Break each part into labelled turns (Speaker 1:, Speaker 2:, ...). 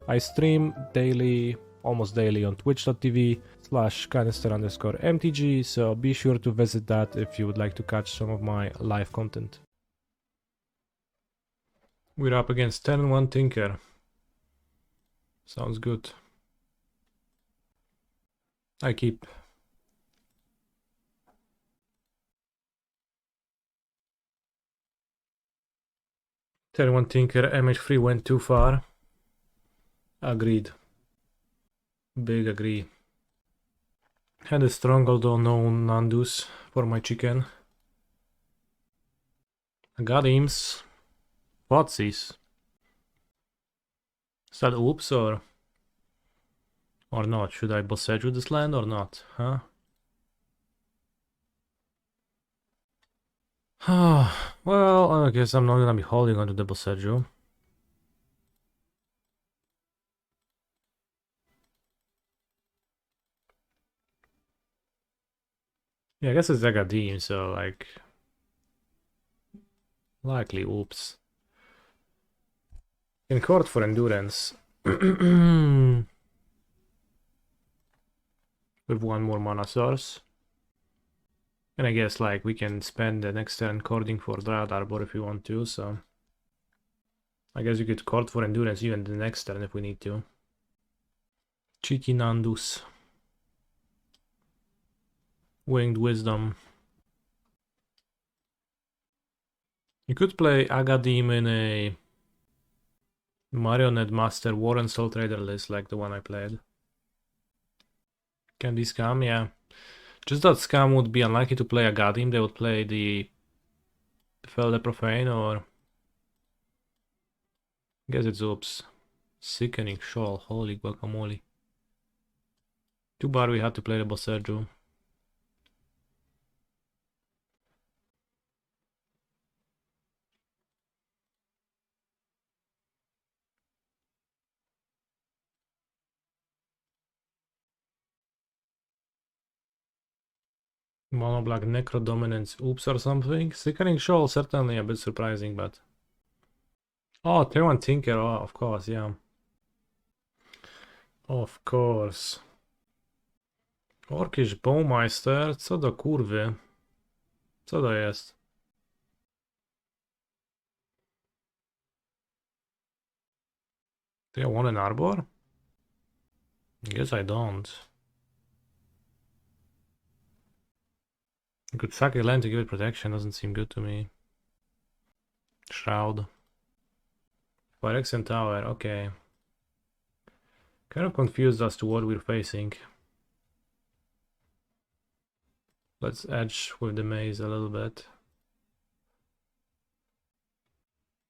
Speaker 1: I stream daily, almost daily on twitch.tv/canister_mtg, so be sure to visit that if you would like to catch some of my live content. We're up against 10-1 Tinker. Sounds good. I keep. One Tinker, MH3 went too far. Agreed. Big agree. Had a strong although no Nandus for my chicken. Got hims. Whatsies. Is that oops or not? Should I Boseiju this land or not? Huh? Well, I guess I'm not gonna be holding onto the Boseiju. Yeah, I guess it's Agadim, so like likely oops. In court for endurance. With one more mana source. And I guess like we can spend the next turn courting for Dryad Arbor if we want to, so I guess you could court for endurance even the next turn if we need to. Cheeky Nandus. Winged Wisdom. You could play Agadim in a Marionette Master Warren Soul Trader list like the one I played. Can this scam? Yeah. Just that scam would be unlikely to play Agadim, they would play the Felder Profane or... I guess it's oops. Sickening Shawl, holy guacamole. Too bad we had to play the Boseiju. Mono black Necro Dominance oops or something. Sickening Shawl, certainly a bit surprising, but... Oh, tier 1 Tinker, oh, of course, yeah. Of course. Orkish Bowmeister, co do kurwy? Co to jest? Do I want an Arbor? Guess I don't. I could sack a land to give it protection, doesn't seem good to me. Shroud. Phyrexian Tower, okay. Kind of confused as to what we're facing. Let's edge with the maze a little bit.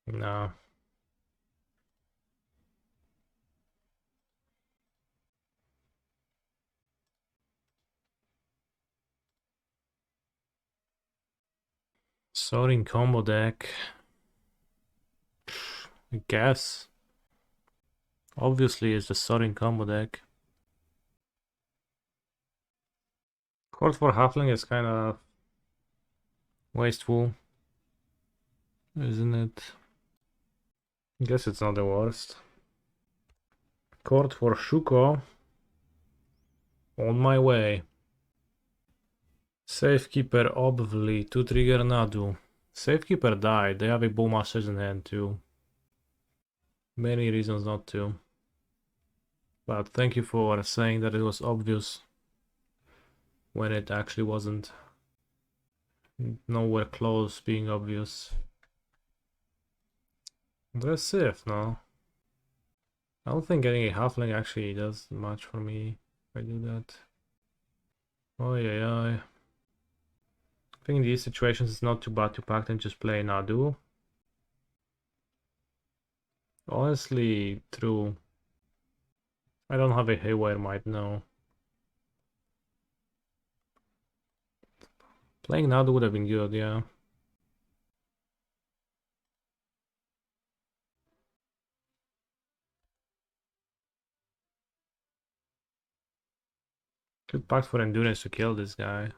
Speaker 1: No. Soaring combo deck. I guess. Obviously it's the Soaring combo deck. Chord for Halfling is kind of wasteful, isn't it? I guess it's not the worst. Chord for Shuko. On my way. Safekeeper obviously to trigger Nadu. Safekeeper died, they have a Bowmasters in hand too. Many reasons not to. But thank you for saying that it was obvious when it actually wasn't. Nowhere close being obvious. There's Sif, no? I don't think getting a Halfling actually does much for me if I do that. Oh yeah. I think in these situations it's not too bad to Pact and just play Nadu. Honestly, true. I don't have a Haywire Mite, no. Playing Nadu would have been good, yeah. Could Pact for Endurance to kill this guy.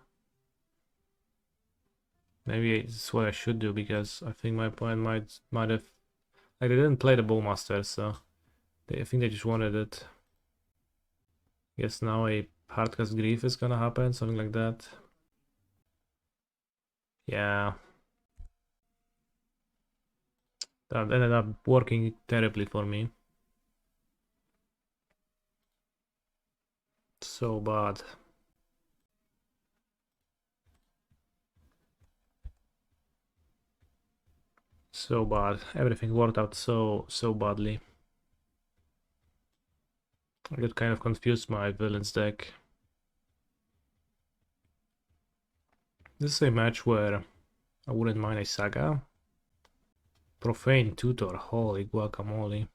Speaker 1: Maybe it's what I should do because I think my opponent might have... Like, they didn't play the Bowmaster, so... I think they just wanted it. Guess now a hardcast grief is gonna happen, something like that. Yeah. That ended up working terribly for me. So bad. So bad. Everything worked out so badly. I got kind of confused my villains deck. This is a match where I wouldn't mind a Saga. Profane Tutor, holy guacamole.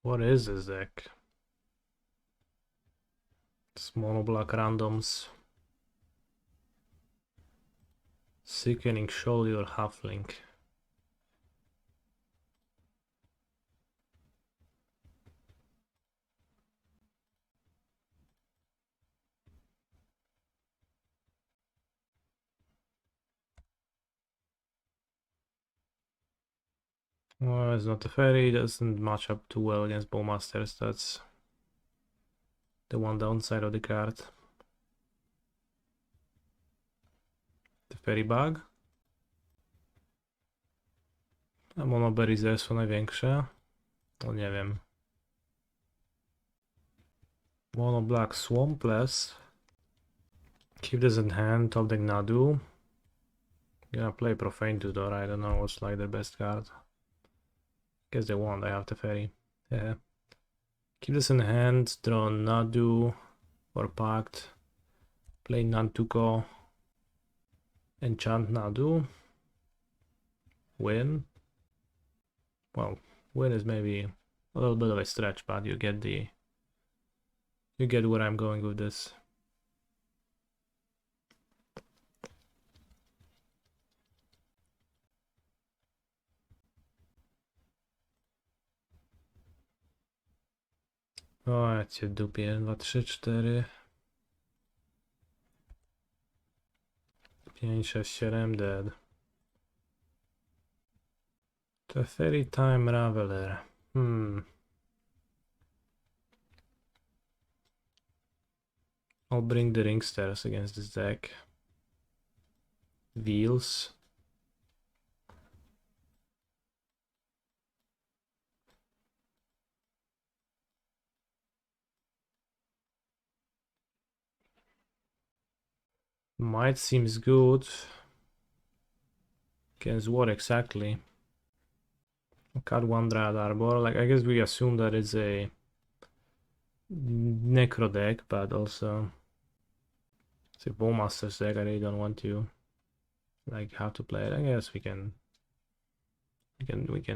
Speaker 1: What is this deck? It's mono black randoms. Sickening Shoulder Halfling. Well, it's not a fairy, doesn't match up too well against Bowmasters, that's the one downside of the card. The fairy bug. A monoberry są największe. No nie wiem. Mono black Swampless. Keep this in hand, top deck Nadu. Gonna play Profane Tutor, I don't know what's like the best card. Guess they won't, I have the fairy. Yeah. Keep this in hand, draw Nadu or Pact. Play Nantuko. Enchant Nadu. Win. Well, win is maybe a little bit of a stretch, but you get where I'm going with this. O, ja cię dupię. 1, 2, 3, 4 5, 6, 7, dead. To Fairy Time Raveler. I'll bring the Ringsters against this deck. Wheels. Mite seems good. Against what exactly? Cut one Dryad Arbor. Like, I guess we assume that it's a Necro deck, but also it's a Bowmasters deck. I really don't want to like have to play it. I guess we can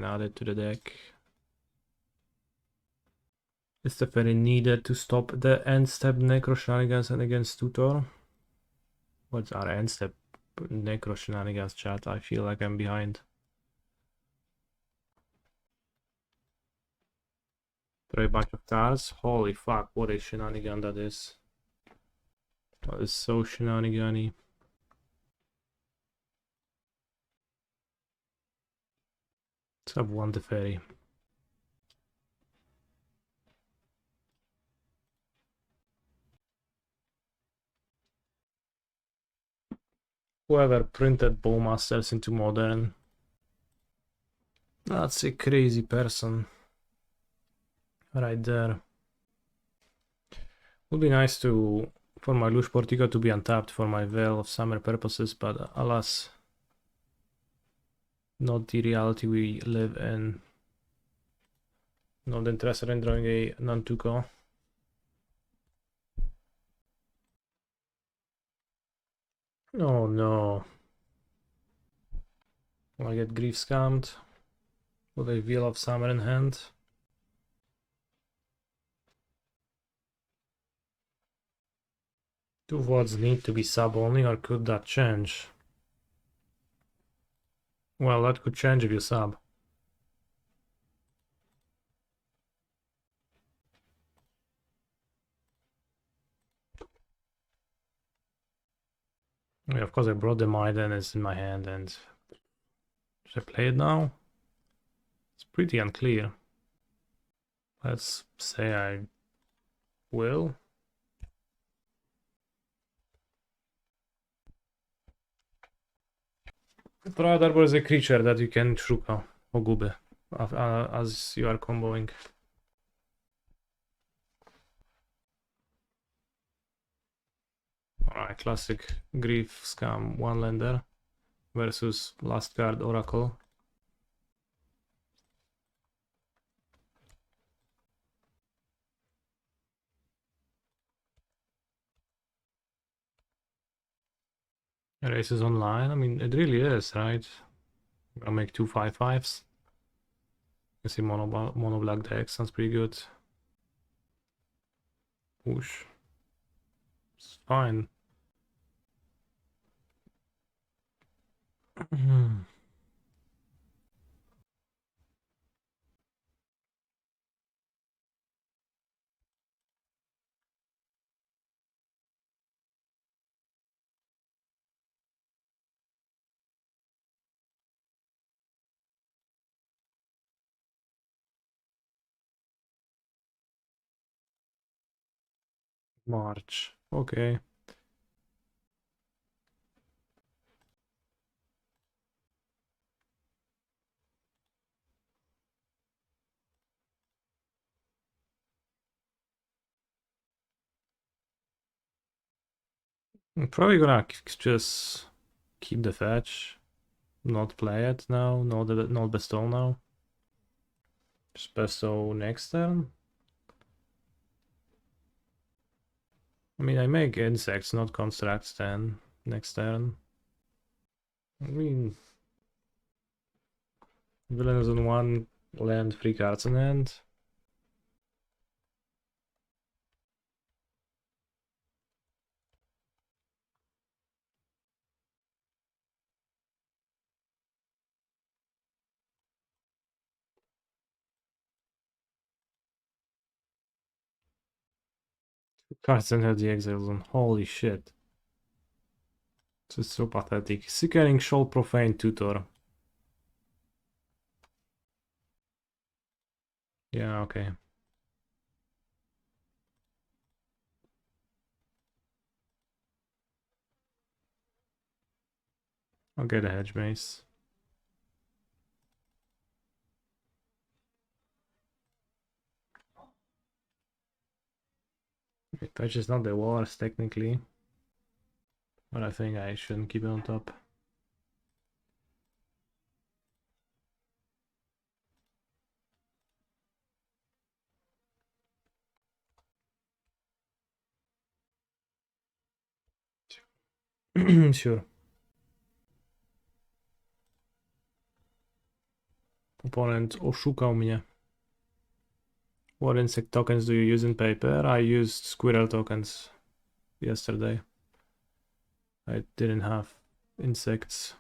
Speaker 1: add it to the deck. It's definitely needed to stop the end step Necro shenanigans and against Tutor. What's our end step Necro shenanigans, chat? I feel like I'm behind. Throw a bunch of cards. Holy fuck, what a shenanigan that is. That is so shenanigan-y. Let's have one Teferi. Whoever printed Bowmasters into Modern. That's a crazy person. Right there. Would be nice for my Lush Portico to be untapped for my Veil of Summer purposes, but alas, not the reality we live in. Not interested in drawing a Nantuko. Oh no. I get grief scammed with a Veil of Summer in hand. Two words need to be sub only, or could that change? Well, that could change if you sub. Yeah, of course I brought the Mite and it's in my hand, and should I play it now? It's pretty unclear. Let's say I will. Dryad Arbor is a creature that you can shuka Ogube as you are comboing. Alright, classic Grief Scam one lander versus last card Oracle. Races online, I mean, it really is, right? I'll make 2 5/5s. You see mono black deck, sounds pretty good. Push. It's fine. March. Okay. I'm probably gonna just keep the fetch, not play it now, not bestow now. Just bestow next turn. I mean, I make insects, not constructs then next turn. I mean, villain is on 1 land, 3 cards in hand. Cards in hand, the exiles on. Holy shit. This is so pathetic. Sickening Shoal Profane Tutor. Yeah, okay. I'll get a Hedge Maze. Fetch is not the worst technically, but I think I shouldn't keep it on top. Sure. Opponent oszukał mnie. What insect tokens do you use in paper? I used squirrel tokens yesterday. I didn't have insects.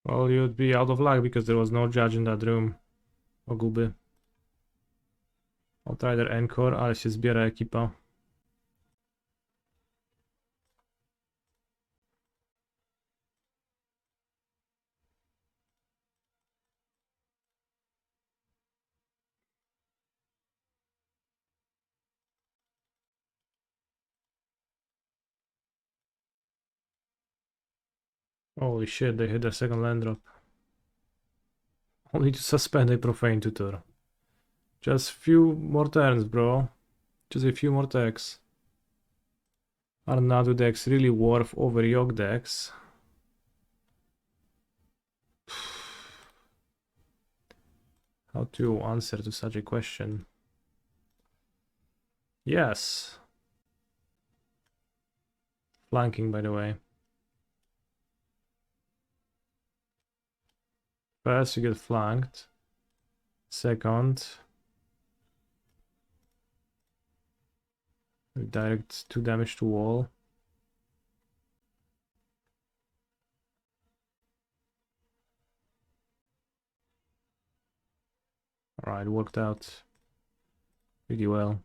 Speaker 1: Well, you'd be out of luck because there was no judge in that room. Oguby. Outrider en-Kor, ale się zbiera ekipa. Holy shit, they hit their second land drop. Only to suspend a profane tutor. Just few more turns, bro. Just a few more decks. Are Nadu decks really worth over Yogg decks? How to answer to such a question? Yes. Flanking, by the way. First, you get flanked. Second, you direct 2 damage to wall. Alright, worked out pretty well.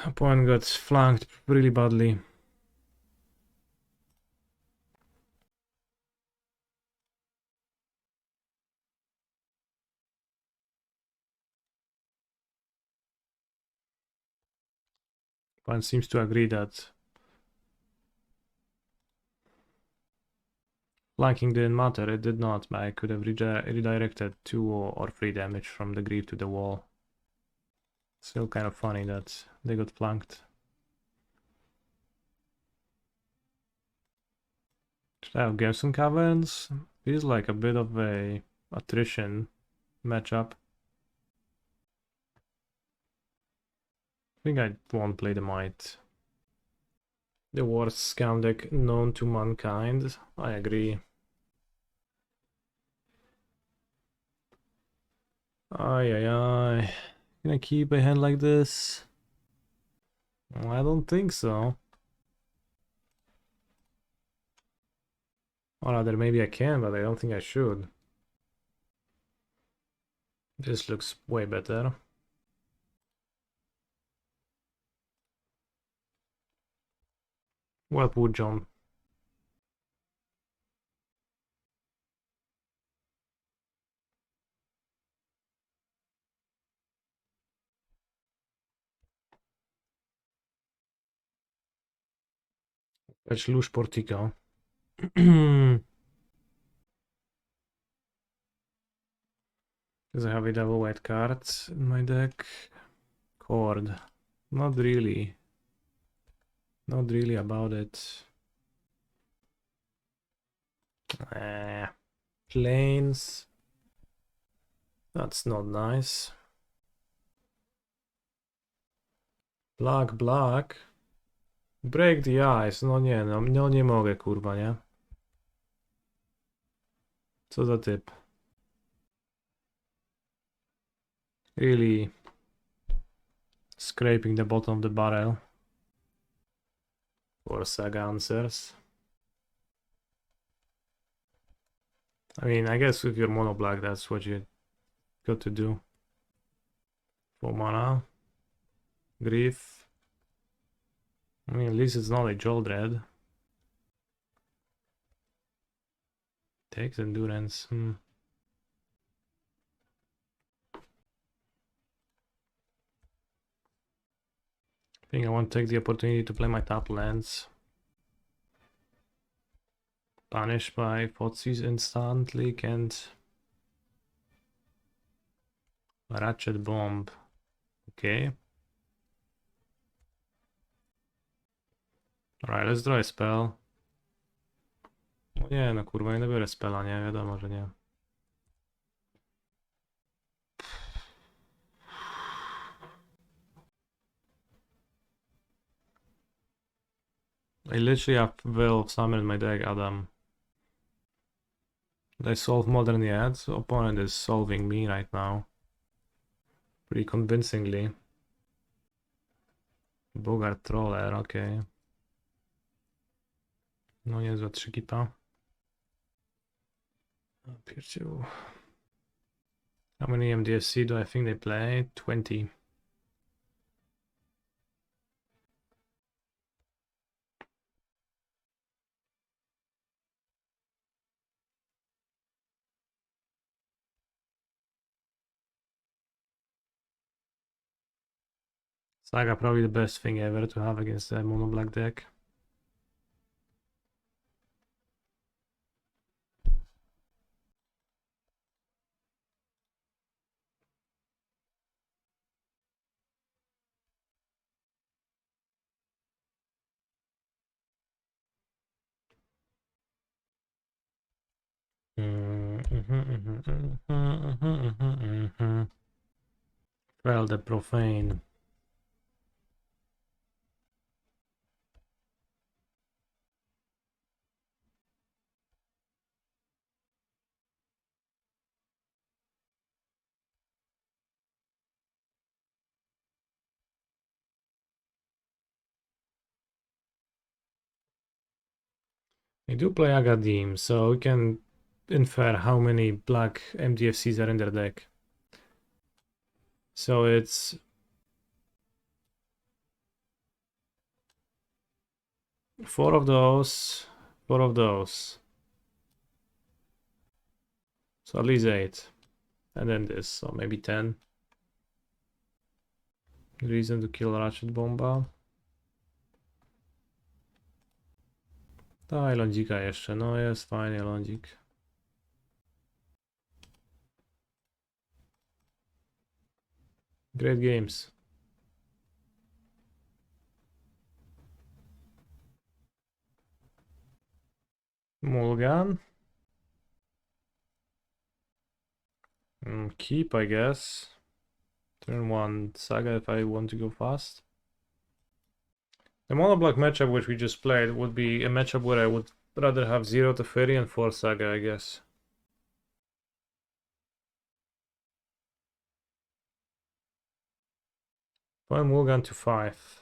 Speaker 1: Opponent got flanked really badly. Opponent seems to agree that flanking didn't matter. It did not, but I could have redirected 2 or 3 damage from the Grief to the wall. Still kind of funny that they got flanked. Should I have Gemstone Caverns? Feels like a bit of a attrition matchup. I think I won't play the Mite. The worst scam deck known to mankind. I agree. Ay. Can I keep a hand like this? Well, I don't think so. Or rather, maybe I can, but I don't think I should. This looks way better. Well put, John. Fetch Lush Portico. Because I have a double white card in my deck. Chord. Not really. Not really about it. Planes. That's not nice. Black. Break the ice. No nie, no nie mogę, kurwa, nie? Co za typ? Really scraping the bottom of the barrel for Saga answers. I mean, I guess if you're mono black, that's what you got to do. 4 mana. Grief. I mean, at least it's not a Joldred. Takes endurance. I think I want to take the opportunity to play my top lands. Banished by Thoughtseize instantly, can't. Ratchet Bomb. Okay. Alright, let's draw a spell. O nie, no kurwa, nie biorę spela, nie? Wiadomo, że nie. I literally have Will Summer in my deck, Adam. Did I solve modern yet? Opponent is solving me right now. Pretty convincingly. Bogart Troller, okay. No niezła 3 kipa. Pierciu. How many MDSC do I think they play? 20. Saga probably the best thing ever to have against a mono black deck. Well, the profane. I do play Agadim, so we can infer how many black MDFCs are in their deck. So it's 4 of those, 4 of those. So at least 8. And then this, so maybe 10. Reason to kill Ratchet Bomba. Daj lądzika jeszcze, no jest fajnie lądzik. Great games. Mulligan. Keep, I guess. Turn 1 Saga if I want to go fast. The mono black matchup which we just played would be a matchup where I would rather have 0 to 30 and 4 Saga, I guess. Point Mulligan to 5.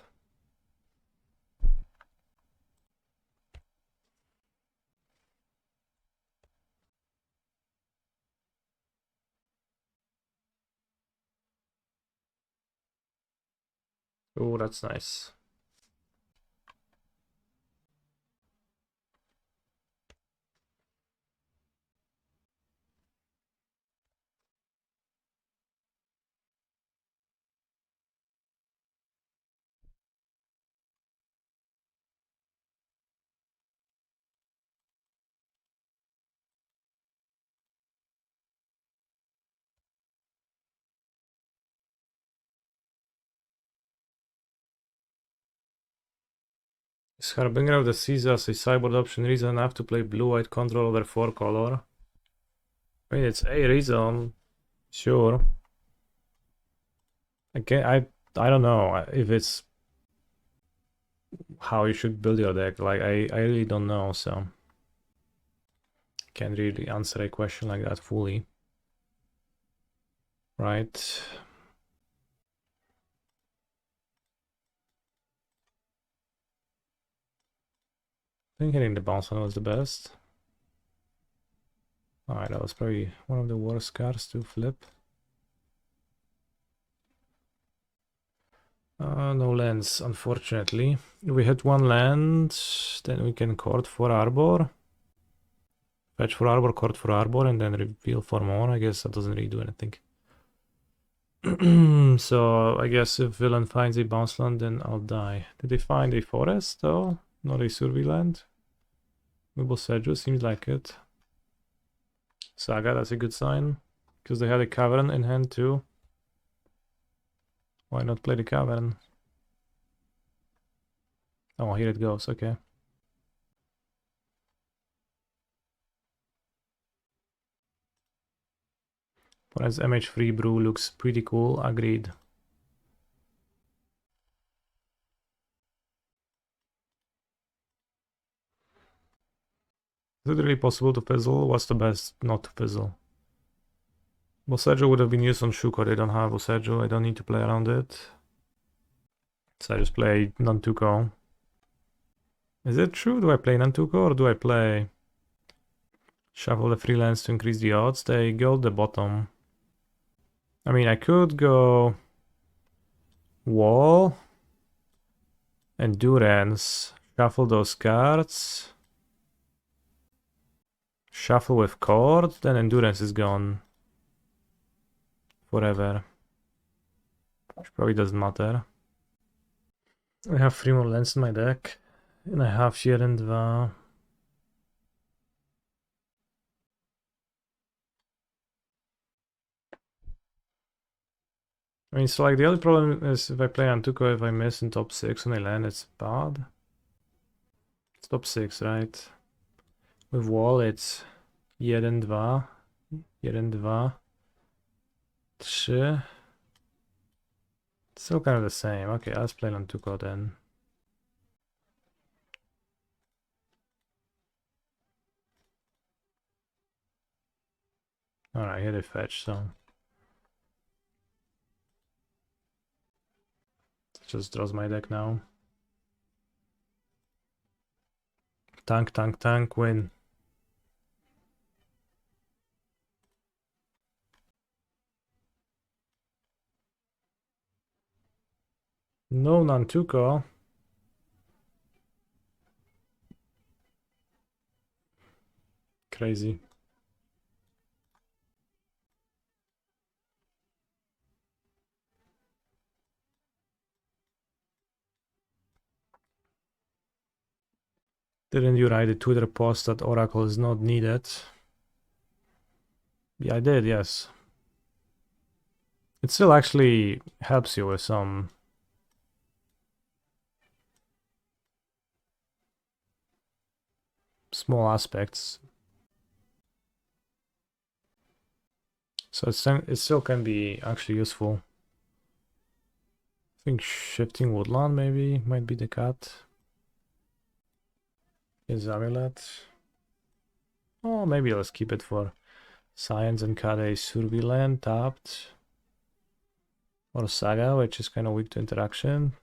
Speaker 1: Oh, that's nice. Is Harbinger of the Seas as a sideboard option reason enough to play blue-white control over 4 color? I mean, it's a reason, sure. Again, I don't know if it's how you should build your deck. Like, I really don't know, so can't really answer a question like that fully. Right. I think hitting the bounce one was the best. Alright, that was probably one of the worst cards to flip. No lands, unfortunately. We hit 1 land, then we can court for Arbor. Fetch for Arbor, court for Arbor, and then reveal for more. I guess that doesn't really do anything. So I guess if villain finds a bounce land, then I'll die. Did they find a forest though? Not a survey land? Boseiju seems like it. Saga, that's a good sign. Because they had a cavern in hand too. Why not play the cavern? Oh, here it goes, okay. Whereas MH3 brew looks pretty cool, agreed. Is it really possible to fizzle? What's the best not to fizzle? Boseiju would have been used on Shuko. They don't have Boseiju. I don't need to play around it. So I just play Nantuko. Is it true? Do I play Nantuko or do I play shuffle the freelance to increase the odds? They go the bottom. I mean, I could go wall, endurance, shuffle those cards, shuffle with chord, then endurance is gone forever. Which probably doesn't matter. I have 3 more lands in my deck, and I have 1, 2. I mean, so like the only problem is if I play Nantuko, if I miss in top 6 when I land, it's bad. It's top 6, right? With wall, it's 1, 2, 1, 2, 3. It's still kind of the same. Okay, let's play Nantuko then. Alright, here they fetch, so just draws my deck now. Tank, tank, tank, win. No Nantuko. Crazy. Didn't you write a Twitter post that Oracle is not needed? Yeah, I did, yes. It still actually helps you with some small aspects. So it still can be actually useful. I think Shifting Woodland maybe might be the cut. Is Amulet. Oh, maybe let's keep it for Science and cut a Surveillant tapped. Or Saga, which is kind of weak to interaction.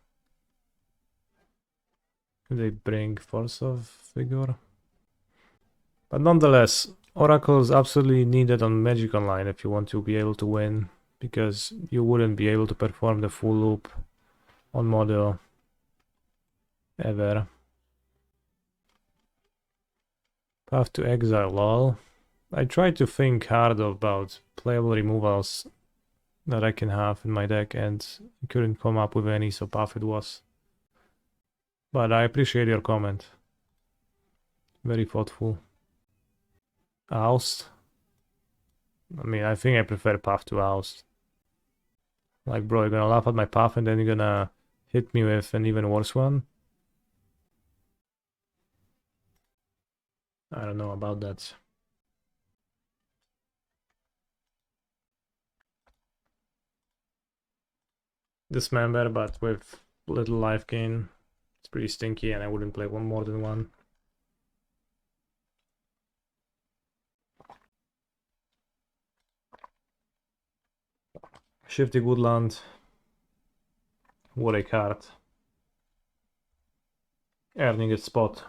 Speaker 1: They bring Force of Vigor. But nonetheless, Oracle is absolutely needed on Magic Online if you want to be able to win, because you wouldn't be able to perform the full loop on model ever. Path to Exile, lol. I tried to think hard about playable removals that I can have in my deck and couldn't come up with any, so Path it was. But I appreciate your comment. Very thoughtful. Oust. I mean, I think I prefer Path to Oust. Like, bro, you're gonna laugh at my Path and then you're gonna hit me with an even worse one? I don't know about that. Dismember, but with little life gain. It's pretty stinky and I wouldn't play one more than one. Shifting Woodland. What a card. Earning its spot.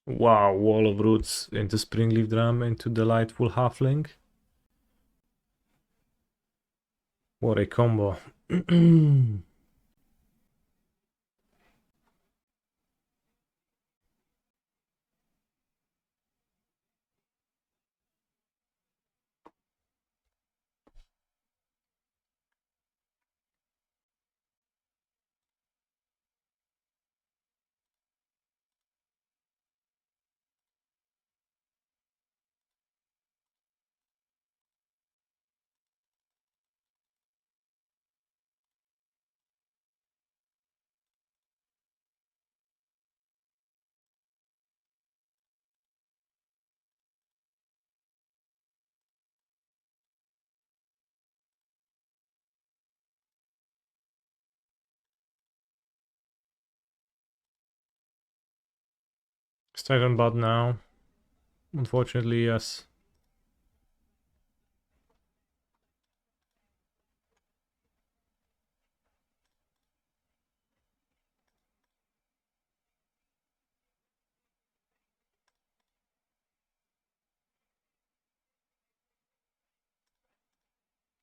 Speaker 1: Wow, Wall of Roots into Springleaf Drum into Delightful Halfling. What a combo. Stuck on bot now. Unfortunately, yes.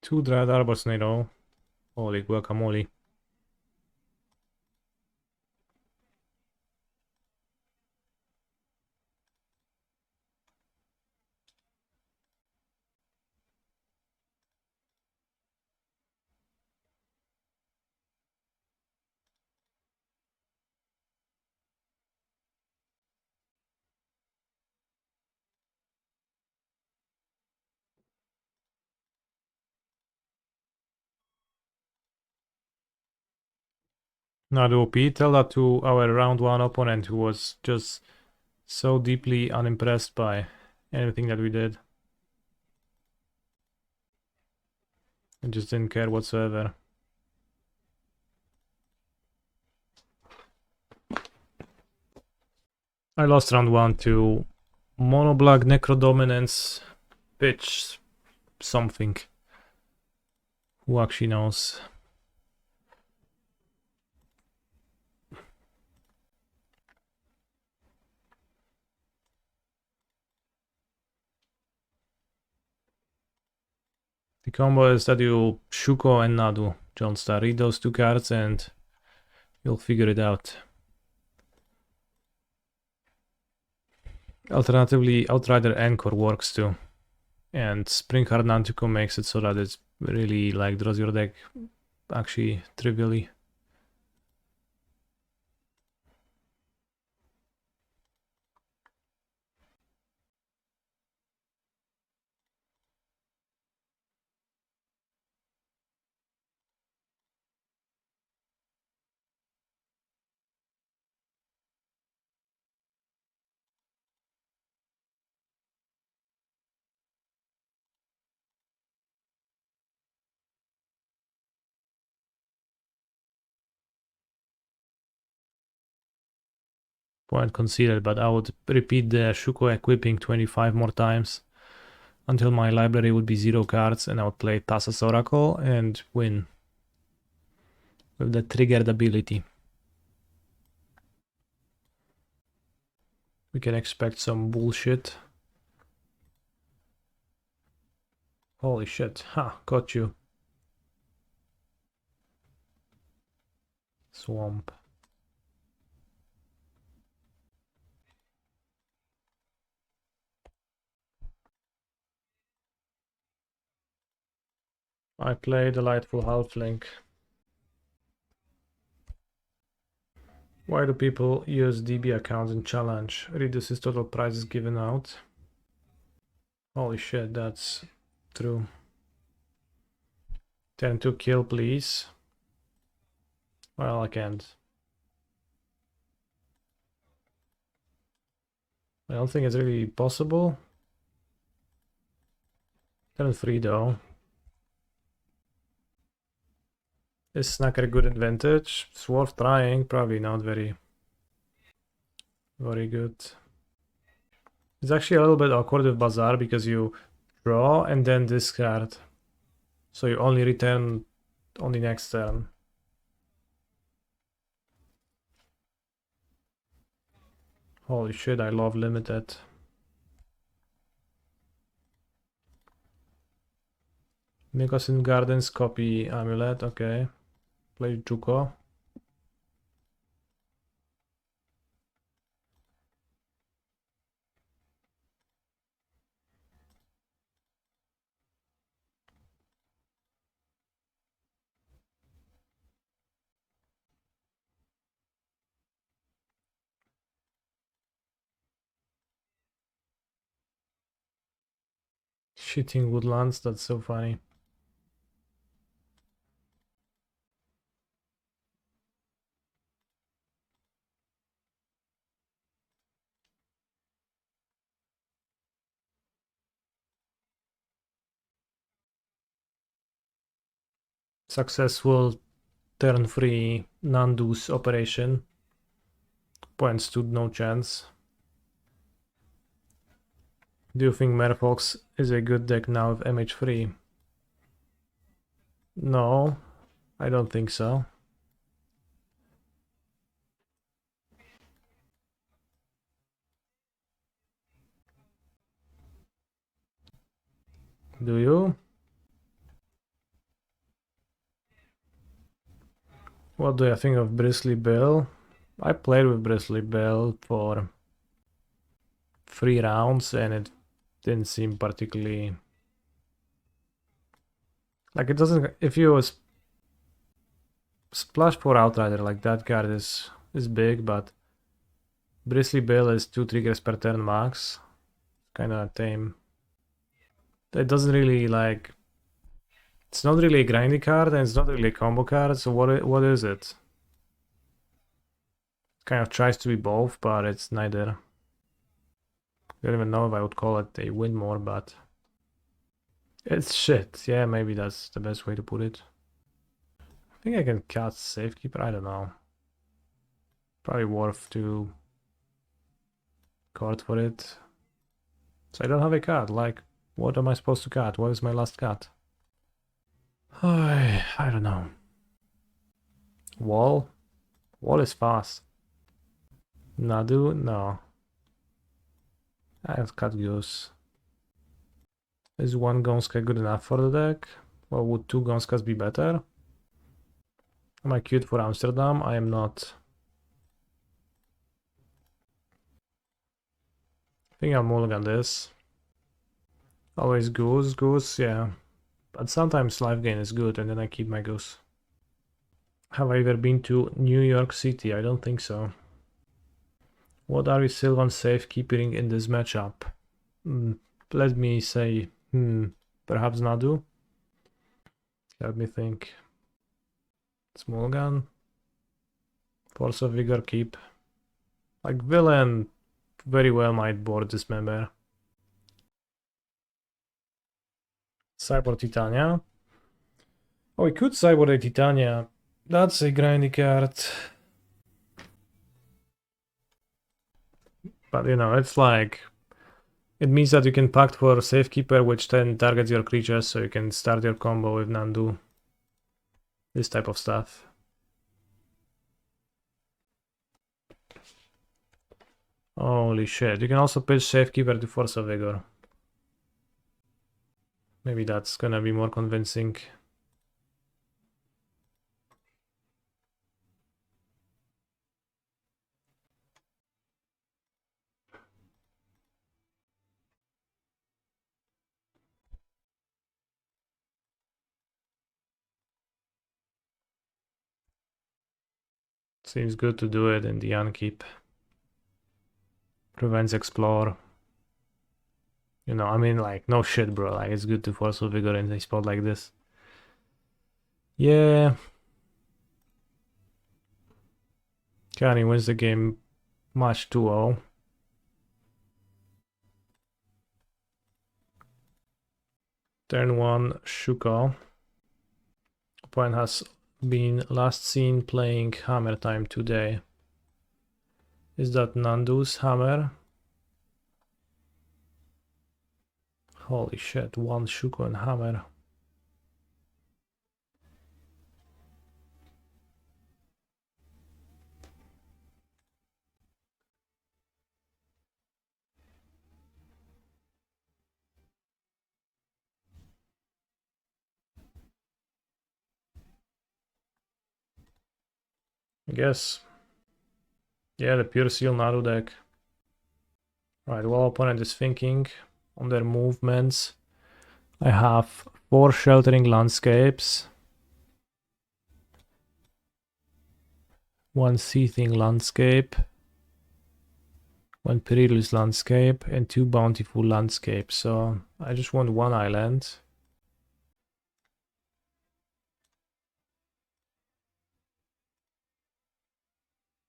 Speaker 1: Two Dryad Arbors in a row. Holy guacamole. Nadu OP, tell that to our round one opponent who was just so deeply unimpressed by anything that we did. And just didn't care whatsoever. I lost round one to Mono black Necro Dominance pitch something. Who actually knows? The combo is that you Shuko and Nadu. Johnstar, read those two cards and you'll figure it out. Alternatively, Outrider en-Kor works too. And Springheart Nantuko makes it so that it's really like draws your deck actually trivially. Point considered, but I would repeat the Shuko equipping 25 more times until my library would be 0 cards, and I would play Thassa's Oracle and win with the triggered ability. We can expect some bullshit. Holy shit. Ha, got you. Swamp. I play Delightful Halfling. Why do people use DB accounts in challenge? Reduces total prizes given out. Holy shit, that's true. Turn to kill, please. Well, I can't. I don't think it's really possible. Turn 3 though. Is Snacker a good advantage? It's worth trying, probably not very good. It's actually a little bit awkward with Bazaar because you draw and then discard. So you only return on the next turn. Holy shit, I love limited. Mikosin Gardens, copy Amulet, okay. Play Juko. Shifting Woodlands, that's so funny. Successful turn 3 Nandu's operation. Point stood no chance. Do you think Merfolk is a good deck now with MH3? No, I don't think so. Do you? What do I think of Bristly Bill? I played with Bristly Bill for 3 rounds and it didn't seem particularly... Like it doesn't... If you splash for Outrider, like that card is big, but Bristly Bill is 2 triggers per turn max. Kinda tame. It doesn't really like... It's not really a grindy card and it's not really a combo card, so what is it? It kind of tries to be both, but it's neither. I don't even know if I would call it a win more, but... It's shit. Yeah, maybe that's the best way to put it. I think I can cast Safekeeper, I don't know. Probably worth to card for it. So I don't have a cat, like, what am I supposed to cut? What is my last cut? I don't know. Wall? Wall is fast. Nadu? No. I've cut Goose. Is one Gonska good enough for the deck? Or would two Gonskas be better? Am I cute for Amsterdam? I am not. I think I'll mulligan this. Always Goose, yeah. But sometimes life gain is good and then I keep my Goose. Have I ever been to New York City? I don't think so. What are we Sylvan Safekeeping in this matchup? Let me say, perhaps Nadu? Let me think. Small gun. Force of Vigor keep. Like villain very well might board this member. Cyborg Titania. Oh, we could Cyborg a Titania. That's a grindy card. But you know, it's like... It means that you can Pact for Safekeeper, which then targets your creatures, so you can start your combo with Nadu. This type of stuff. Holy shit, you can also pitch Safekeeper to Force of Vigor. Maybe that's gonna be more convincing. Seems good to do it in the Unkeep. Prevents Explore. You know, I mean, like, no shit, bro. Like, it's good to Force of Vigor in a spot like this. Yeah. Kani wins the game match 2-0. Turn 1, Shuko. Opponent has been last seen playing Hammer Time today. Is that Nandu's Hammer? Holy shit, one Shuko and Hammer. I guess. Yeah, the pure seal Nadu deck. Right, while opponent is thinking on their movements, I have 4 Sheltering Landscapes, 1 Seething Landscape, 1 Perilous Landscape, and 2 Bountiful Landscapes. So I just want 1 island.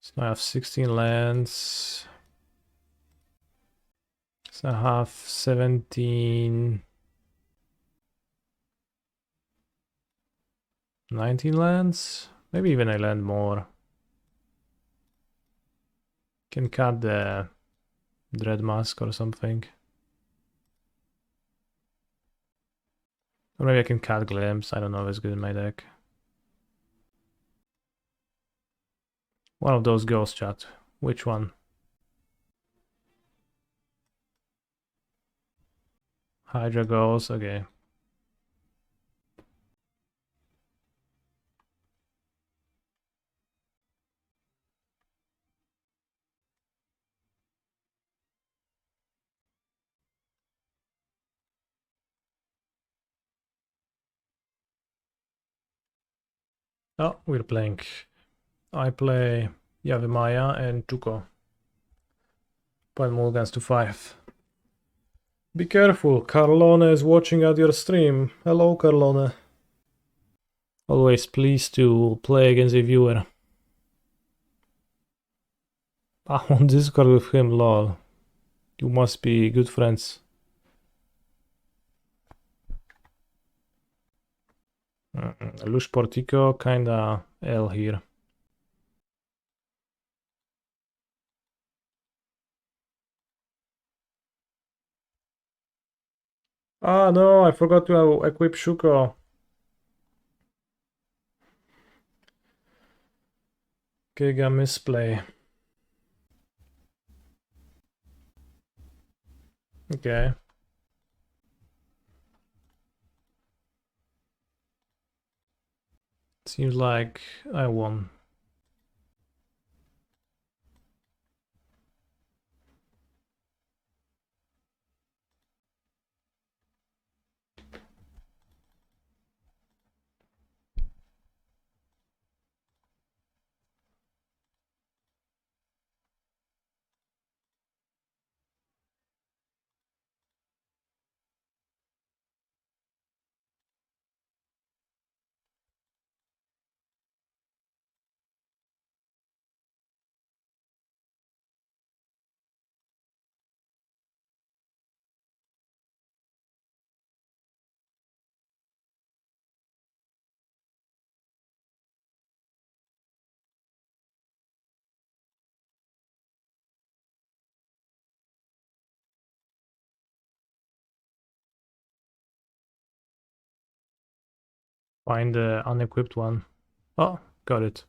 Speaker 1: So I have 16 lands. So I have 17... 19 lands? Maybe even I land more. Can cut the Dread Mask or something. Or maybe I can cut Glimpse. I don't know if it's good in my deck. One of those goes, chat. Which one? Hydra goes, okay. Oh, we're playing. I play Yavimaya and Tuko. Point mulligans to 5. Be careful, Carlone is watching at your stream. Hello, Carlone. Always pleased to play against a viewer. I'm on Discord with him, lol. You must be good friends. Lush Portico, kinda L here. Ah no, I forgot to equip Shuko. Giga misplay. Okay. Seems like I won. Find the unequipped one. Oh, got it.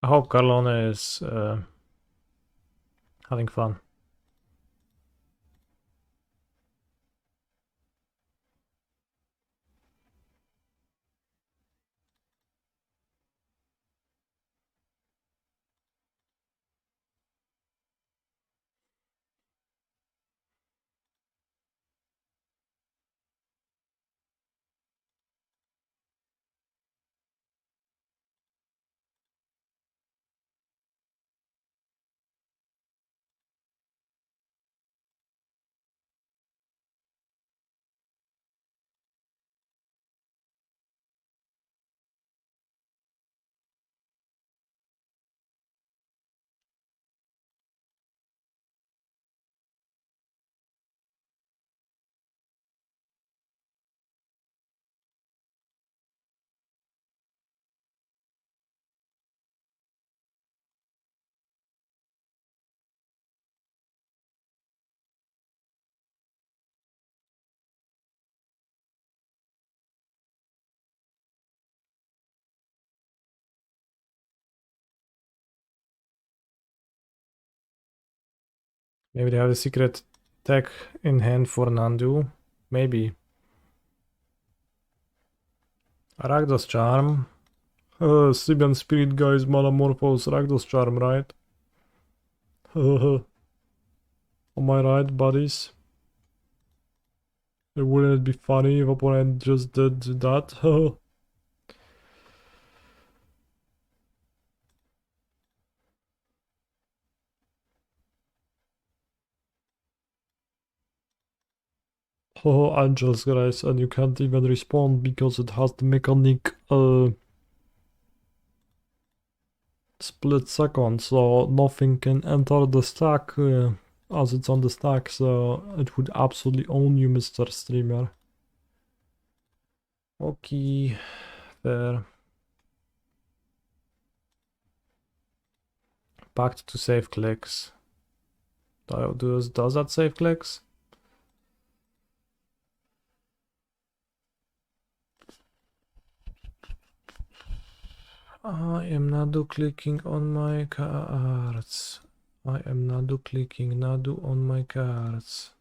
Speaker 1: I hope Carlone is having fun. Maybe they have a secret tech in hand for Nadu. Maybe. Rakdos Charm. Sibian Spirit Guys Malamorphose Rakdos Charm, right? Am I right, buddies? Wouldn't it be funny if opponent just did that? Oh, Angels, guys, and you can't even respond because it has the mechanic split second, so nothing can enter the stack as it's on the stack, so it would absolutely own you, Mr. Streamer. Okay, fair. Pact to save clicks. Does that save clicks? I am Nadu clicking on my cards. I am Nadu clicking Nadu on my cards.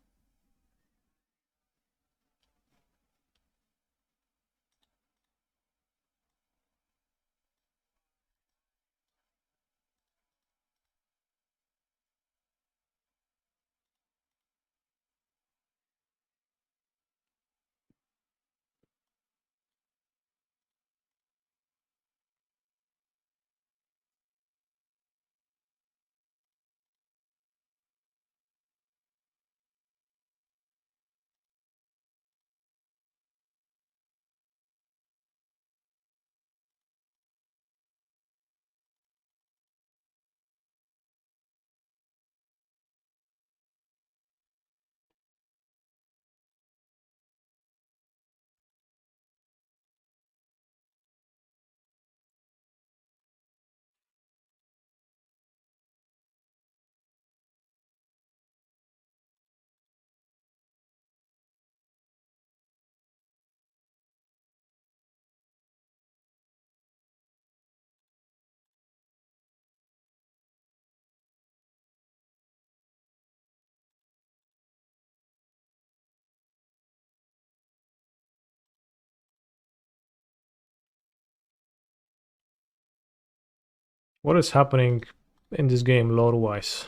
Speaker 1: What is happening in this game lore-wise?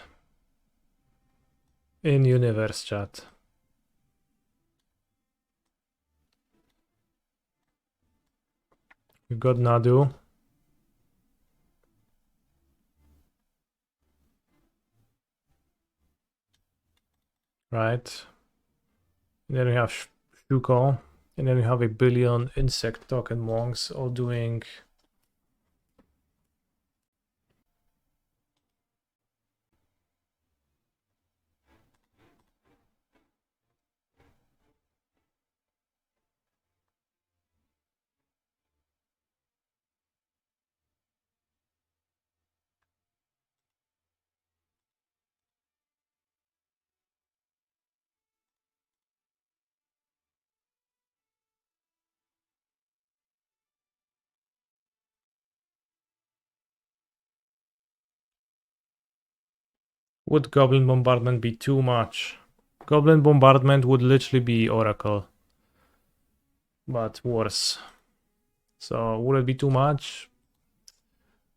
Speaker 1: In universe chat. We've got Nadu. Right. And then we have Shuko. And then we have a billion insect token monks all doing Would Goblin Bombardment be too much? Goblin Bombardment would literally be Oracle. But worse. So would it be too much?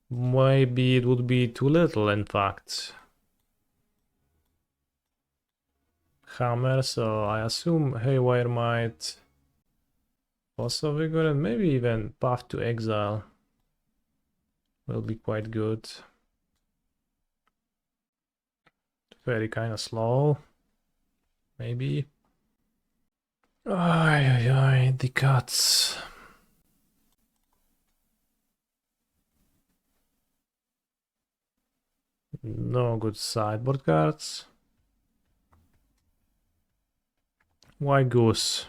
Speaker 1: Maybe it would be too little, in fact. Hammer, so I assume Haywire Mite, Force of Vigor, and maybe even Path to Exile will be quite good. Very kind of slow. Maybe. Ay, the cuts. No good sideboard cards. Why Goose?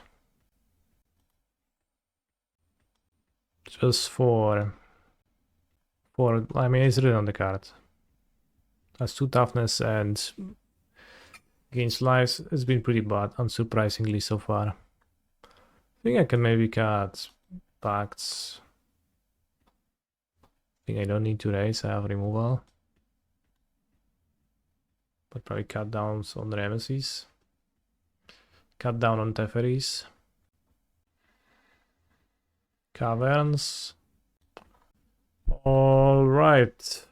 Speaker 1: Just for I mean, it's written on the card. Has 2 toughness and gains lives. It's been pretty bad, unsurprisingly so far. I think I can maybe cut Pacts. I think I don't need to raise, I have removal. But probably cut down on Ramesses. Cut down on Teferis. Caverns. Alright.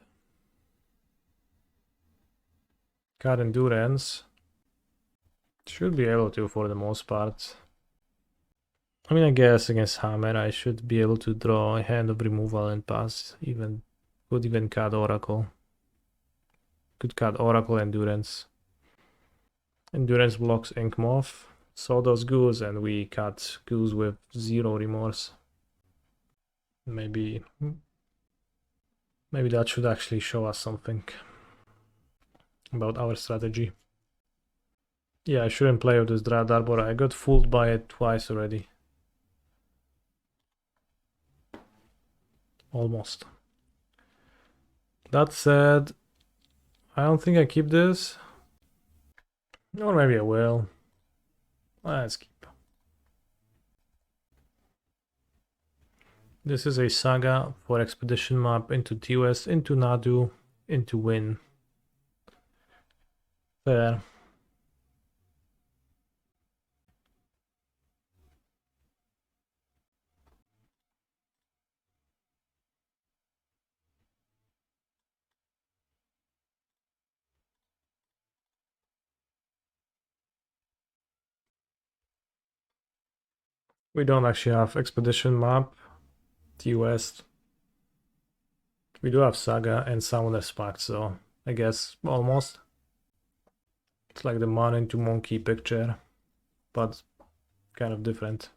Speaker 1: Cut Endurance. Should be able to for the most part. I mean, I guess against Hammer I should be able to draw a hand of removal and pass. Could even cut Oracle. Could cut Oracle Endurance. Endurance blocks Ink Moth. So does Goose, and we cut Goose with 0 remorse. Maybe that should actually show us something about our strategy. Yeah, I shouldn't play with this Dryad Arbor. I got fooled by it twice already. Almost. That said, I don't think I keep this. Or maybe I will. Let's keep. This is a Saga for Expedition map into TOS, into Nadu, into Win. There. We don't actually have Expedition map, TOS. We do have Saga and Summoner's Pact, so I guess almost. It's like the man into monkey picture, but kind of different.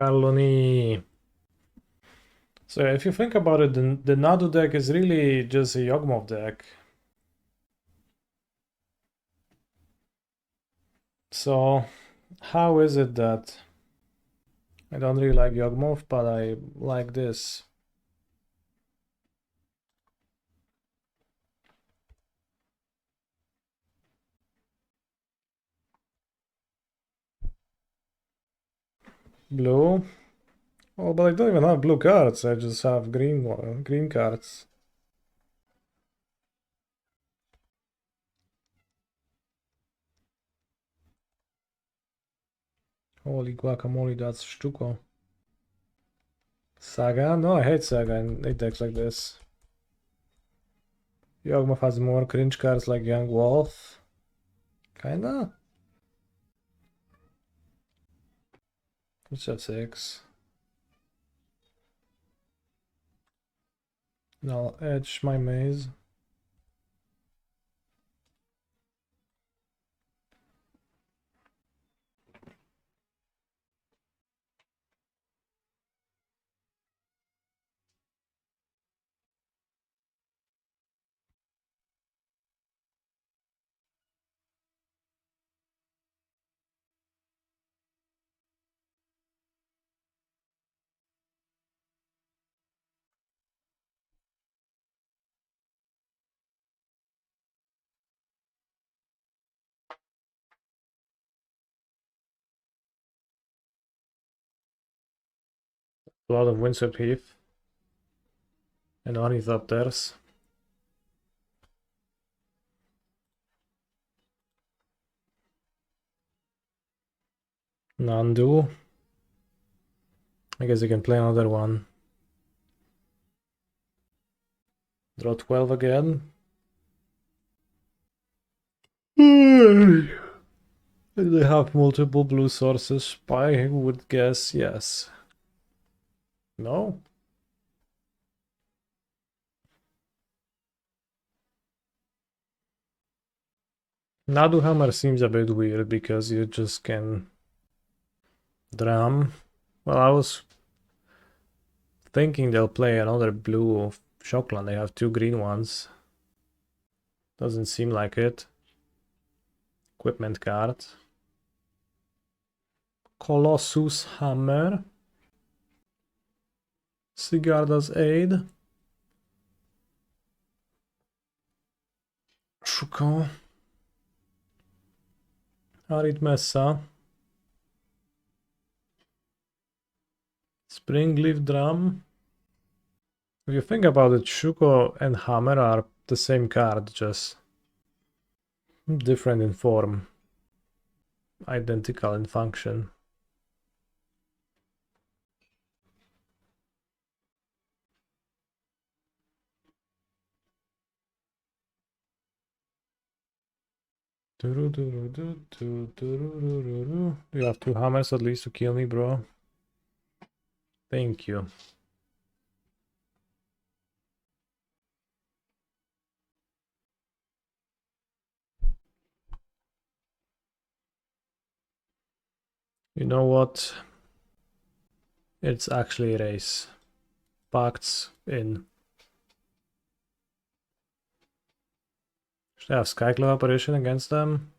Speaker 1: Carloni. So if you think about it, the Nadu deck is really just a Yawgmoth deck. So how is it that I don't really like Yawgmoth, but I like this? Blue. Oh, but I don't even have blue cards. I just have green cards. Holy guacamole, that's Stuko. Saga? No, I hate Saga in decks like this. Yawgmoth has more cringe cards like Young Wolf. Kinda? Let's have 6. Now I'll edge my maze. A lot of Windswept Heath. And Ornithopters. Nadu. I guess you can play another one. Draw 12 again. Do they have multiple blue sources? I would guess yes. No? Nadu Hammer seems a bit weird because you just can drum. Well, I was thinking they'll play another blue Shockland. They have 2 green ones. Doesn't seem like it. Equipment card. Colossus Hammer. Sigarda's Aid. Shuko. Arithmessa. Springleaf Drum. If you think about it, Shuko and Hammer are the same card, just different in form. Identical in function. You have 2 hammers at least to kill me, bro. Thank you. You know what? It's actually a race. Pacts in. Should I have Skyclave Apparition against them?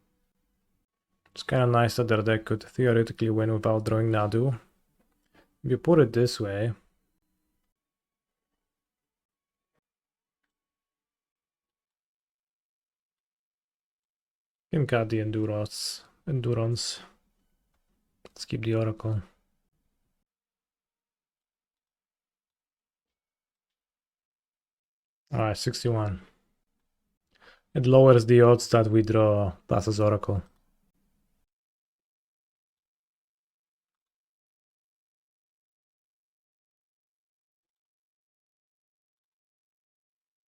Speaker 1: It's kind of nice that their deck could theoretically win without drawing Nadu. If you put it this way, you can cut the endurance. Let's keep the Oracle. Alright, 61. It lowers the odds that we draw Thassa's Oracle.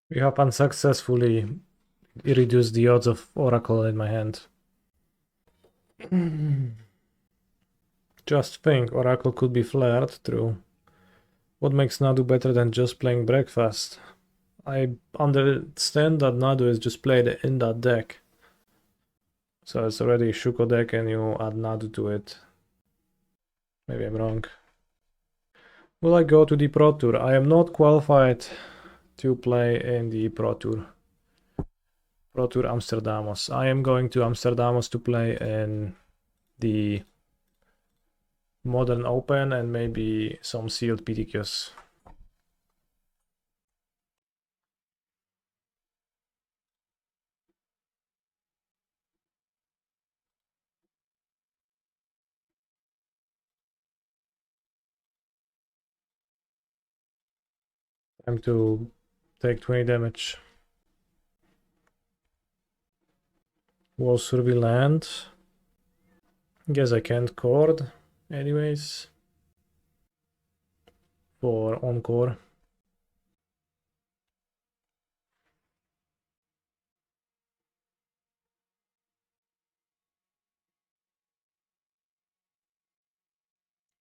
Speaker 1: We have unsuccessfully reduced the odds of Oracle in my hand. Just think, Oracle could be flared through. What makes Nadu better than just playing Breakfast? I understand that Nadu is just played in that deck. So it's already a Shuko deck and you add Nadu to it. Maybe I'm wrong. Will I go to the Pro Tour? I am not qualified to play in the Pro Tour. Pro Tour Amsterdamos. I am going to Amsterdamos to play in the Modern Open and maybe some sealed PTQs. Time to take 20 damage. Wall Survey land. Guess I can't Chord anyways. For en-Kor.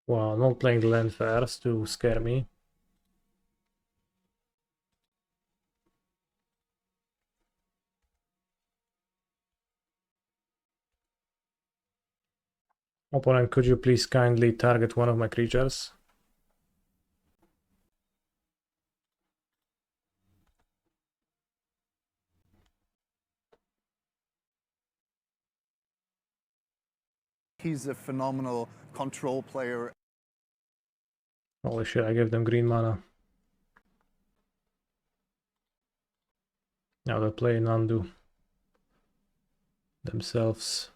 Speaker 1: Wow, not playing the land first to scare me. Opponent, could you please kindly target one of my creatures?
Speaker 2: He's a phenomenal control player.
Speaker 1: Holy shit, I gave them green mana. Now they play Nadu themselves.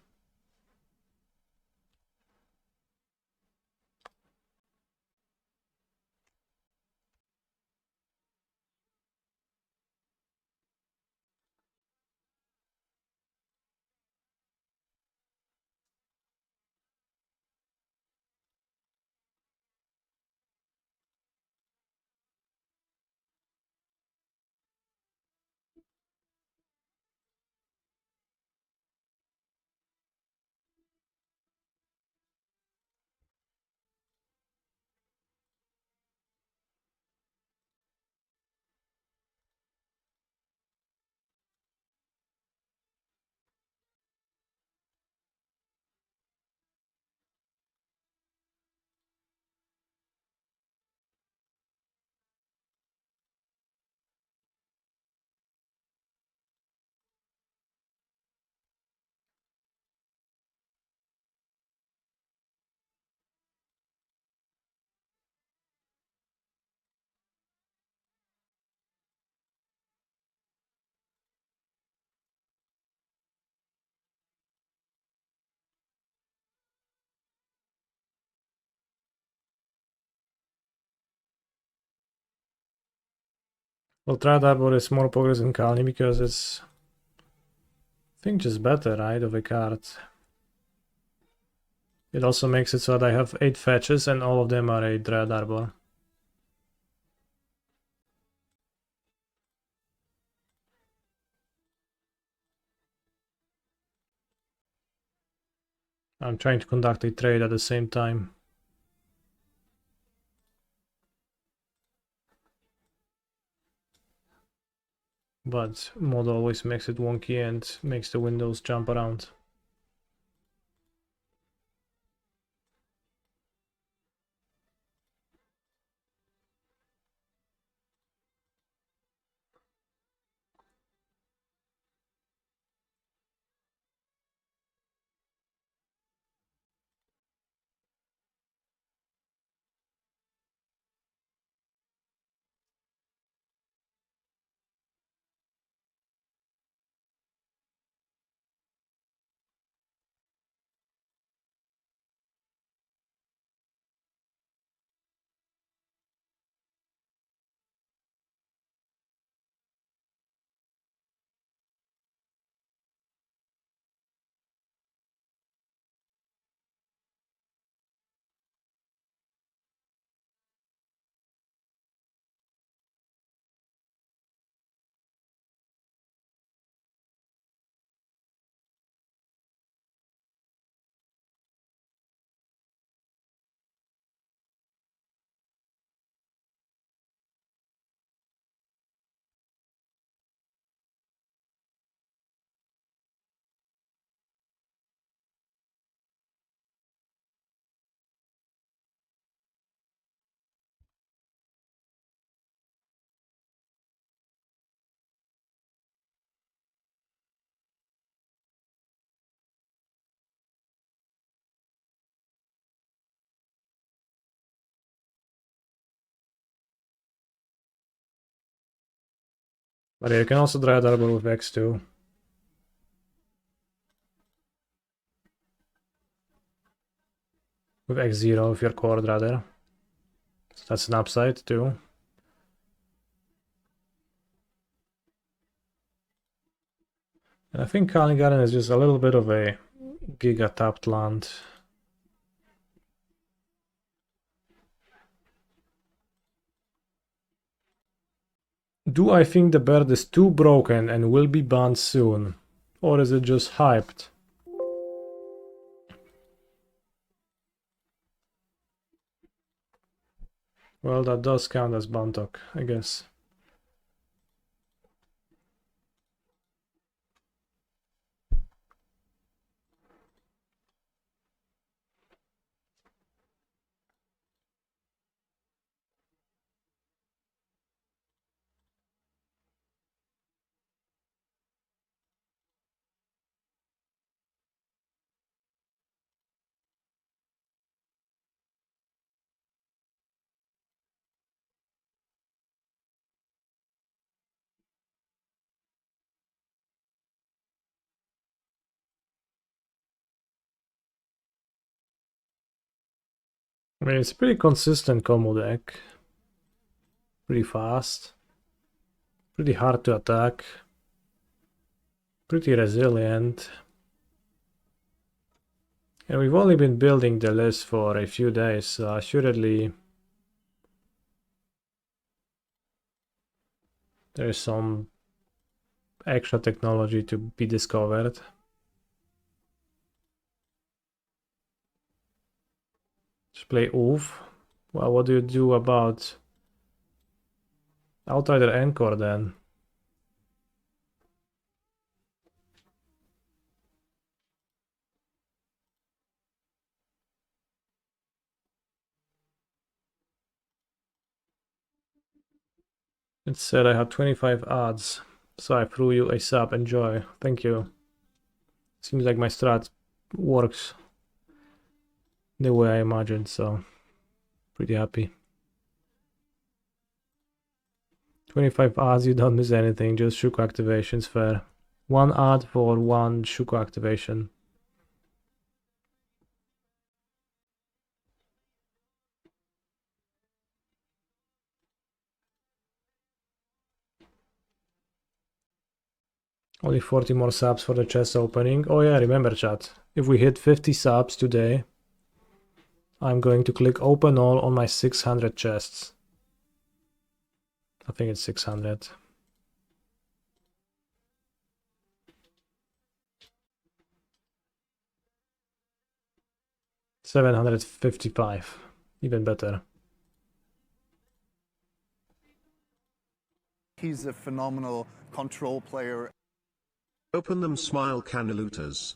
Speaker 1: Well, Dryad Arbor is more progress than Kali because it's, I think, just better, right, of a card. It also makes it so that I have 8 fetches and all of them are a Dryad Arbor. I'm trying to conduct a trade at the same time. But mod always makes it wonky and makes the windows jump around. But yeah, you can also Dryad Arbor with X2. With X0 if you're Chord rather. So that's an upside too. And I think Calling Garden is just a little bit of a giga tapped land. Do I think the bird is too broken and will be banned soon? Or is it just hyped? Well, that does count as Bantok, I guess. I mean, it's a pretty consistent combo deck. Pretty fast. Pretty hard to attack. Pretty resilient. And we've only been building the list for a few days, so assuredly there is some extra technology to be discovered. Just play Oof. Well, what do you do about Outrider en-Kor then? It said I had 25 odds, so I threw you a sub. Enjoy. Thank you. Seems like my strat works the way I imagined, so pretty happy. 25 odds, you don't miss anything, just Shuko activations, fair. 1 odd for 1 Shuko activation. Only 40 more subs for the chest opening. Oh yeah, remember chat, if we hit 50 subs today, I'm going to click open all on my 600 chests. I think it's 600. $755, even better.
Speaker 2: He's a phenomenal control player.
Speaker 3: Open them, smile canalootas.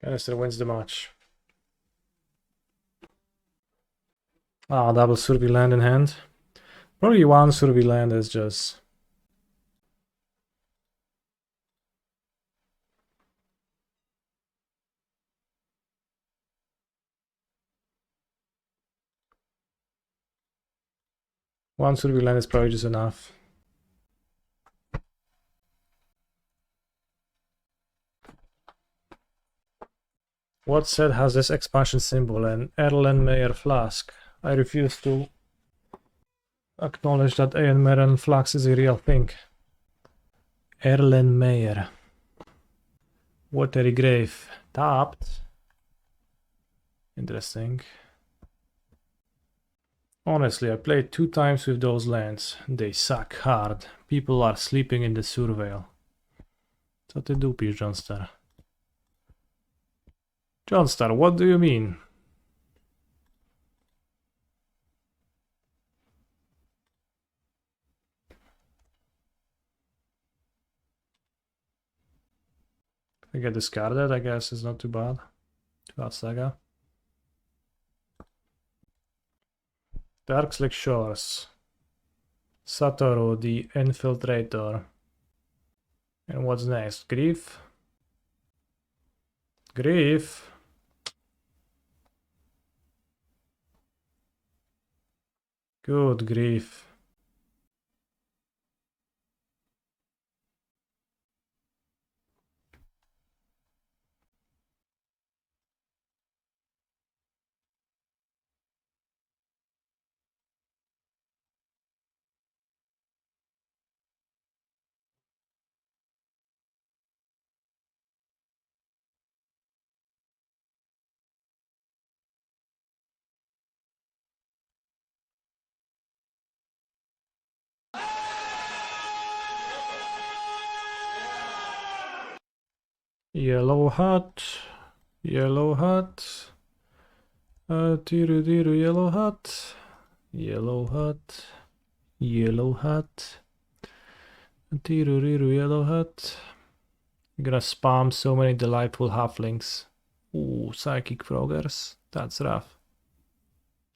Speaker 1: Canister wins the match. Ah, double Survey land in hand. Probably one Survey land is just... One Survey land is probably just enough. What set has this expansion symbol? An Erlenmeyer flask. I refuse to acknowledge that Erlenmeyer flask is a real thing. Erlenmeyer. Watery Grave. Tapped. Interesting. Honestly, I played 2 times with those lands. They suck hard. People are sleeping in the surveil. Co ty dupisz, Johnstar? Johnstar, what do you mean? I get discarded, I guess it's not too bad. Too bad, Saga. Darkslick Shores. Satoru, the Infiltrator. And what's next? Grief? Grief? Good grief. Yellow hat. Yellow hat. Tiru tiru yellow hat. Yellow hat. Yellow hat. Tiru tiru yellow hat. I'm gonna spam so many delightful halflings. Ooh, psychic froggers. That's rough.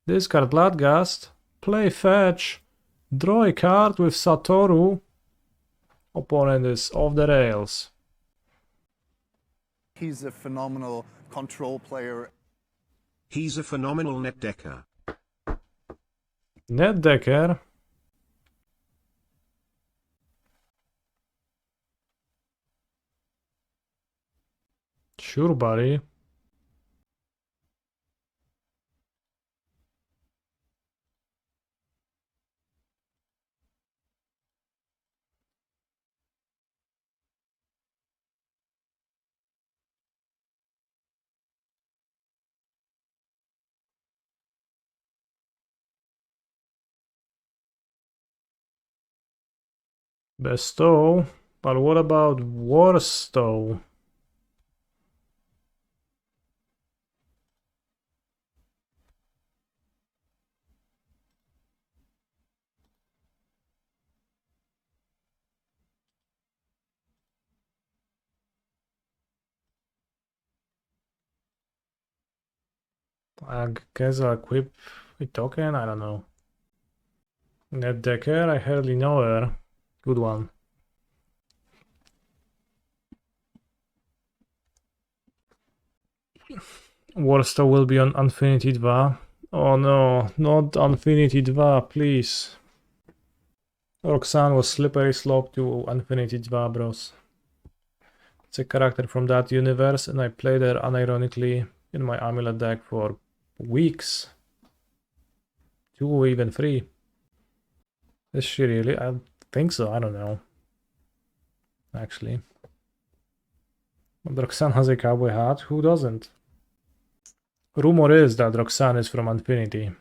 Speaker 1: Discard Bloodgast. Play fetch. Draw a card with Satoru. Opponent is off the rails.
Speaker 2: He's a phenomenal control player.
Speaker 3: He's a phenomenal net decker.
Speaker 1: Net decker. Sure, buddy. Bestow. But what about Warstow? I guess I'll equip a token, I don't know. Net decker, I hardly know her. Good one. Warstow will be on Infinity 2. Oh no, not Infinity 2, please. Roxanne was slippery slope to Infinity 2, bros. It's a character from that universe, and I played her unironically in my amulet deck for weeks. 2 or even 3. Is she really? I think so, I don't know. Actually. But Roxanne has a cowboy hat, who doesn't? Rumor is that Roxanne is from Infinity.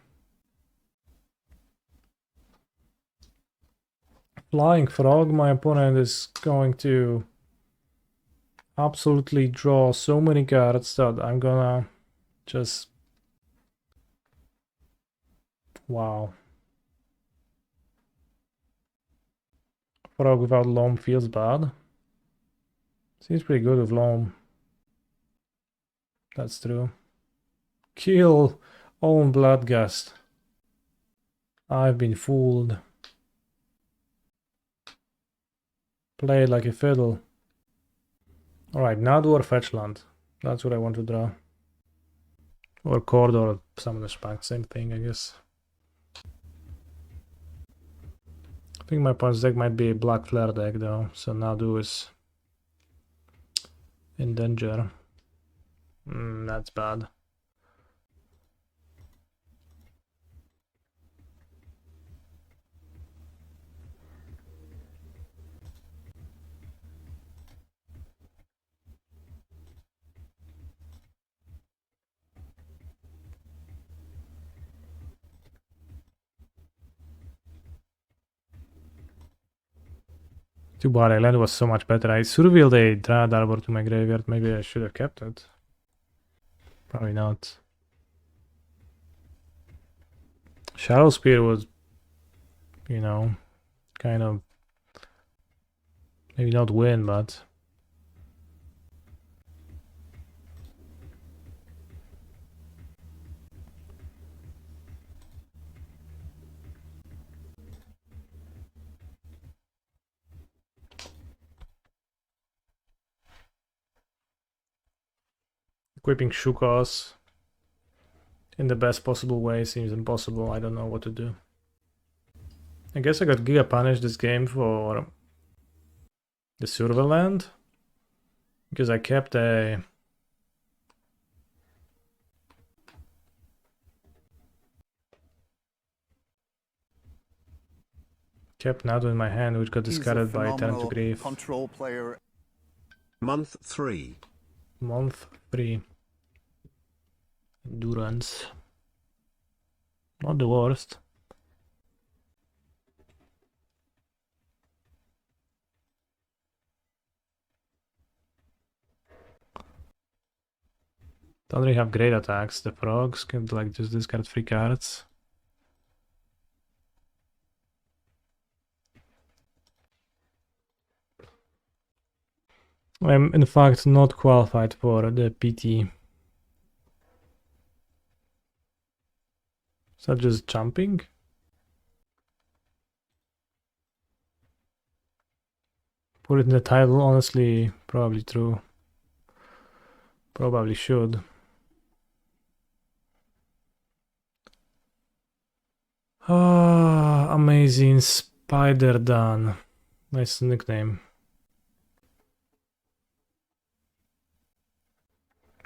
Speaker 1: Flying Frog, my opponent is going to absolutely draw so many cards that I'm gonna just... Wow. Frog without Loam feels bad. Seems pretty good with Loam. That's true. Kill own Bloodgast. I've been fooled. Play like a fiddle. Alright, Nadu or Fetchland. That's what I want to draw. Or Chord or Summoner's Pact, same thing, I guess. I think my opponent's deck might be a Black Flare deck though, so Nadu is in danger. That's bad. Too bad, Island was so much better. I surveilled a Dryad Arbor to my graveyard. Maybe I should have kept it. Probably not. Shadow Spear was, you know, kind of... Maybe not win, but... Equipping Shukas in the best possible way seems impossible. I don't know what to do. I guess I got Giga punished this game for the Surveland because I kept a Nadu in my hand, which got discarded by Tenant to Grief.
Speaker 2: Control player.
Speaker 3: Month 3.
Speaker 1: Month 3. Endurance. Not the worst. Don't really have great attacks. The frogs can like just discard 3 cards. I'm in fact not qualified for the PT. Is that just jumping? Put it in the title, honestly, probably true. Probably should. Ah, amazing Spider Dan. Nice nickname.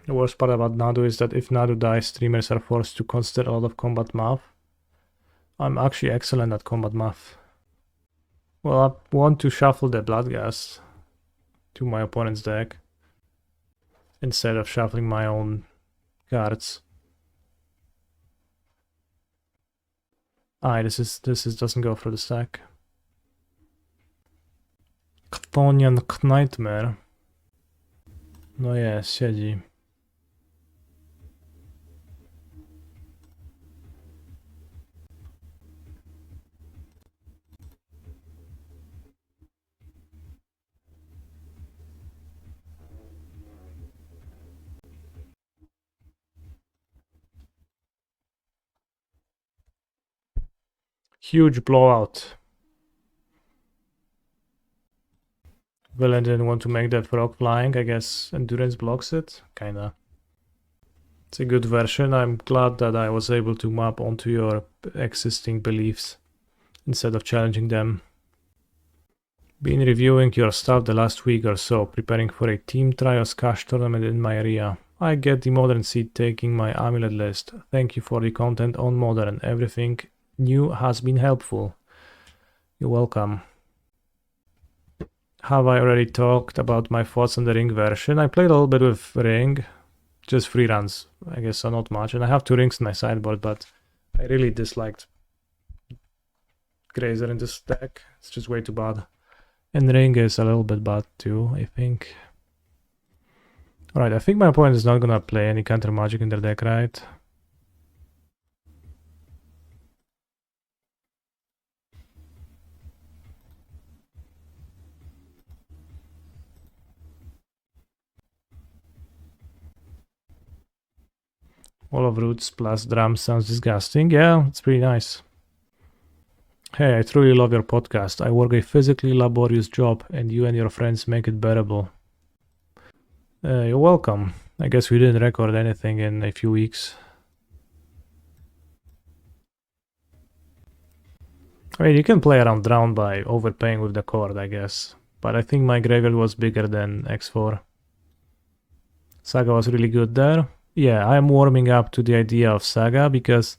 Speaker 1: The worst part about Nadu is that if Nadu dies, streamers are forced to consider a lot of combat math. I'm actually excellent at combat math. Well, I want to shuffle the Bloodghast to my opponent's deck instead of shuffling my own cards. This doesn't go through the stack. Chthonian Nightmare. No jest, siedzi. Huge blowout. Villain didn't want to make that frog flying. I guess Endurance blocks it. Kinda. It's a good version. I'm glad that I was able to map onto your existing beliefs instead of challenging them. Been reviewing your stuff the last week or so, preparing for a Team Trios Cash tournament in my area. I get the Modern Seed taking my amulet list. Thank you for the content on Modern. Everything new has been helpful. You're welcome. Have I already talked about my thoughts on the Ring version? I played a little bit with Ring, just 3 runs, I guess, so not much. And I have 2 rings in my sideboard, but I really disliked Grazer in this deck. It's just way too bad. And Ring is a little bit bad too, I think. Alright, I think my opponent is not gonna play any counter magic in their deck, right? Wall of Roots plus Drums sounds disgusting. Yeah, it's pretty nice. Hey, I truly love your podcast. I work a physically laborious job and you and your friends make it bearable. You're welcome. I guess we didn't record anything in a few weeks. I mean, you can play around Drown by overpaying with the Chord, I guess. But I think my graveyard was bigger than X4. Saga was really good there. Yeah, I'm warming up to the idea of Saga because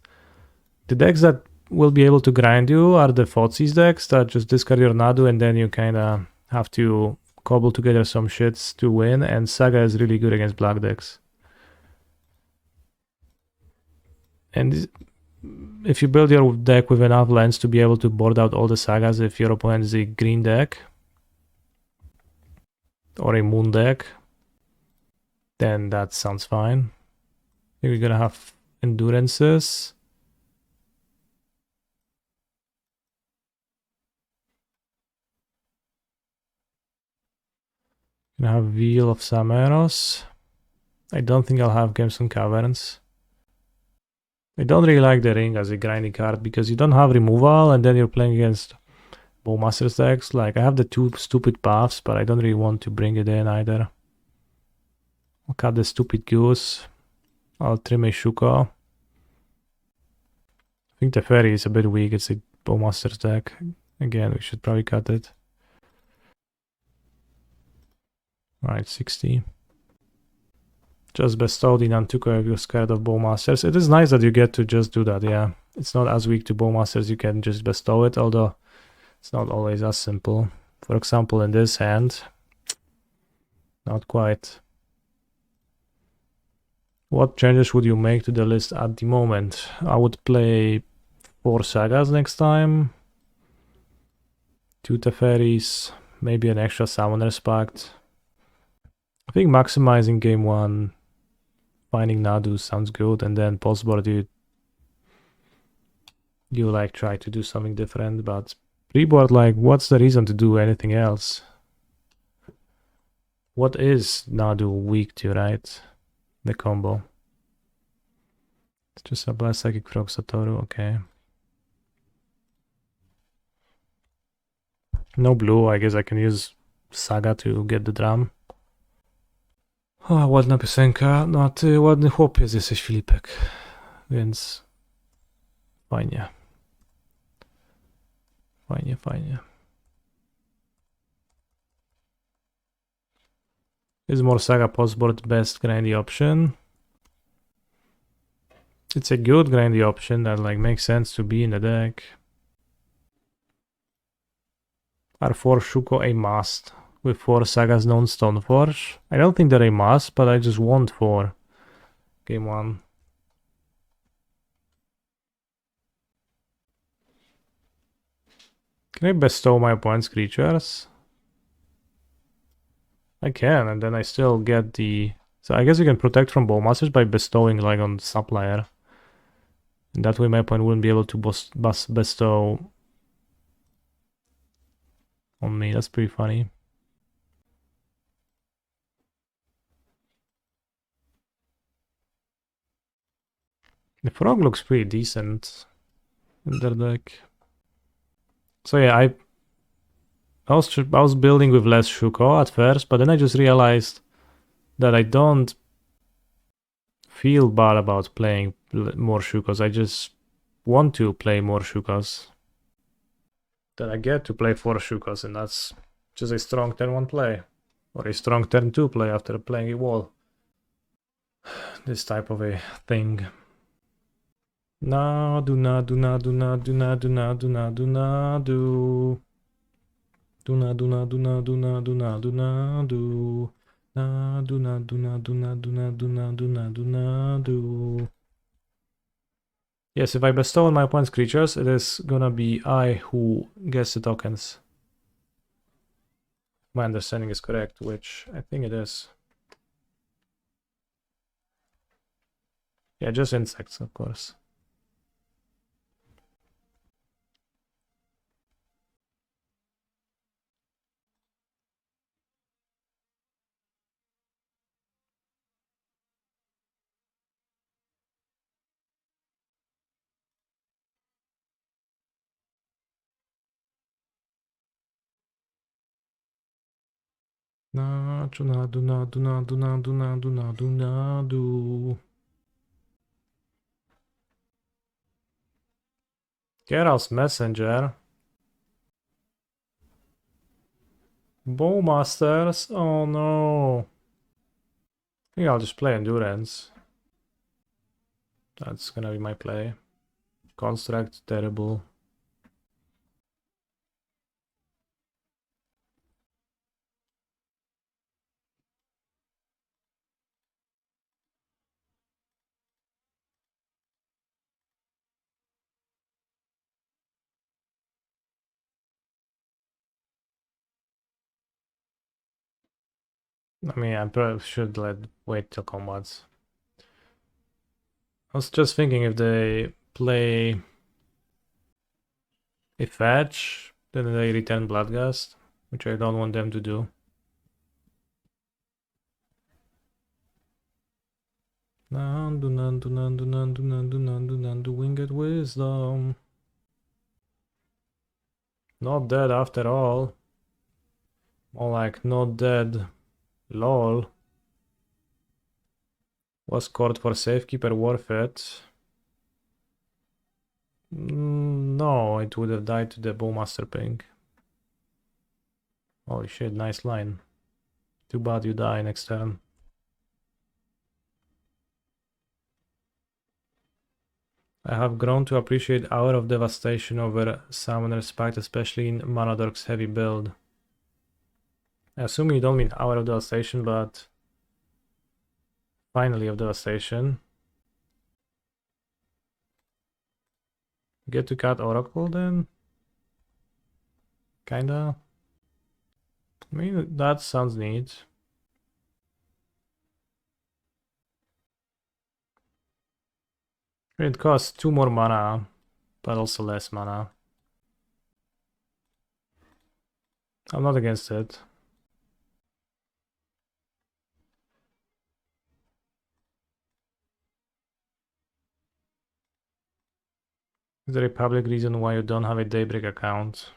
Speaker 1: the decks that will be able to grind you are the Thoughtseize decks that just discard your Nadu and then you kinda have to cobble together some shits to win, and Saga is really good against black decks. And if you build your deck with enough lands to be able to board out all the Sagas if your opponent is a green deck or a moon deck, then that sounds fine. I think we're gonna have Endurances. Gonna have Wheel of Sameros. I don't think I'll have Gemstone Caverns. I don't really like the Ring as a grinding card because you don't have removal and then you're playing against Bowmaster's decks. Like, I have the 2 stupid paths, but I don't really want to bring it in either. I'll cut the stupid goose. I'll trim a Shuko. I think the fairy is a bit weak. It's a Bowmaster's deck. Again, we should probably cut it. Alright, 60. Just bestow the Nantuko if you're scared of Bowmasters. It is nice that you get to just do that, yeah. It's not as weak to Bowmasters, you can just bestow it, although it's not always as simple. For example, in this hand, not quite. What changes would you make to the list at the moment? I would play 4 Sagas next time. 2 Teferis, maybe an extra Summoner's Pact. I think maximizing game 1, finding Nadu sounds good, and then post-board you like try to do something different, but pre-board, like, what's the reason to do anything else? What is Nadu weak to, right? The combo. It's just a Blast Psychic Frog Satoru, okay. No blue, I guess I can use Saga to get the drum. Ładna piosenka, no a ty ładny chłopiec jesteś, Filipek, więc fajnie. Fajnie, fajnie. Is more Saga postboard best grindy option? It's a good grindy option that like makes sense to be in the deck. Are 4 Shuko a must? With 4 Sagas non Stoneforge? I don't think they're a must, but I just want 4. Game 1. Can I bestow my opponent's creatures? I can, and then I still get the... So I guess you can protect from Bowmasters by bestowing like on Supplier. And that way my opponent wouldn't be able to bestow on me. That's pretty funny. The frog looks pretty decent in their deck. So yeah, I was building with less Shuko at first, but then I just realized that I don't feel bad about playing more Shukos. I just want to play more Shukos. Then I get to play 4 Shukos, and that's just a strong turn 1 play. Or a strong turn 2 play after playing a wall. This type of a thing. Nadu, nadu, nadu, nadu, nadu, nadu, nadu, nadu. Do nadu, nadu, nadu, nadu, nadu, nadu. Nadu, nadu, nadu, nadu, nadu, nadu, nadu, nadu. Yes, if I bestow on my opponent's creatures, it is gonna be I who gets the tokens. My understanding is correct, which I think it is. Yeah, just insects, of course. Nadu, nadu, nadu, nadu, nadu, nadu, nadu, nadu. Geralt's Messenger. Bowmasters? Oh no. I think I'll just play Endurance. That's gonna be my play. Construct, terrible. I mean, I probably should wait till combats. I was just thinking if they play a fetch, then they return Bloodgust, which I don't want them to do. Nandu, nandu, nandu, nandu, nandu, nandu, nandu, Winged Wisdom. Not dead after all. More like not dead. Lol. Was Chord for Safekeeper worth it? No, it would have died to the Bowmaster ping. Holy shit, nice line. Too bad you die next turn. I have grown to appreciate Hour of Devastation over Summoner's Pact, especially in Manadork's heavy build. I assume you don't mean Hour of Devastation, but Finally of Devastation. Get to cut Oracle then? Kinda. I mean, that sounds neat. It costs 2 more mana, but also less mana. I'm not against it. Is there a public reason why you don't have a Daybreak account?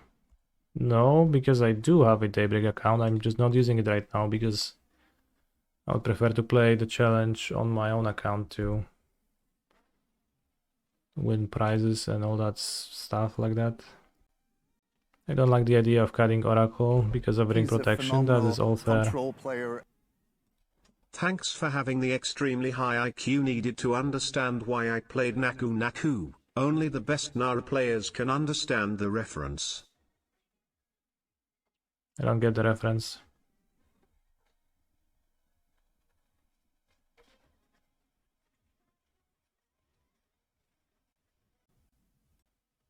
Speaker 1: No, because I do have a Daybreak account. I'm just not using it right now because I would prefer to play the challenge on my own account to win prizes and all that stuff like that. I don't like the idea of cutting Oracle because of ring protection. That is all fair.
Speaker 2: Control player.
Speaker 3: Thanks for having the extremely high IQ needed to understand why I played Naku Naku. Only the best Nara players can understand the reference.
Speaker 1: I don't get the reference.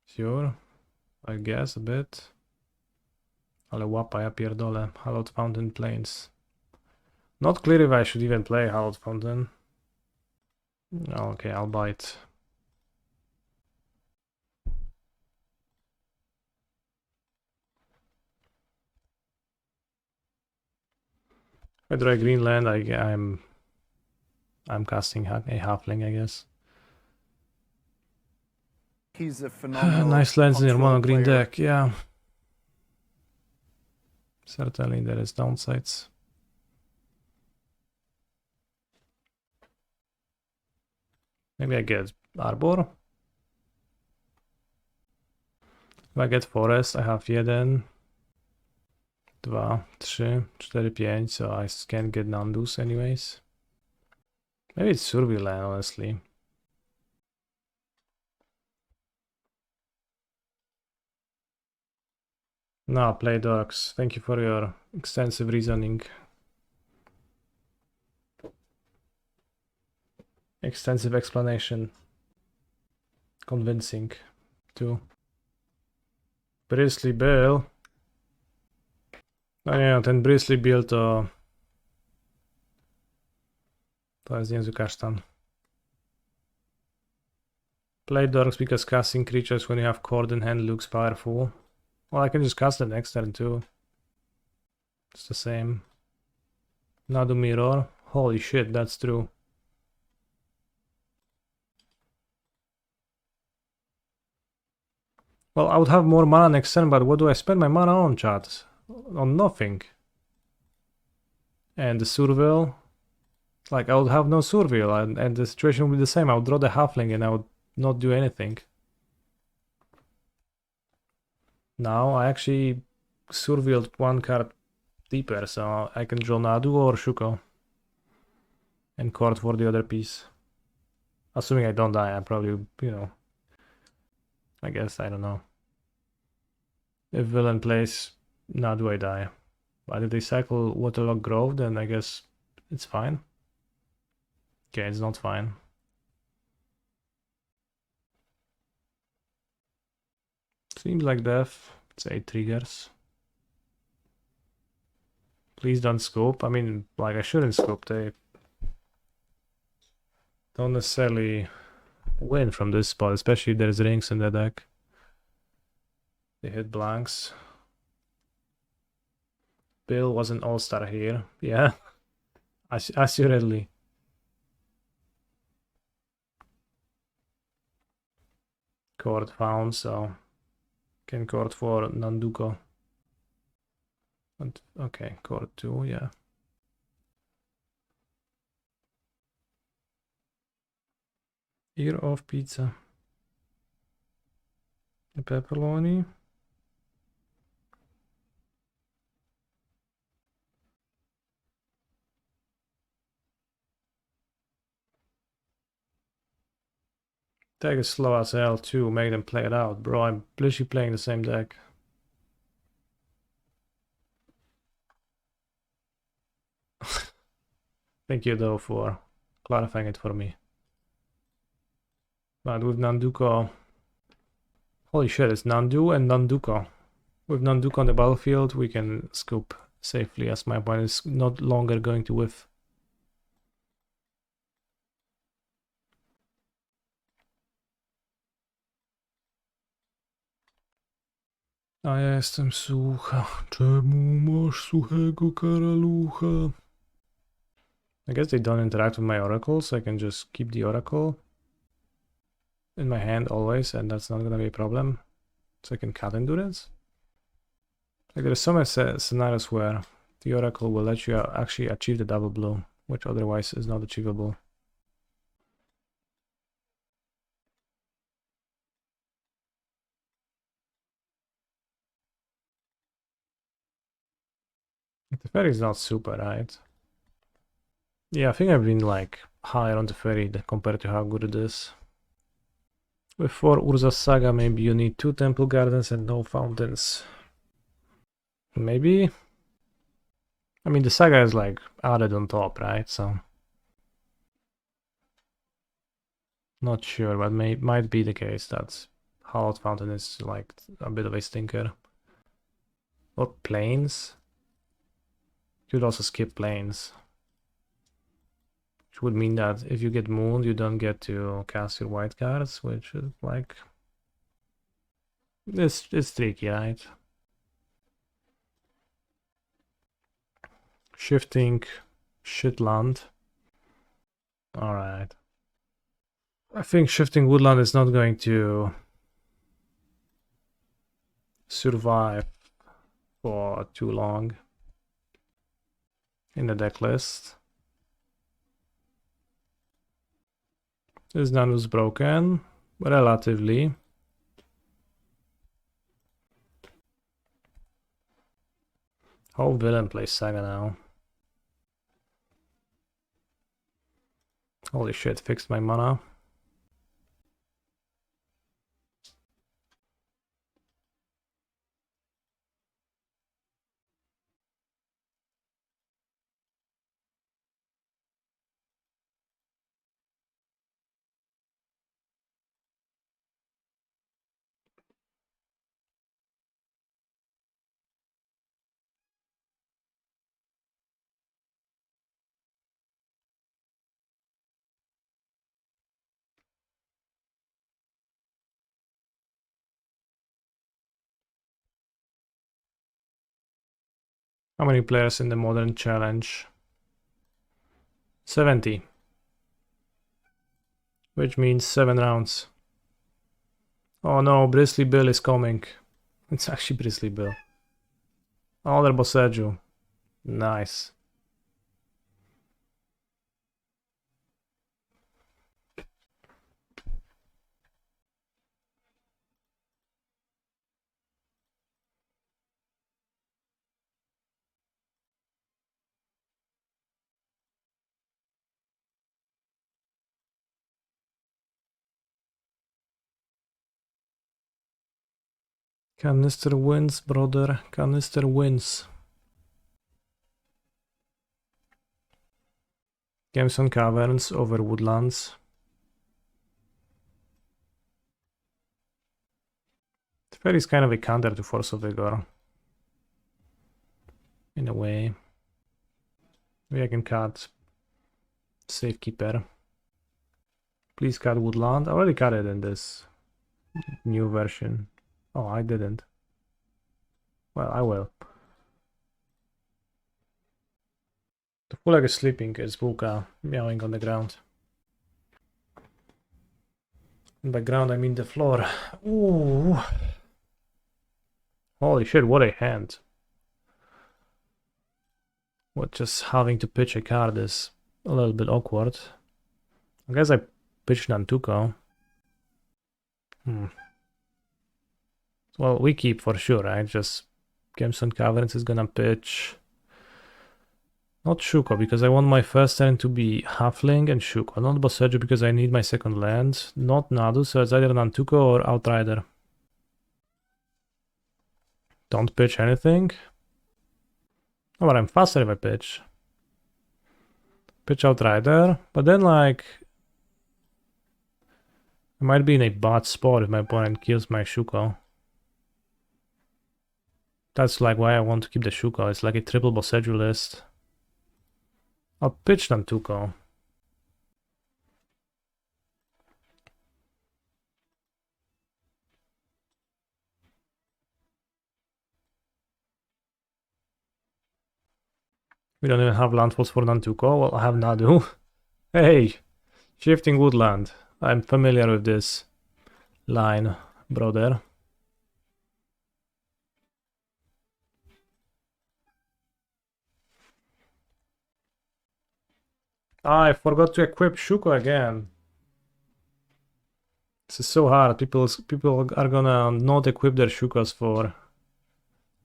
Speaker 1: Sure, I guess a bit. Ale łapa, ja pierdolę. Hallowed Fountain Plains. Not clear if I should even play Hallowed Fountain. Okay, I'll buy it. If I draw a green land, I'm casting a halfling, I guess.
Speaker 2: He's a phenomenal
Speaker 1: Nice lands in your mono green
Speaker 2: player.
Speaker 1: deck, yeah. Certainly there is downsides. Maybe I get Arbor. If I get Forest, I have 1, 2, 3, 4, 5, so I can't get Nandus anyways. Maybe it's Survey land, honestly. No, play dogs. Thank you for your extensive reasoning. Extensive explanation. Convincing, too. Bristly Bill. No nie, ten Bristly Bill to jest niezły kasztan. Play dogs because casting creatures when you have Chord in hand looks powerful. Well, I can just cast it next turn too. It's the same. Nadu Mirror. Holy shit, that's true. Well, I would have more mana next turn, but what do I spend my mana on, chat? On nothing. And the Surveil? Like, I would have no Surveil, and the situation would be the same. I would draw the Halfling and I would not do anything. Now I actually Surveiled 1 card deeper, so I can draw Nadu or Shuko. And Chord for the other piece. Assuming I don't die, I probably, you know... I guess, I don't know. If villain plays Nadu, I die. But if they cycle Waterlogged Grove, then I guess it's fine. Okay, it's not fine. Seems like death. It's 8 triggers. Please don't scope. I mean, like, I shouldn't scope. They don't necessarily win from this spot, especially if there's rings in the deck. They hit blanks. Bill was an all-star here. Yeah, assuredly. Chord found, so can chord for Nantuko. And okay, chord 2, yeah. Ear of pizza. A pepperoni. Take it slow as hell too, make them play it out. Bro, I'm literally playing the same deck. Thank you though for clarifying it for me. But with Nantuko... Holy shit, it's Nadu and Nantuko. With Nantuko on the battlefield, we can scoop safely as my opponent is not longer going to whiff. A ja jestem sucha, czemu masz suchego karalucha? I guess they don't interact with my oracle, so I can just keep the oracle in my hand always, and that's not gonna be a problem. So I can cut into this. Like there are some scenarios where the oracle will let you actually achieve the double blue, which otherwise is not achievable. The ferry is not super, right? Yeah, I think I've been like higher on the ferry compared to how good it is. Before Urza Saga, maybe you need 2 temple gardens and no fountains. Maybe? I mean, the Saga is like added on top, right? So... Not sure, but might be the case that Hallowed Fountain is like a bit of a stinker. Or planes? Could also skip planes. Which would mean that if you get mooned, you don't get to cast your white cards, which is like... It's tricky, right? Shifting Shitland. Alright. I think Shifting Woodland is not going to survive for too long in the deck list. This Nanu's broken, relatively. How villain plays Saga now? Holy shit, fixed my mana. How many players in the modern challenge? 70. Which means 7 rounds. Oh no, Bristly Bill is coming. It's actually Bristly Bill. Another Boseiju. Nice. Canister wins, brother. Canister wins. Gemstone Caverns over Woodlands. The ferry is kind of a counter to Force of Vigor. In a way. Maybe I can cut Safekeeper. Please cut Woodland. I already cut it in this new version. Oh, I didn't. Well, I will. The Fulag is sleeping, it's Vulka meowing on the ground. And by ground I mean the floor. Ooh. Holy shit, what a hand. What, just having to pitch a card is a little bit awkward. I guess I pitch Nantuko. Well, we keep for sure, right? Just Gemstone Caverns is gonna pitch. Not Shuko, because I want my first turn to be Halfling and Shuko. Not Boseiju, because I need my second land. Not Nadu, so it's either Nantuko or Outrider. Don't pitch anything. Oh, but I'm faster if I pitch. Pitch Outrider, but then like... I might be in a bad spot if my opponent kills my Shuko. That's like why I want to keep the Shuko. It's like a triple Boseiju list. I'll pitch Nantuko. We don't even have landfalls for Nantuko. Well, I have Nadu. Hey! Shifting Woodland. I'm familiar with this line, brother. I forgot to equip Shuko again. This is so hard. People are gonna not equip their Shukos for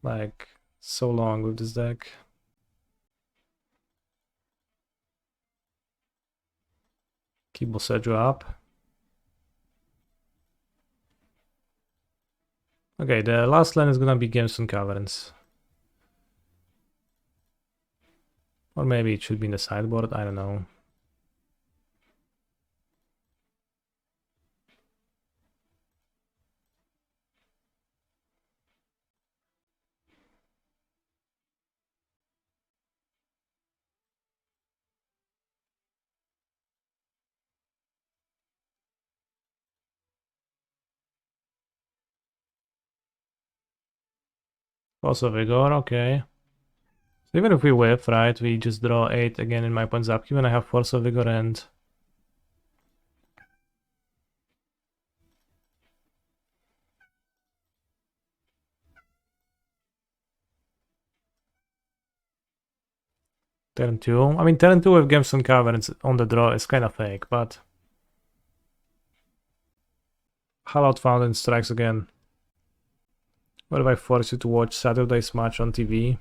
Speaker 1: like so long with this deck. Keep Boseiju up. Okay, the last land is gonna be Gemstone Caverns. Or maybe it should be in the sideboard, I don't know. Force of Vigor, okay. So even if we whiff, right, we just draw 8 again in my opponent's upkeep and I have Force of Vigor and... Turn 2. I mean, turn 2 with Gemstone Caverns on the draw is kind of fake, but... Hallowed Fountain strikes again. What if I force you to watch Saturday's match on TV?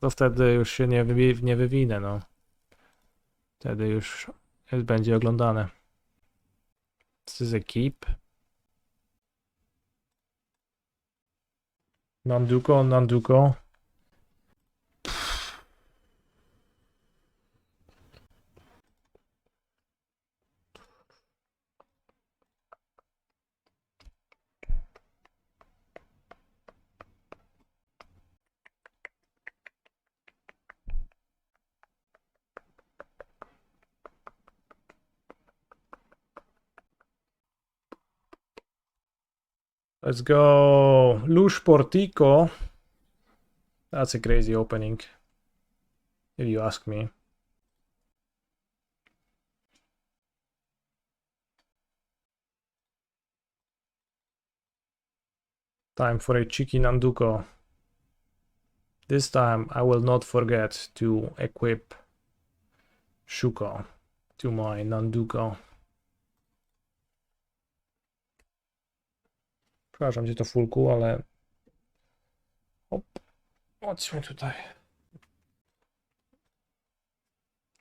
Speaker 1: To wtedy już się nie wywinę, no. Wtedy już będzie oglądane. This is a keep. Nanduko. Let's go. Lush Portico. That's a crazy opening, if you ask me. Time for a cheeky Nanduko. This time I will not forget to equip Shuko to my Nanduko. Przepraszam cię to fullku, ale... Hop. Chodźmy tutaj.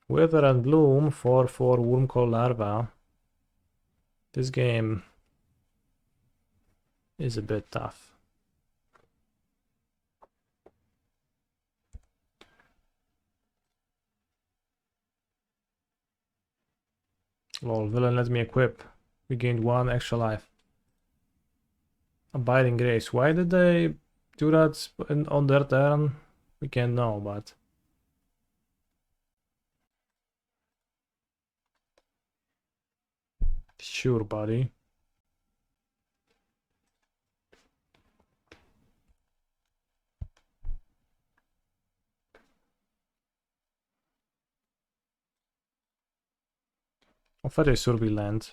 Speaker 1: Wither and Bloom for Wurmcoil Larva. This game is a bit tough. Lol, villain let me equip. We gained 1 extra life. Abiding Grace. Why did they do that on their turn? We can't know, but... Sure, buddy. Offer a Survey land.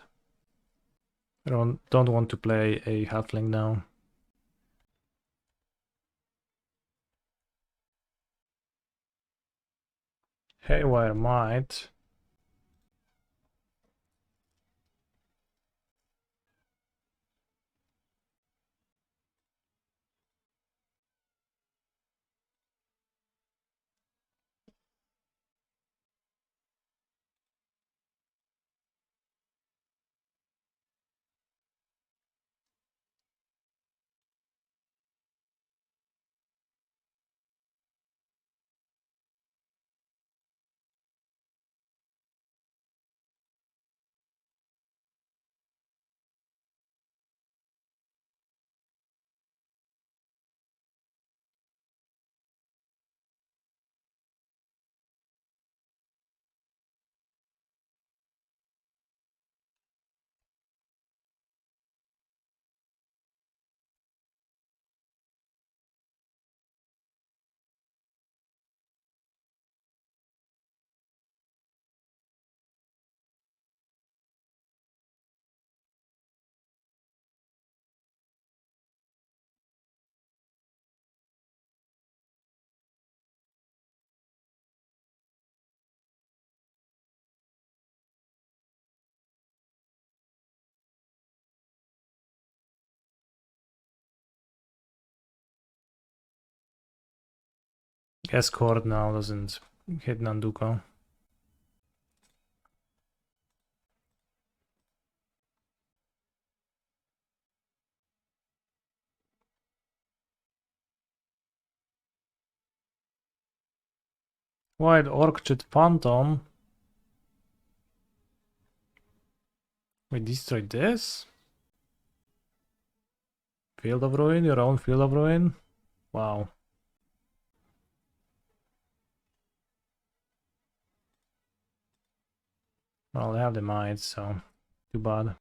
Speaker 1: I don't want to play a halfling now. Haywire Mite. Escort now doesn't hit Nantuko. White Orchid Phantom. We destroyed this? Field of Ruin? Your own Field of Ruin? Wow. Well, they have the Mite, so too bad.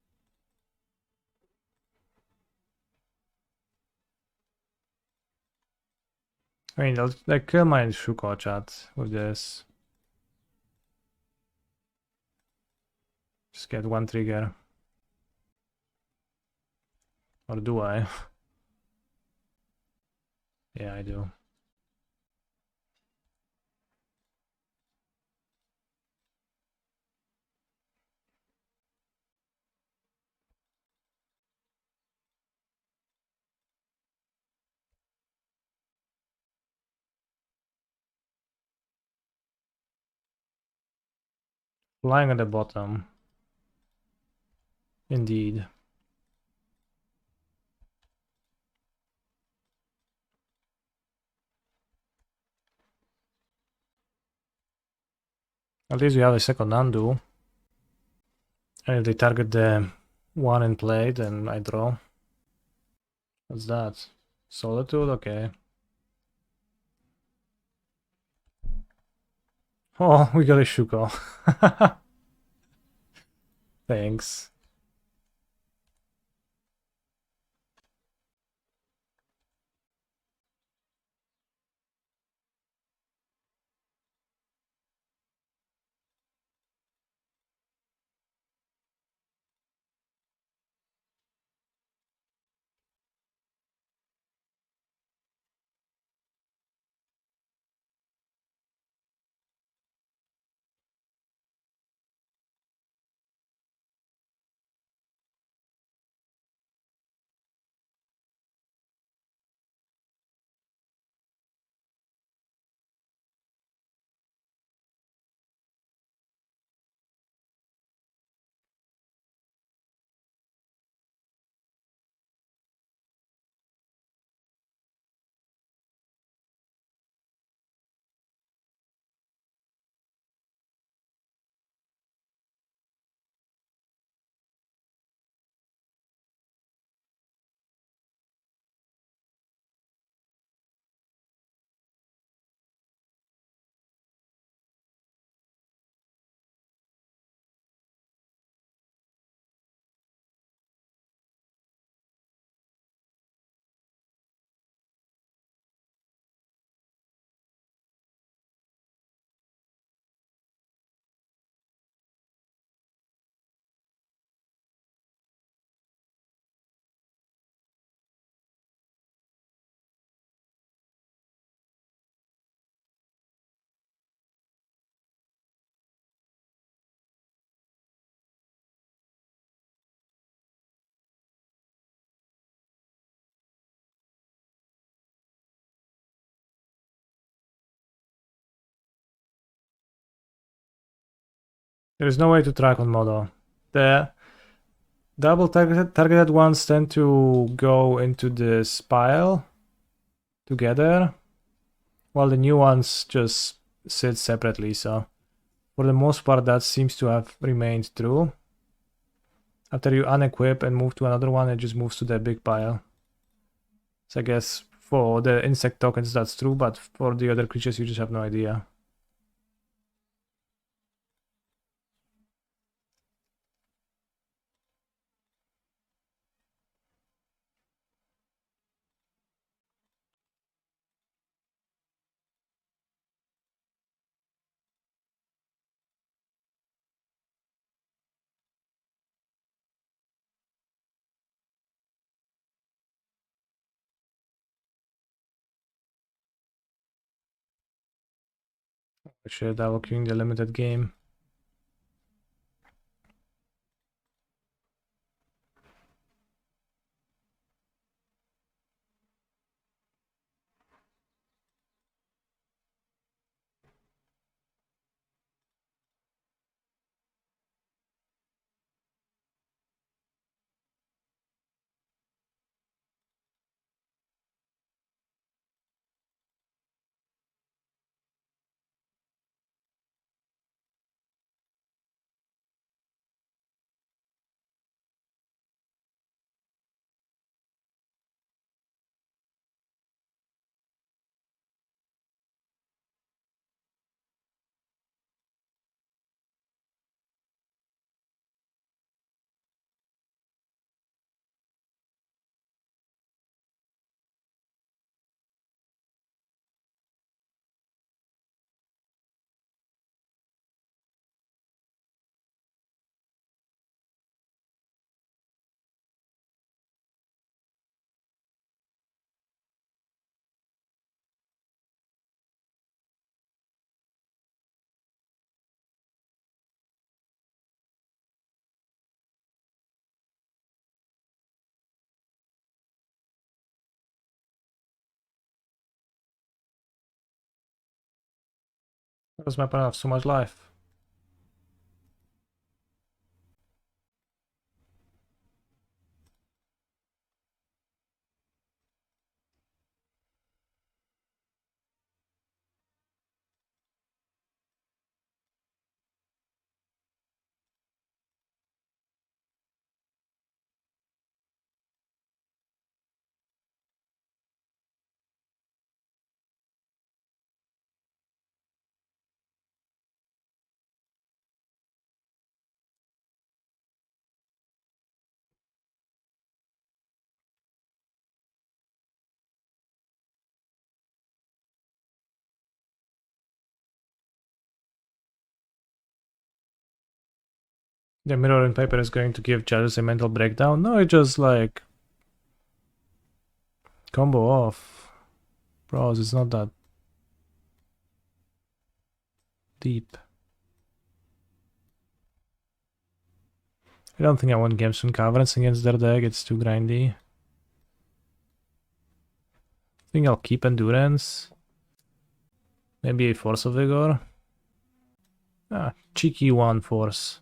Speaker 1: I mean, they'll kill my Shuko chat with this. Just get one trigger. Or do I? Yeah, I do. Flying at the bottom. Indeed. At least we have a second undo. And if they target the one in play, then I draw. What's that? Solitude? Okay. Oh, we got a Shuko. Thanks. There is no way to track on Modo. The double targeted ones tend to go into this pile together, while the new ones just sit separately, so for the most part that seems to have remained true. After you unequip and move to another one, it just moves to the big pile. So I guess for the insect tokens that's true, but for the other creatures you just have no idea. Actually, double queuing the limited game. What's my opponent have so much life? The mirroring paper is going to give judges a mental breakdown. No, it just like combo off. Bros, it's not that deep. I don't think I want Gemstone Caverns against their deck, it's too grindy. I think I'll keep Endurance. Maybe a Force of Vigor. Ah, cheeky one Force.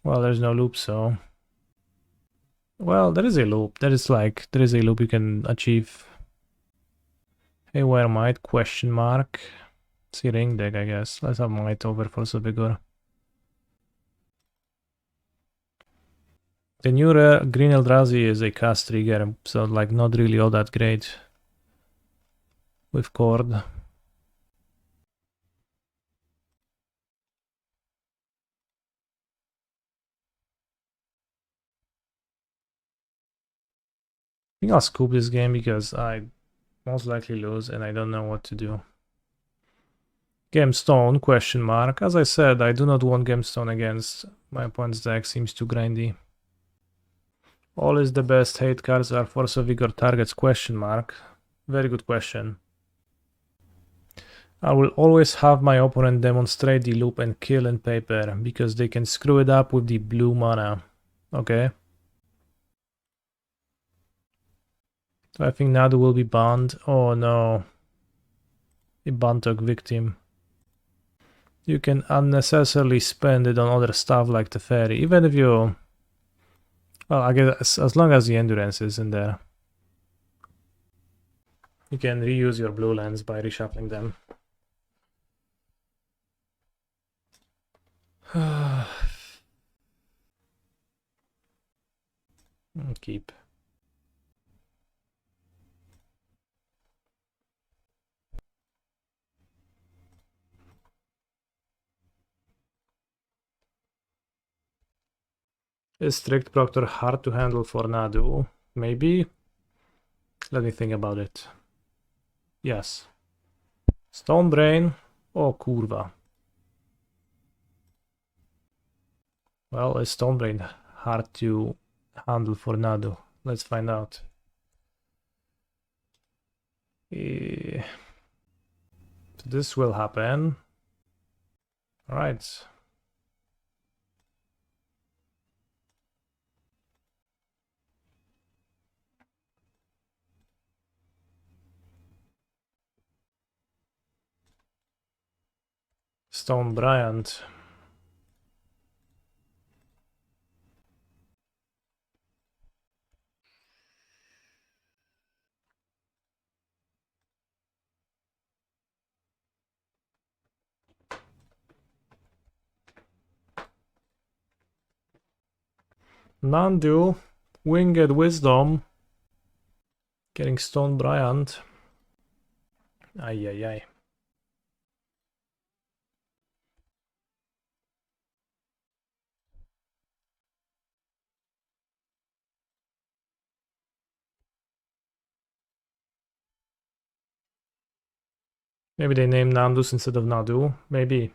Speaker 1: Well, there's no loop, so... Well, there is a loop. There is a loop you can achieve. Haywire Mite, question mark. It's a ring deck, I guess. Let's have Mite over Force of Vigor. The new rare Green Eldrazi is a cast trigger, so like not really all that great with Chord. I think I'll scoop this game because I most likely lose and I don't know what to do. Gemstone, question mark. As I said, I do not want Gemstone against my opponent's deck, seems too grindy. All is the best hate cards are Force of Vigor targets, question mark. Very good question. I will always have my opponent demonstrate the loop and kill in paper, because they can screw it up with the blue mana. Okay. So I think Nadu will be banned. Oh no. A Bantok victim. You can unnecessarily spend it on other stuff like the fairy, even if you... Well, I guess as long as the endurance is in there. You can reuse your blue lands by reshuffling them. Keep. Is Strict Proctor hard to handle for Nadu? Maybe? Let me think about it. Yes. Stone Brain? Oh, kurwa. Well, is Stone Brain hard to handle for Nadu? Let's find out. So this will happen. Alright. Stone Bryant. Nadu, Winged Wisdom, getting Stone Bryant. Ay, ay, ay. Maybe they name Nandus instead of Nadu. Maybe.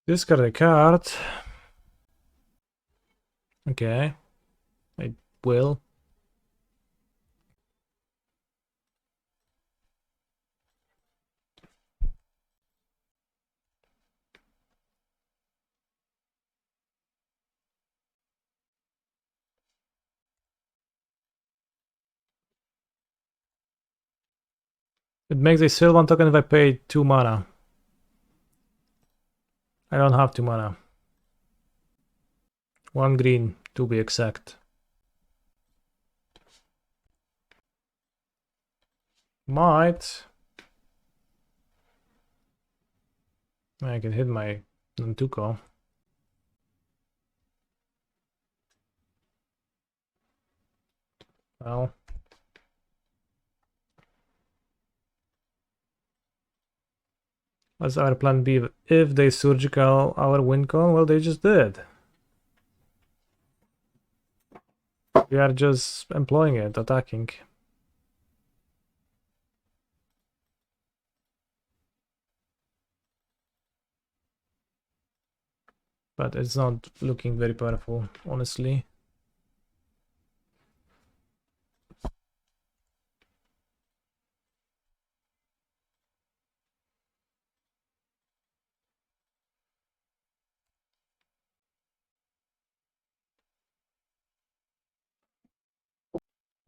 Speaker 1: Discard a card. Okay. I will. It makes a Sylvan token if I pay 2 mana. I don't have 2 mana. 1 green, to be exact. Might. I can hit my Nantuko. Well. What's our plan B? If they surgical our win con? Well, they just did. We are just employing it, attacking. But it's not looking very powerful, honestly.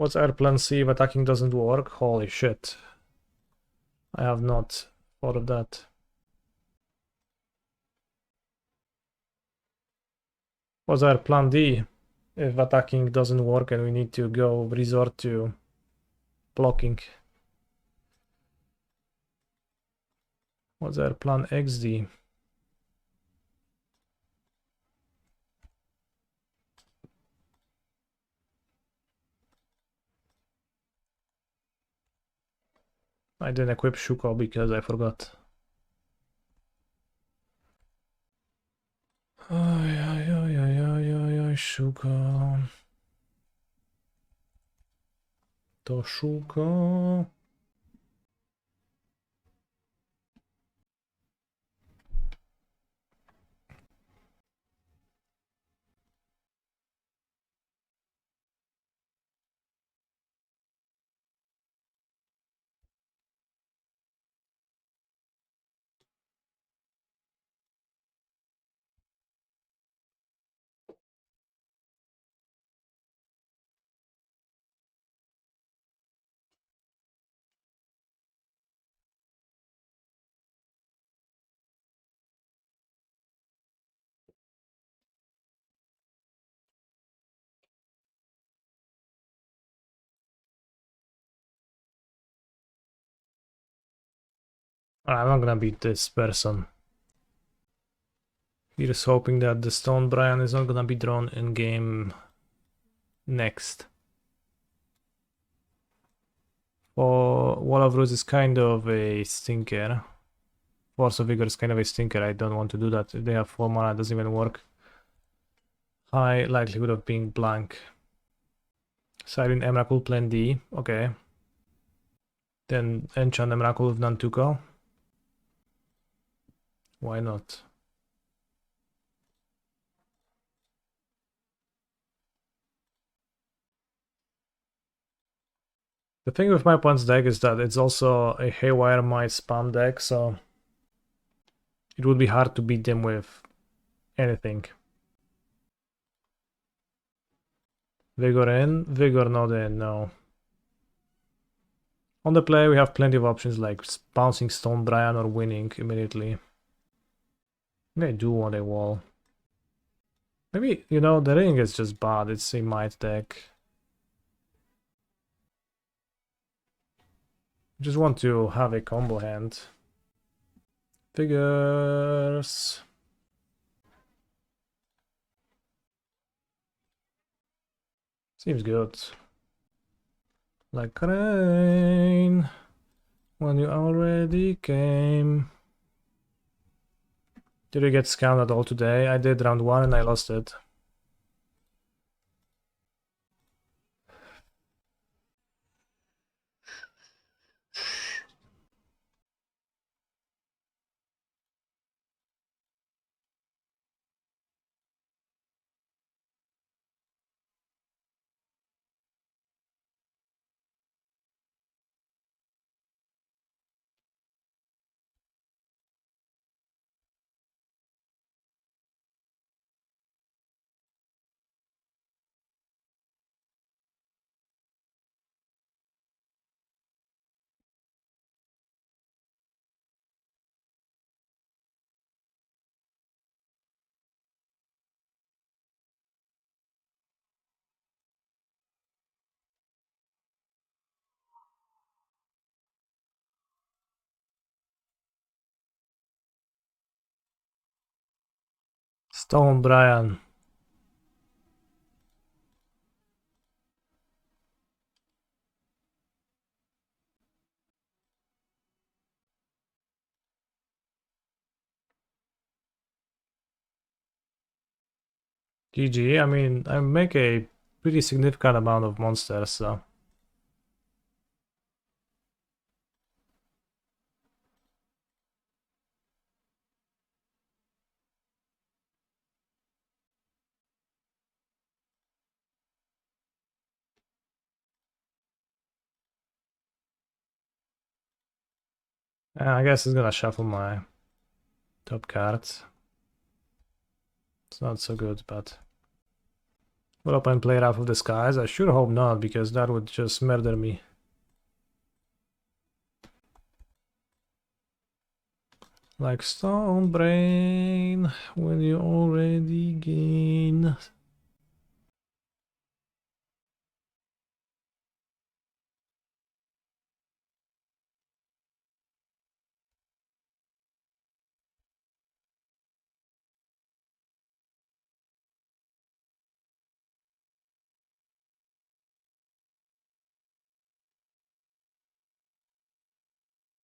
Speaker 1: What's our plan C if attacking doesn't work? Holy shit. I have not thought of that. What's our plan D if attacking doesn't work and we need to go resort to blocking? What's our plan XD? I didn't equip Shuko because I forgot. Shuko. To Shuko. I'm not gonna beat this person. Here's hoping that the Stone Brian is not gonna be drawn in game next. Wall of Rose is kind of a stinker. Force of Vigor is kind of a stinker. I don't want to do that. If they have 4 mana, it doesn't even work. High likelihood of being blank. Siren Emrakul plan D. Okay. Then enchant Emrakul with Nantuko. Why not? The thing with my opponent's deck is that it's also a Haywire Mite spam deck, so it would be hard to beat them with anything. Vigor in, Vigor not in, no. On the play we have plenty of options like bouncing Stone Brian or winning immediately. Maybe I do want a wall. Maybe, you know, the ring is just bad, it's a Mite deck. Just want to have a combo hand. Figures. Seems good. Like rain when you already came. Did you get scammed at all today? I did round 1 and I lost it. Stone Brian. GG, I mean, I make a pretty significant amount of monsters, so... I guess it's gonna shuffle my top cards. It's not so good, but... Will open play Wrath of the Skies? I sure hope not, because that would just murder me. Like Stone Brain, when you already gain.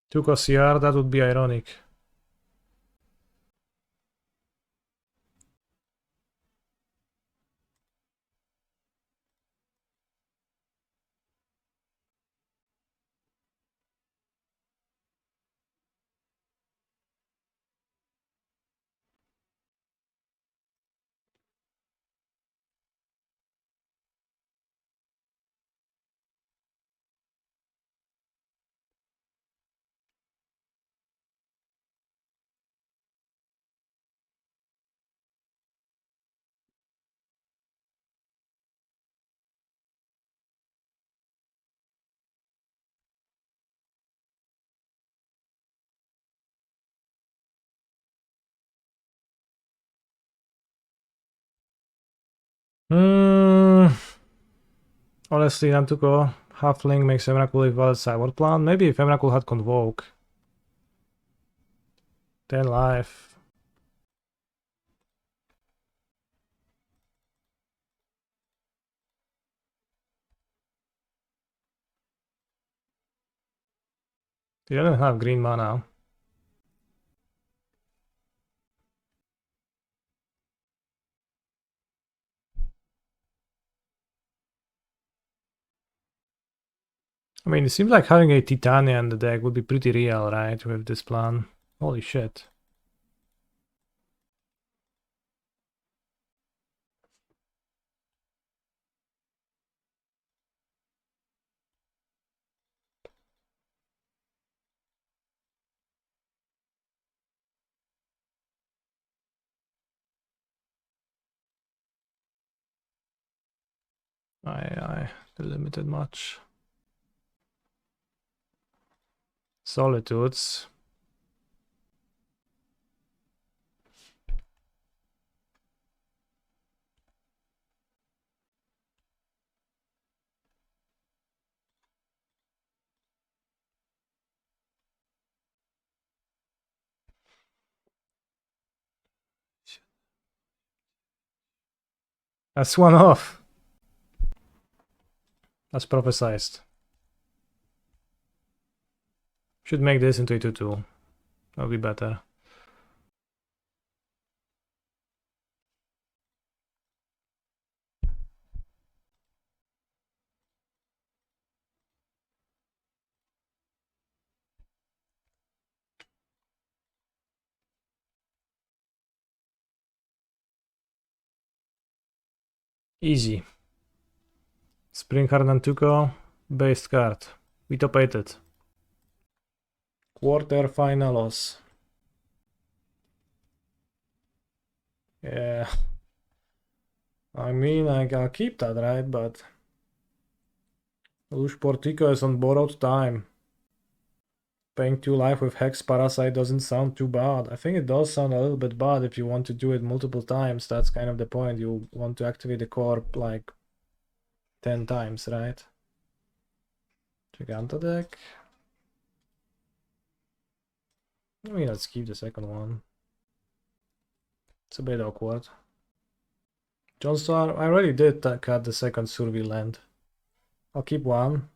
Speaker 1: Took a CR, that would be ironic. Honestly, Nantuko, Halfling makes Emrakul a valid sideboard plan. Maybe if Emrakul had Convoke. 10 life. He doesn't have green mana. I mean, it seems like having a Titania in the deck would be pretty real, right, with this plan. Holy shit. The limited much. Solitudes. That's one off. As prophesized. Should make this into a 2-2. That'll be better. Easy. Springheart Nantuko, based card. We top 8 Quarterfinalos. Yeah. I mean, I'll keep that, right? But Lush Portico is on borrowed time. Paying 2 life with Hex Parasite doesn't sound too bad. I think it does sound a little bit bad if you want to do it multiple times. That's kind of the point. You want to activate the corp like 10 times, right? Giganta deck. I mean, let's keep the second one. It's a bit awkward. Johnstar, I already did cut the second Survey land. I'll keep one.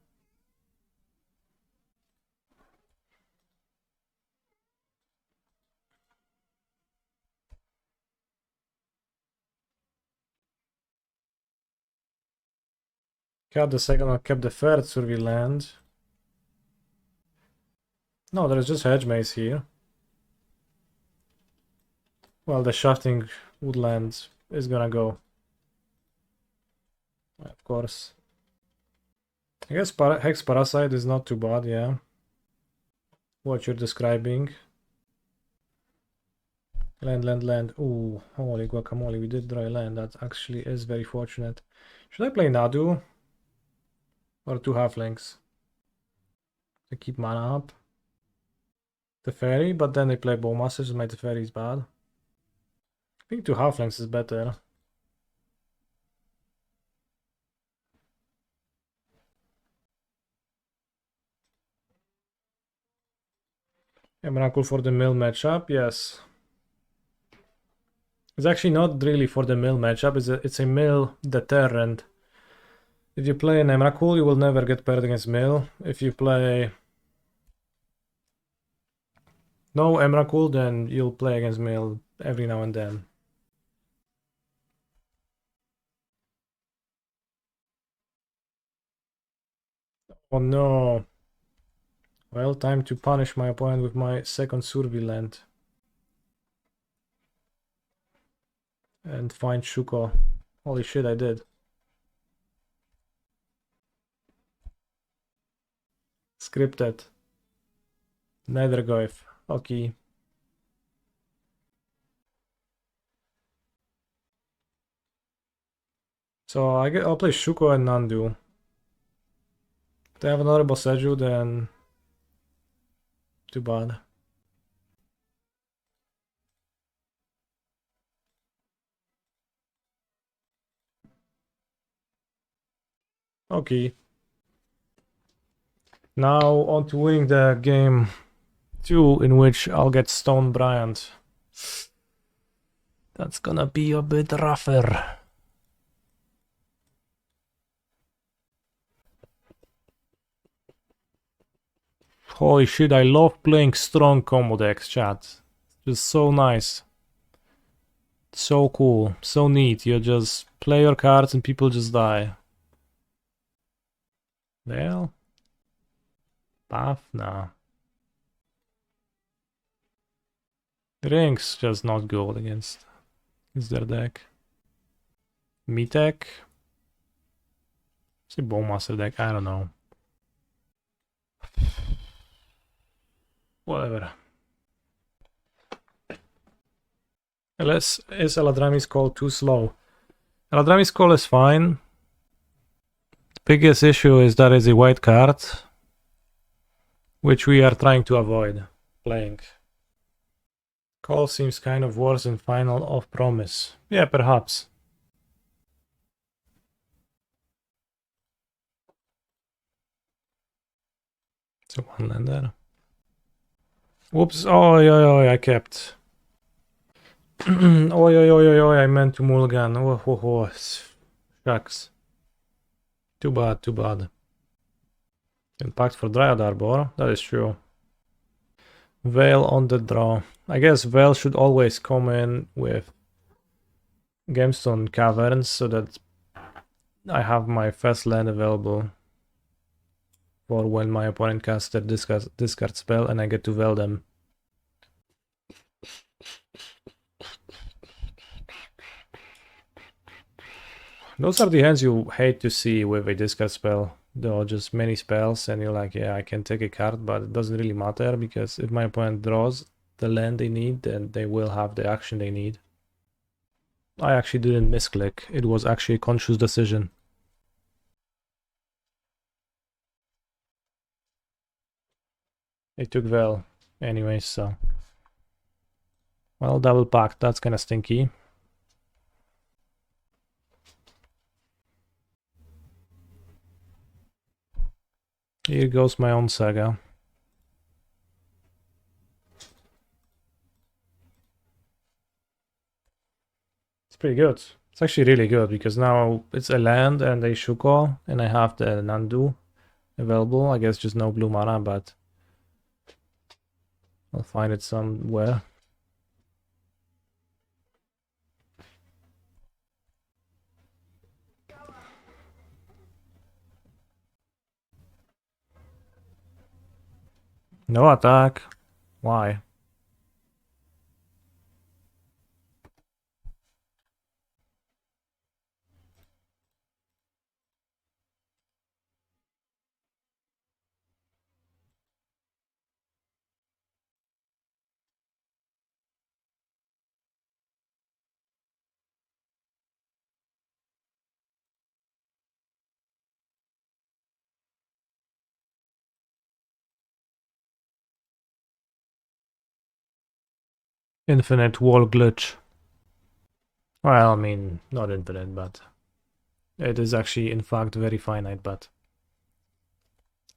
Speaker 1: Cut the second, I kept the third Survey land. No, there's just Hedge Maze here. Well, the Shifting Woodland is gonna go. Of course. I guess Hex Parasite is not too bad, yeah. What you're describing. Land. Ooh, holy guacamole, we did dry land. That actually is very fortunate. Should I play Nadu? Or two halflings? To keep mana up. The fairy, but then they play Bowmasters and make the fairies bad. I think two halflings is better. Emrakul for the mill matchup, yes. It's actually not really for the mill matchup, it's a mill deterrent. If you play an Emrakul, you will never get paired against mill. If you play no Emrakul, then you'll play against mill every now and then. Oh no. Well, time to punish my opponent with my second Survey land. And find Shuko. Holy shit, I did. Scripted. Nethergoyf. Okay. So I'll play Shuko and Nadu. If they have another Boseiju, then too bad. Okay. Now on to winning the game 2, in which I'll get Stone Bryant. That's gonna be a bit rougher. Holy shit, I love playing strong combo decks, chat. Just so nice. So cool, so neat. You just play your cards and people just die. Well, Path? Nah. Ring's just not good against their deck. Mitek? It's a Bowmaster deck, I don't know. Whatever. Unless is Eladrami's call too slow? Eladrami's call is fine. The biggest issue is that it's a white card, which we are trying to avoid playing. Call seems kind of worse than final of promise. Yeah, perhaps. It's a one lander. Whoops, oh, I kept. Oh, I meant to mulligan. Oh, shucks. Too bad. And Pact for Dryad Arbor, that is true. Veil on the draw. I guess Veil should always come in with Gemstone Caverns so that I have my first land available for when my opponent casts their discard spell and I get to Veil them. Those are the hands you hate to see with a discard spell. There are just many spells and you're like, yeah, I can take a card, but it doesn't really matter because if my opponent draws the land they need, then they will have the action they need. I actually didn't misclick. It was actually a conscious decision. It took Veil anyways, so... Well, double Pact, that's kinda stinky. Here goes my own Saga. pretty good. It's actually really good because now it's a land and a Shuko, and I have the Nadu available. I guess just no blue mana, but I'll find it somewhere. No attack. Why? Infinite wall glitch. Well, I mean, not infinite, but it is actually, in fact, very finite, but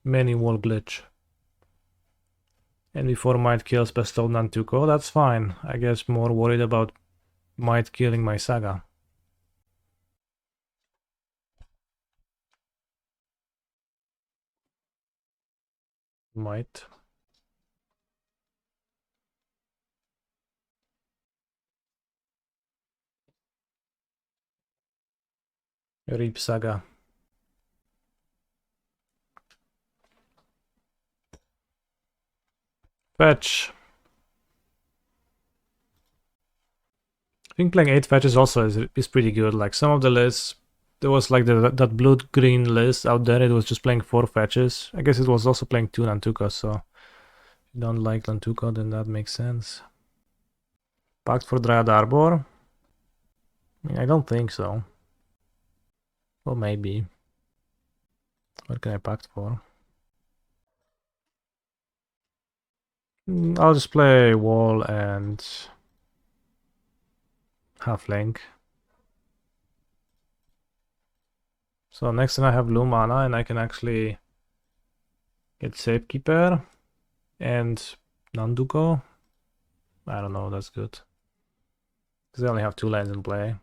Speaker 1: many wall glitch. And before Mite kills bestowed Nantuko, that's fine. I guess more worried about Mite killing my Saga. Mite. Reap Saga. Fetch. I think playing 8 fetches also is pretty good. Like some of the lists, there was like that blue-green list out there, it was just playing 4 fetches. I guess it was also playing 2 Nantuko, so if you don't like Nantuko, then that makes sense. Pact for Dryad Arbor? I mean, I don't think so. Or maybe. What can I pact for? I'll just play wall and halfling. So next turn I have blue mana and I can actually get Safekeeper and Nanduko. I don't know, that's good. Because I only have 2 lands in play.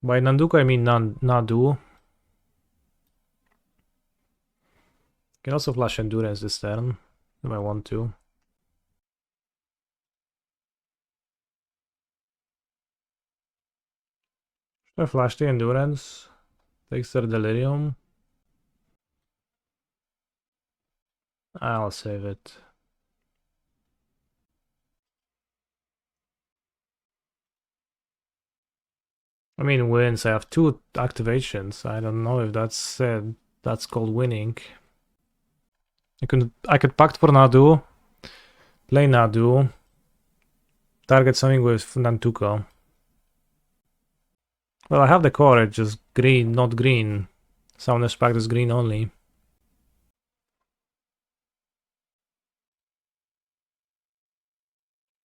Speaker 1: By Nanduko I mean Nadu. Can also flash Endurance this turn if I want to. Should I flash the Endurance? Takes their Delirium. I'll save it. I mean, wins. I have 2 activations. I don't know if that's called winning. I could pact for Nadu, play Nadu, target something with Nantuko. Well, I have the core, it's just green, not green. Soundness Pact is green only.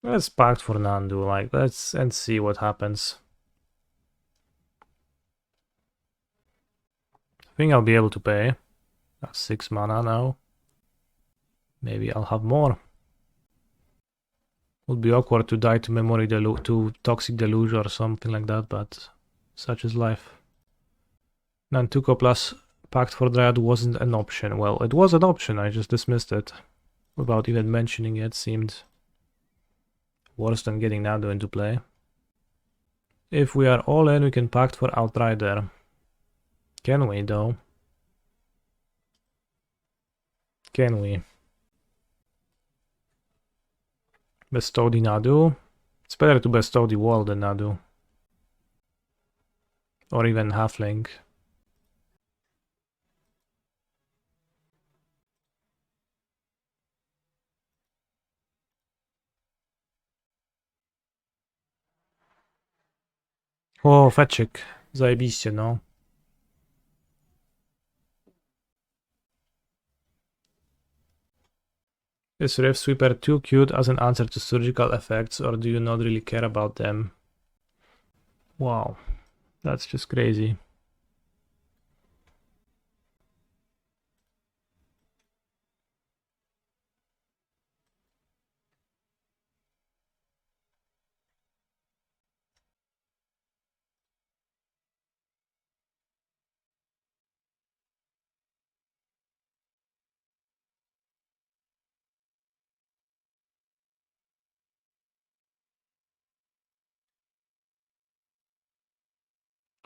Speaker 1: Let's pact for Nandu, like, let's see what happens. I think I'll be able to pay. That's 6 mana now. Maybe I'll have more. Would be awkward to die to to Toxic Deluge or something like that, but such is life. Nantuko plus Pact for Dryad wasn't an option. Well, it was an option, I just dismissed it. Without even mentioning it, seemed worse than getting Nadu into play. If we are all in, we can Pact for Outrider. Can we, though? Can we? Bestow the Nadu? It's better to bestow the wall than Nadu. Or even Halfling. O, feczyk. Zajebiście, no. Is Rift Sweeper too cute as an answer to surgical effects, or do you not really care about them? Wow, that's just crazy.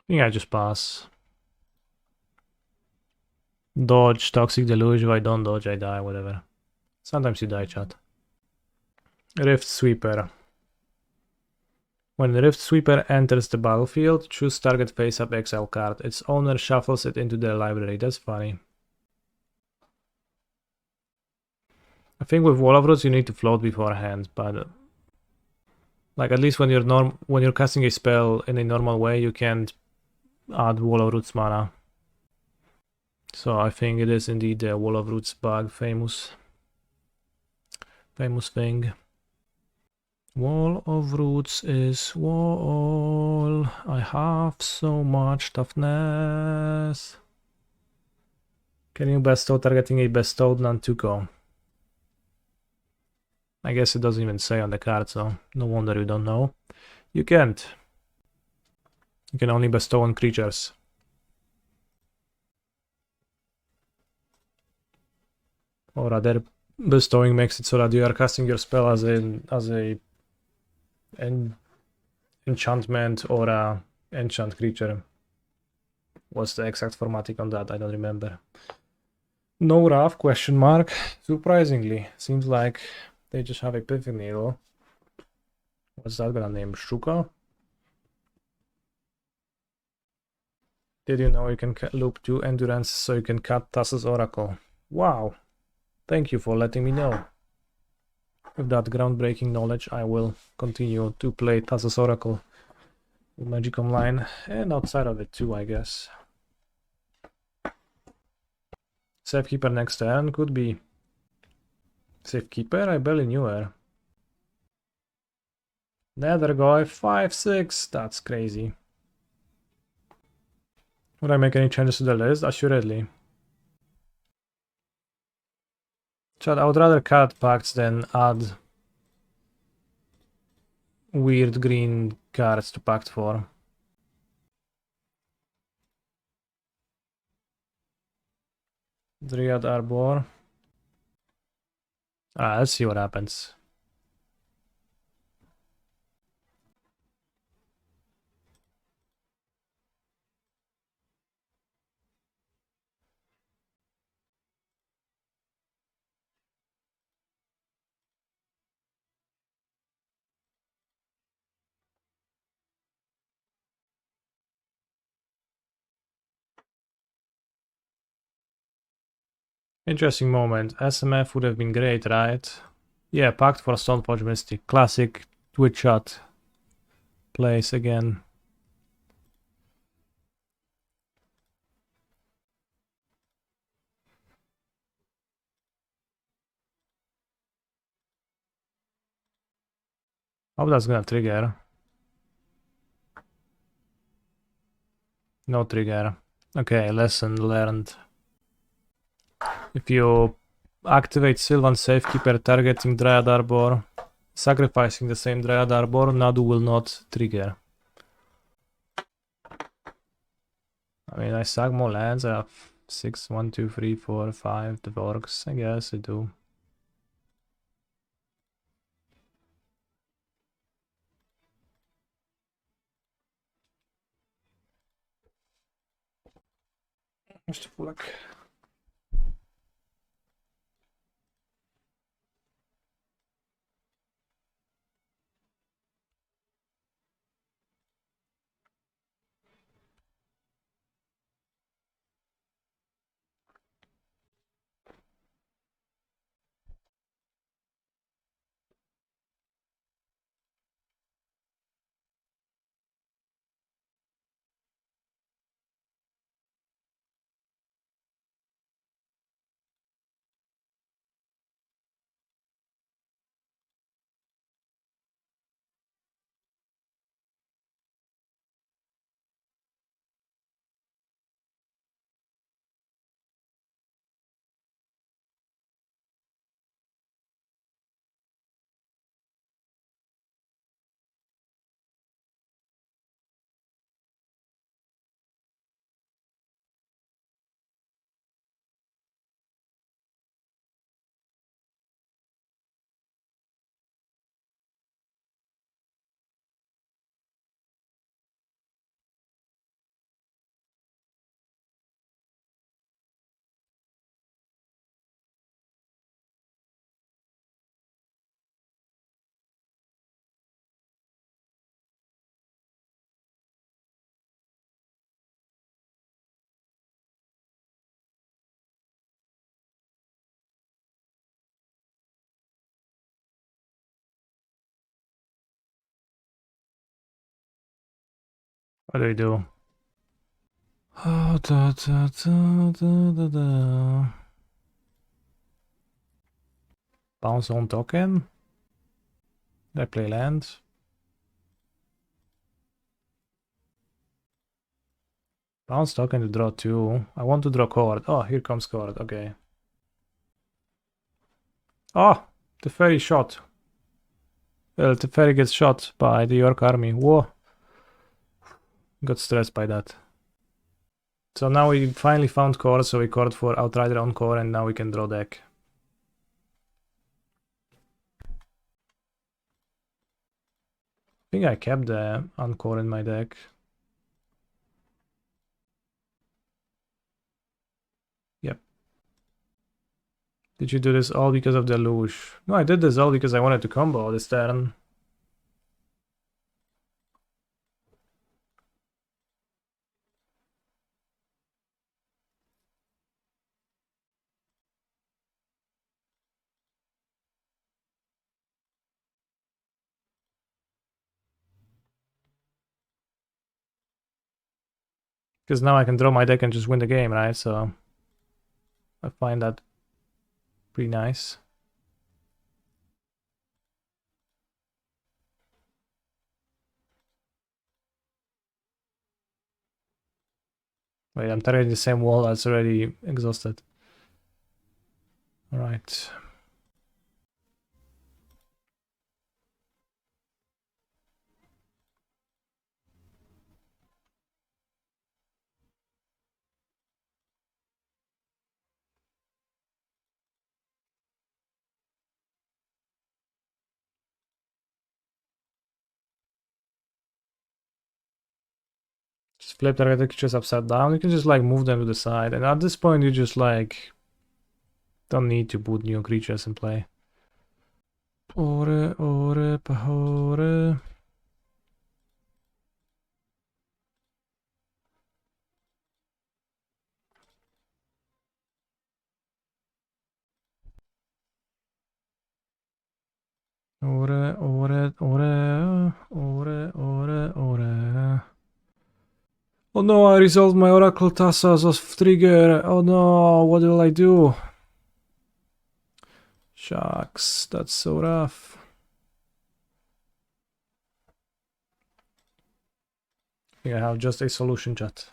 Speaker 1: think I just pass. Dodge, Toxic Deluge, if I don't dodge, I die, whatever. Sometimes you die, chat. Rift Sweeper. When the Rift Sweeper enters the battlefield, choose target face-up exile card. Its owner shuffles it into their library. That's funny. I think with Wall of Roots you need to float beforehand, but like at least when you're casting a spell in a normal way, you can't add Wall of Roots mana. So I think it is indeed the Wall of Roots bug, famous thing. Wall of Roots is wall. I have so much toughness. Can you bestow targeting a bestowed Nantuko? I guess it doesn't even say on the card, so no wonder you don't know. You can't. You can only bestow on creatures. Or rather, bestowing makes it so that you are casting your spell as an enchantment or a enchant creature. What's the exact formatting on that? I don't remember. No Wrath, question mark. Surprisingly, seems like they just have a pithing needle. What's that gonna name? Shuka? Did you know you can loop 2 endurance so you can cut Thassa's Oracle? Wow. Thank you for letting me know. With that groundbreaking knowledge, I will continue to play Thassa's Oracle with Magic Online and outside of it too, I guess. Safekeeper next turn could be. Safekeeper? I barely knew her. Nethergoy 5/6. That's crazy. Would I make any changes to the list? Assuredly. Chad, I would rather cut pacts than add weird green cards to Pact 4. Dryad Arbor. Let's see what happens. Interesting moment. SMF would have been great, right? Yeah, Pact for Stoneforge Mystic. Classic Twitch shot plays again. Hope that's gonna trigger. No trigger. Okay, lesson learned. If you activate Sylvan Safekeeper targeting Dryad Arbor, sacrificing the same Dryad Arbor, Nadu will not trigger. I mean, I suck more lands. I have 6, 1, 2, 3, 4, 5 Dvorks. I guess I do. Mr. Fulak. What do we do? Oh, da, da, da, da, da, da. Bounce on token. Did I play land? Bounce token to draw 2. I want to draw Chord. Oh, here comes Chord. Okay. Oh, the fairy shot. The fairy gets shot by the York army. Whoa. Got stressed by that. So now we finally found Chord, so we Chord for Outrider on Core, and now we can draw deck. I think I kept the Encore in my deck. Yep. Did you do this all because of the Lush? No, I did this all because I wanted to combo this turn. Because now I can draw my deck and just win the game, right? So I find that pretty nice. Wait, I'm targeting the same wall that's already exhausted. Alright. Just flip target creatures upside down. You can just like move them to the side. And at this point you just like don't need to put new creatures in play. Ore, ore, pahore. Ore, ore, ore, ore, ore, ore. Oh no, I resolved my Oracle Thassa of trigger. Oh no, what will I do? Shucks, that's so rough. I think I have just a solution, chat.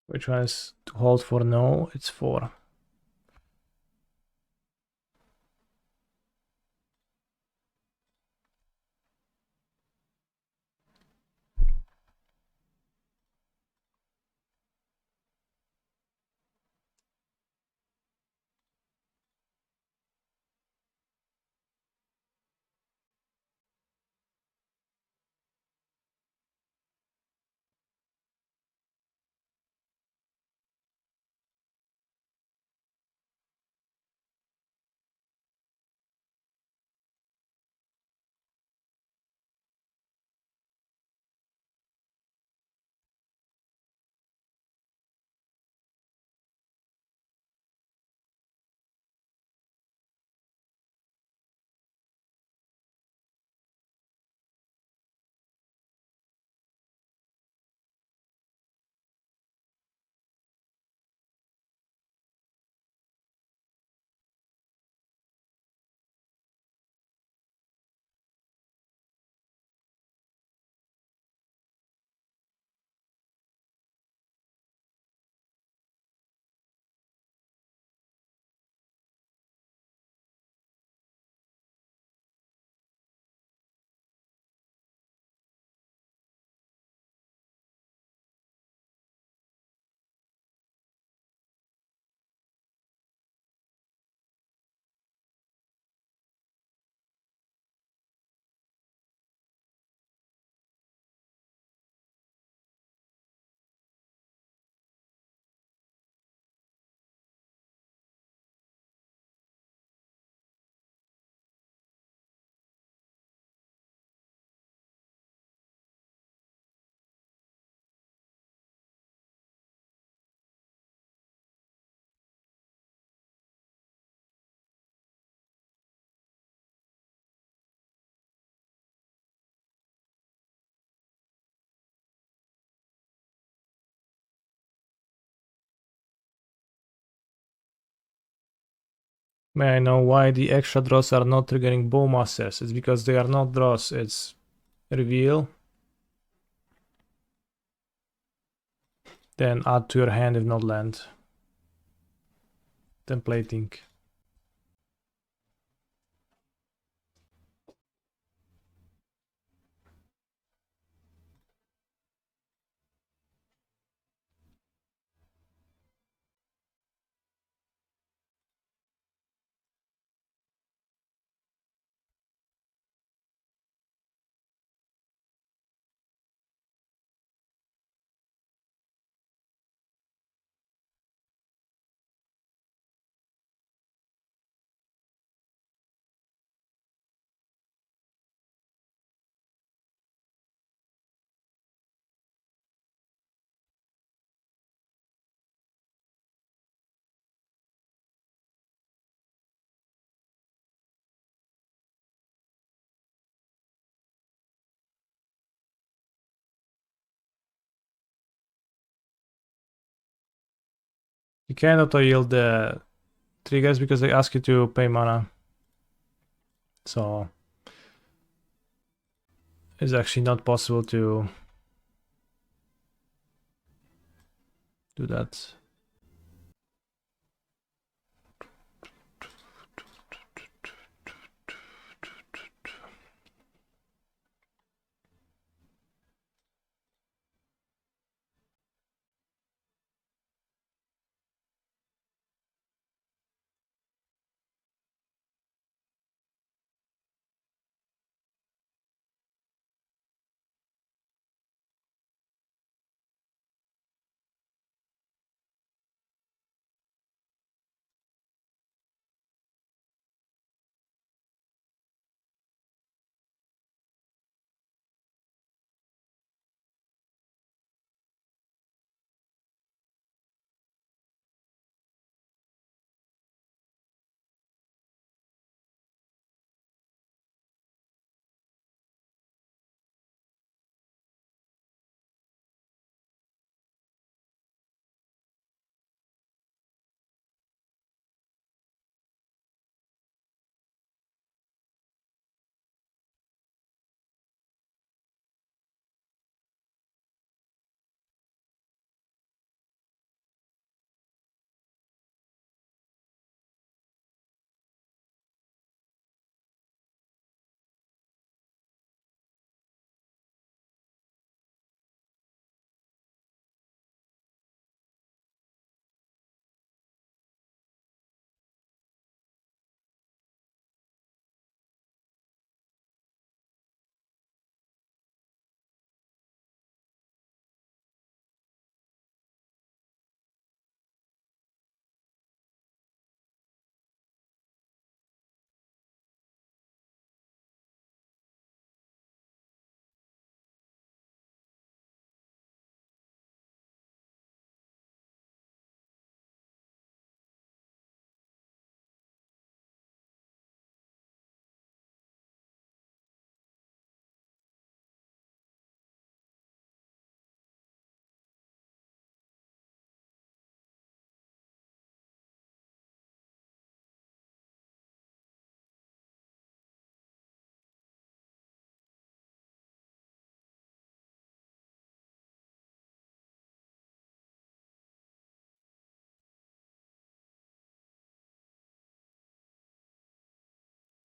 Speaker 1: Which one is to hold for no? It's 4. May I know why the extra draws are not triggering Bowmasters? It's because they are not draws, it's reveal. Then add to your hand if not land. Templating. You can't auto yield the triggers because they ask you to pay mana. So it's actually not possible to do that.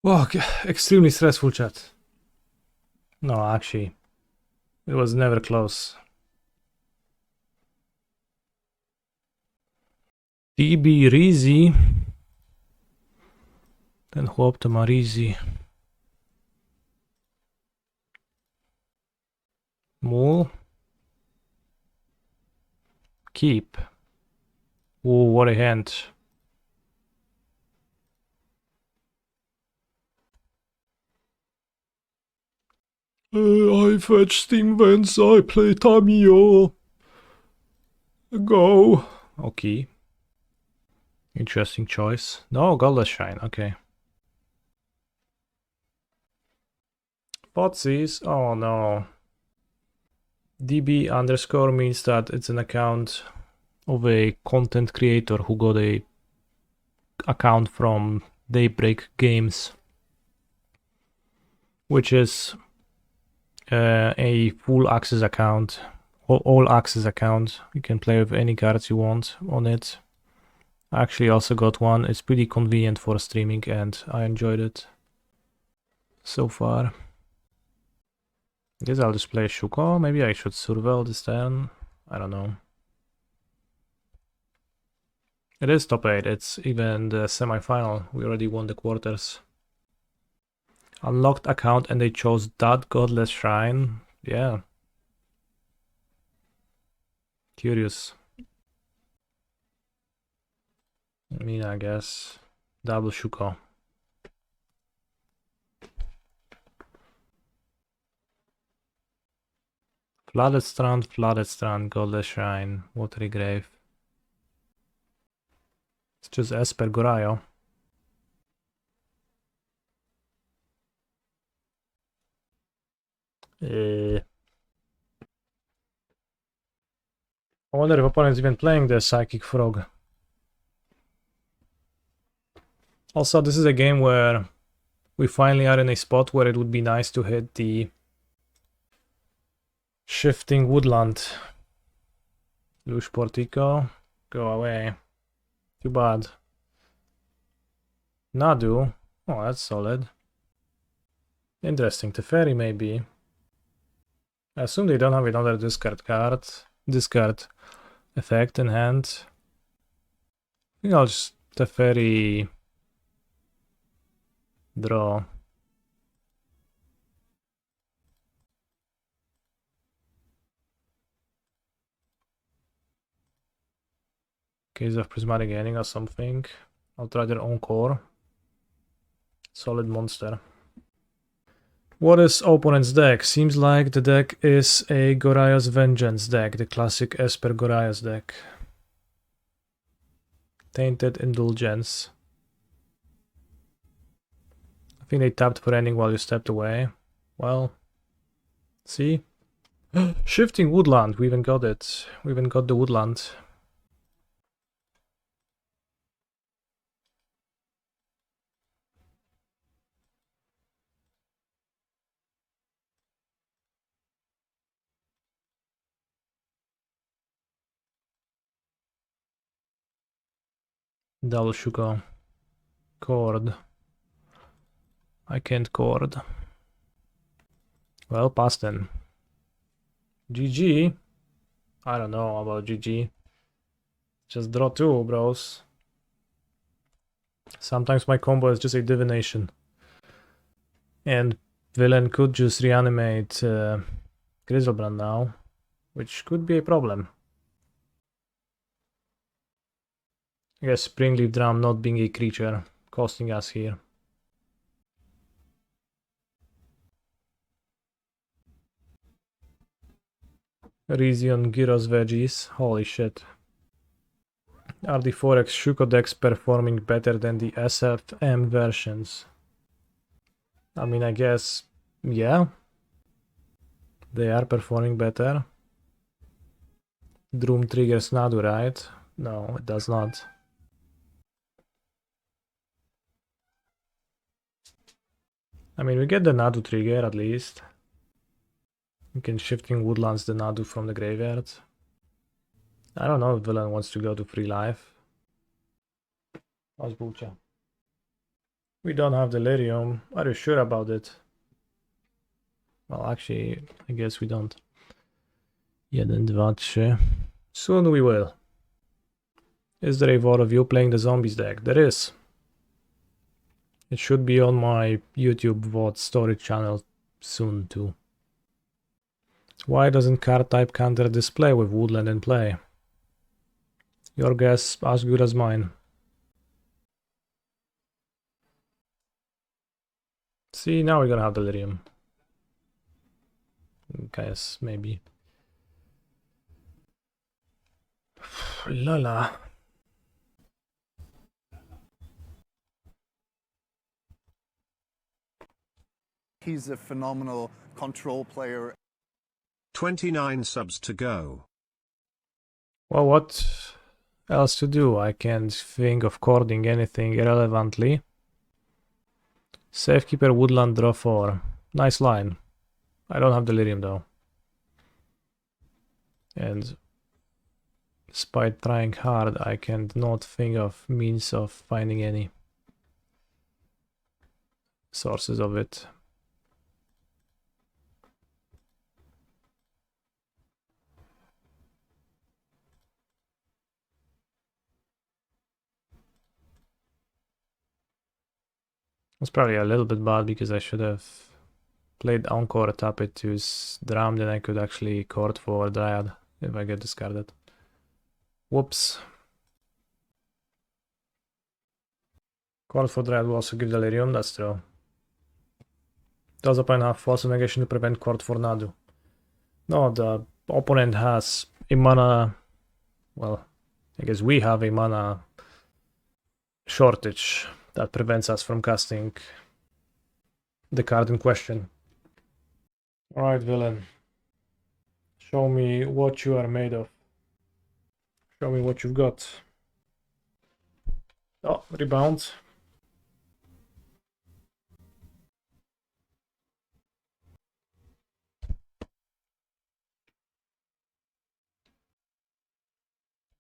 Speaker 1: Wow, extremely stressful chat. No, actually, it was never close. DB Rizy. Ten chłop to ma Rizy. Mule. Keep. Ooh, what a hand. I fetch Steam Vents, I play Tamiyo. Go. Okay. Interesting choice. No, Golden Shine, okay. Potsies, oh no. DB underscore means that it's an account of a content creator who got a account from Daybreak Games, which is a full access account, all access account. You can play with any cards you want on it. I actually also got one. It's pretty convenient for streaming and I enjoyed it so far. I guess I'll just play Shuko. Maybe I should Surveil this turn. I don't know. It is top 8. It's even the semi-final. We already won the quarters. Unlocked account and they chose that Godless Shrine. Yeah. Curious. I mean, I guess double Shuko. Flooded Strand, Godless Shrine, Watery Grave. It's just Esper Gorayo. I wonder if opponent's even playing the Psychic Frog. Also, this is a game where we finally are in a spot where it would be nice to hit the Shifting Woodland. Lush Portico, go away. Too bad. Nadu, oh, that's solid. Interesting, Teferi maybe. I assume they don't have another discard effect in hand. I think I'll just Teferi draw. Case of Prismatic Ending or something. Outrider en-Kor. Solid monster. What is opponent's deck? Seems like the deck is a Gorayo's Vengeance deck, the classic Esper Gorayo's deck. Tainted Indulgence. I think they tapped for ending while you stepped away. Well, see? Shifting Woodland, we even got it. We even got the Woodland. Double Shuko. Chord. I can't chord. Well, pass then. GG. I don't know about GG. Just draw 2, bros. Sometimes my combo is just a divination. And villain could just reanimate Griselbrand now, which could be a problem. I guess Springleaf Drum not being a creature costing us here. Rizion Gyros Veggies, holy shit. Are the 4x Shuko decks performing better than the SFM versions? I mean, I guess, yeah. They are performing better. Droom triggers Nadu, right? No, it does not. I mean, we get the Nadu trigger at least. We can Shifting Woodlands the Nadu from the graveyard. I don't know if villain wants to go to free life. We don't have Delirium. Are you sure about it? Well, actually, I guess we don't. 1, 2, 3. Soon we will. Is there a VOD of you playing the zombies deck? There is. It should be on my YouTube VOD story channel soon too. Why doesn't card type counter display with Woodland in play? Your guess as good as mine. See, now we're gonna have Delirium. Guess, maybe. Lala.
Speaker 2: He's a phenomenal control player.
Speaker 3: 29 subs to go.
Speaker 1: Well, what else to do? I can't think of cording anything irrelevantly. Safekeeper, Woodland, draw 4. Nice line. I don't have Delirium though. And despite trying hard, I cannot think of means of finding any sources of it. It's probably a little bit bad because I should have played en-Kor, tap it to Drum, then I could actually chord for Dryad if I get discarded. Whoops. Chord for Dryad will also give Delirium, that's true. Does opponent have Force of Negation to prevent chord for Nadu? No, the opponent has a mana... Well, I guess we have a mana shortage that prevents us from casting the card in question. Alright, villain. Show me what you are made of. Show me what you've got. Oh, rebound.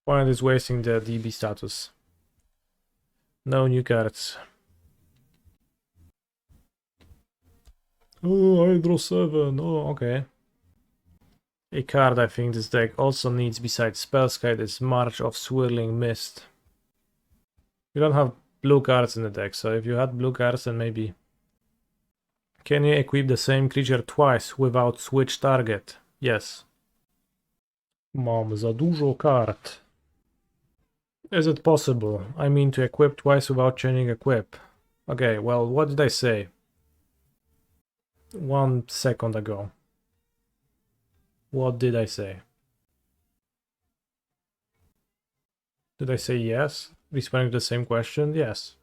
Speaker 1: Opponent is wasting the DB status. No new cards. Oh, I draw 7. Oh, okay. A card I think this deck also needs besides Spellskite is March of Swirling Mist. You don't have blue cards in the deck, so if you had blue cards then maybe. Can you equip the same creature twice without switch target? Yes. Mam za dużo kart. Is it possible? I mean to equip twice without changing equip. Okay, well, what did I say? 1 second ago. What did I say? Did I say yes? Responding to the same question? Yes.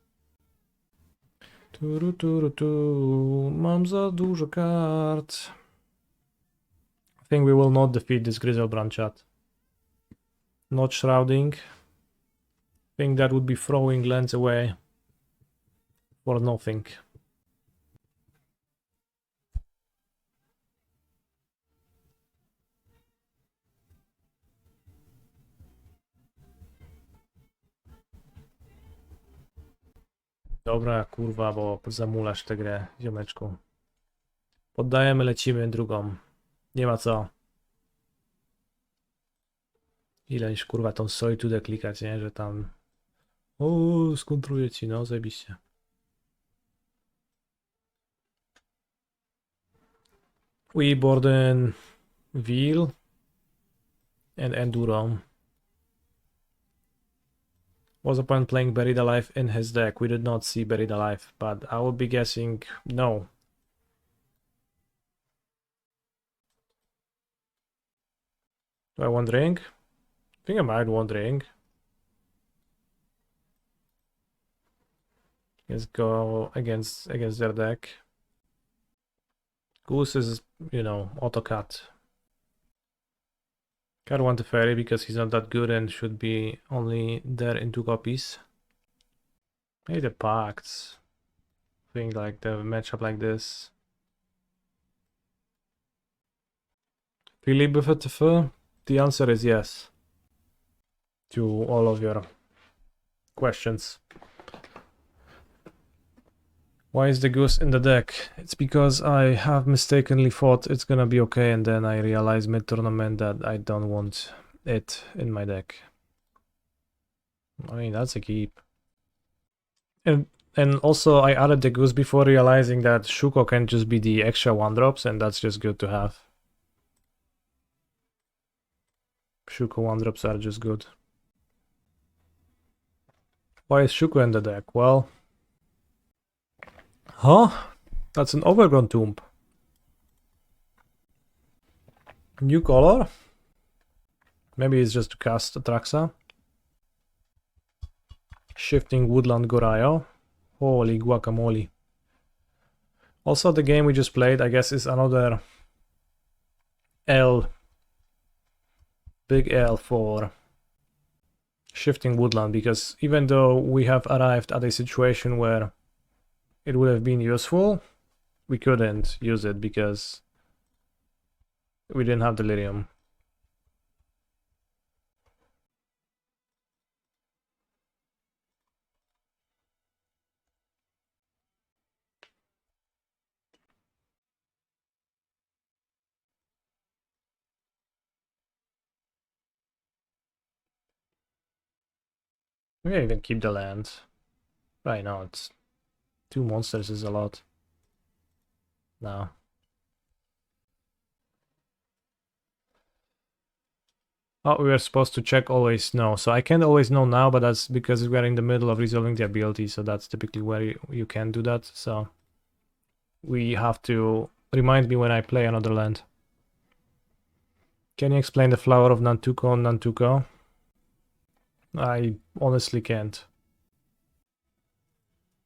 Speaker 1: Mam za dużo kart. I think we will not defeat this Griselbrand chat. Not shrouding. I think that would be throwing lands away for nothing. Dobra, kurwa, bo zamulasz tę grę, ziomeczku. Poddajemy, lecimy drugą. Nie ma co. Ileś, kurwa, tą solitudę klikać, nie? Że tam... O, skontruję ci, no, zajebiście. We Borden Veil and Enduro. Was opponent playing Buried Alive in his deck? We did not see Buried Alive, but I would be guessing no. Do I want ring? I think I might want ring. Let's go against their deck. Goose is, you know, auto-cut. Can't want the fairy because he's not that good and should be only there in 2 copies. Maybe the Pacts. Think like the matchup like this. Philip BFTF? The answer is yes. To all of your questions. Why is the goose in the deck? It's because I have mistakenly thought it's gonna be okay and then I realized mid-tournament that I don't want it in my deck. I mean, that's a keep. And also I added the goose before realizing that Shuko can just be the extra 1-drops and that's just good to have. Shuko 1-drops are just good. Why is Shuko in the deck? Well... Huh? That's an Overgrown Tomb. New color? Maybe it's just to cast Atraxa. Shifting Woodland Gorayo. Holy guacamole. Also, the game we just played, I guess, is another L. Big L for Shifting Woodland, because even though we have arrived at a situation where it would have been useful. We couldn't use it because we didn't have Delirium. We can even keep the land. Right now, it's 2 monsters is a lot. No. Oh, we were supposed to check always know. So I can't always know now, but that's because we're in the middle of resolving the ability. So that's typically where you can do that. So we have to remind me when I play another land. Can you explain the flower of Nantuko on Nantuko? I honestly can't.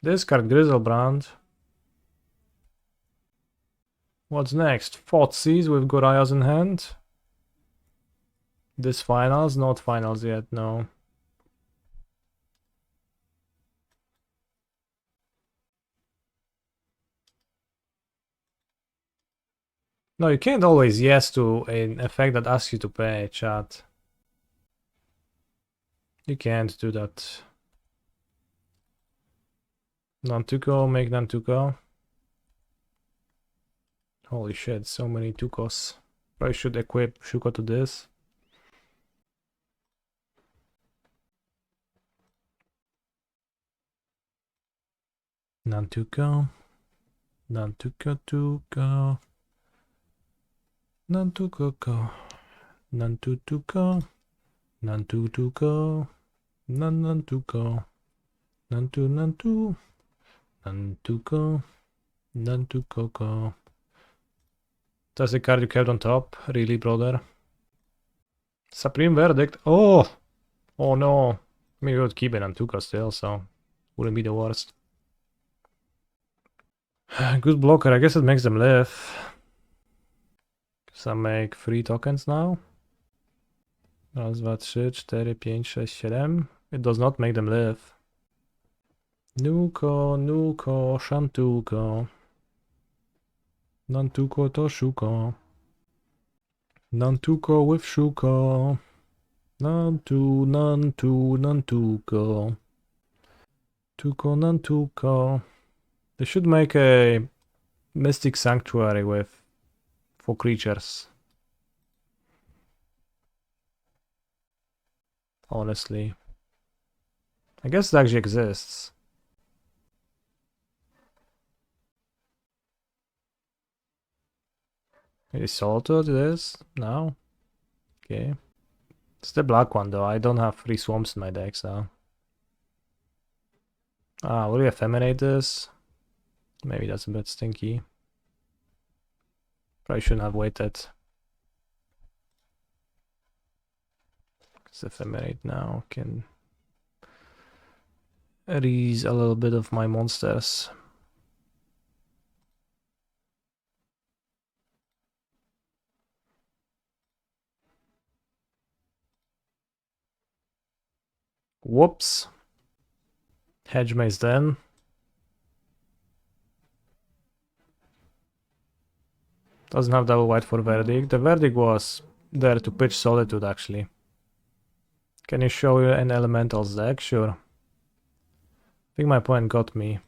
Speaker 1: Discard Grizzlebrand. What's next? Thoughtseize with Gorias in hand. This finals? Not finals yet, no. No, you can't always yes to an effect that asks you to pay, chat. You can't do that. Nantuko, make Nantuko. Holy shit, so many Tukos. Probably should equip Shuko to this. Nantuko. Nantuko Tuko. Nantuko. Nantuko. Nantuko. Nantuko. Nantu. Nantuko. Nantuko. That's the card you kept on top, really, brother? Supreme Verdict. Oh! Oh no. Maybe we would keep it on Nantuko still, so wouldn't be the worst. Good blocker, I guess it makes them live. So I make 3 tokens now. Raz, dwa, trzy, cztery, pięć, sześć, siedem. It does not make them live. Nuko, Shantuko. Nantuko to Shuko. Nantuko with Shuko. Nantuko. Nantuko. They should make a Mystic Sanctuary with 4 creatures. Honestly. I guess it actually exists. Is Salted this? No? Okay. It's the black one though. I don't have 3 swamps in my deck, so. Will we effeminate this? Maybe that's a bit stinky. Probably shouldn't have waited. Because effeminate now can ease a little bit of my monsters. Whoops. Hedge Maze then. Doesn't have double white for Verdict. The Verdict was there to pitch Solitude actually. Can you show you an Elementals deck? Sure. I think my point got me.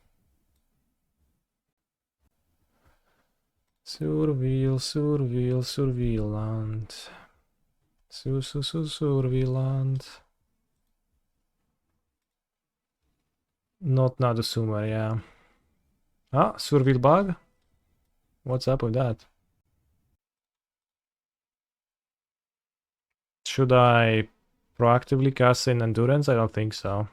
Speaker 1: Surveil land. Surveil land. Not Nadu Sumer, yeah. Surveil bug? What's up with that? Should I proactively cast in Endurance? I don't think so.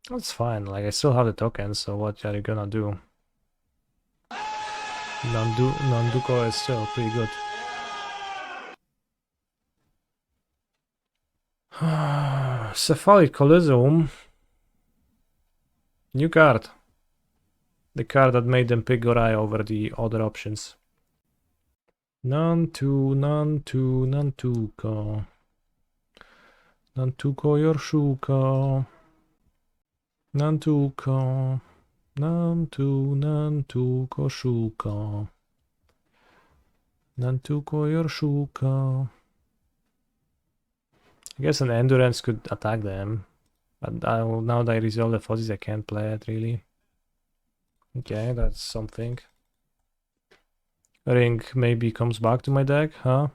Speaker 1: That's fine, like I still have the tokens, so what are you gonna do? Nanduko is still pretty good. Cephalic Coliseum. New card. The card that made them pick Gorai over the other options. Nantuko. Nantuko Yorshuka. Nantuko. Nantuko Shuka. Nantuko Yorshuka. I guess an Endurance could attack them. But now that I resolve the fuzzies, I can't play it really. Okay, that's something. Ring maybe comes back to my deck, huh?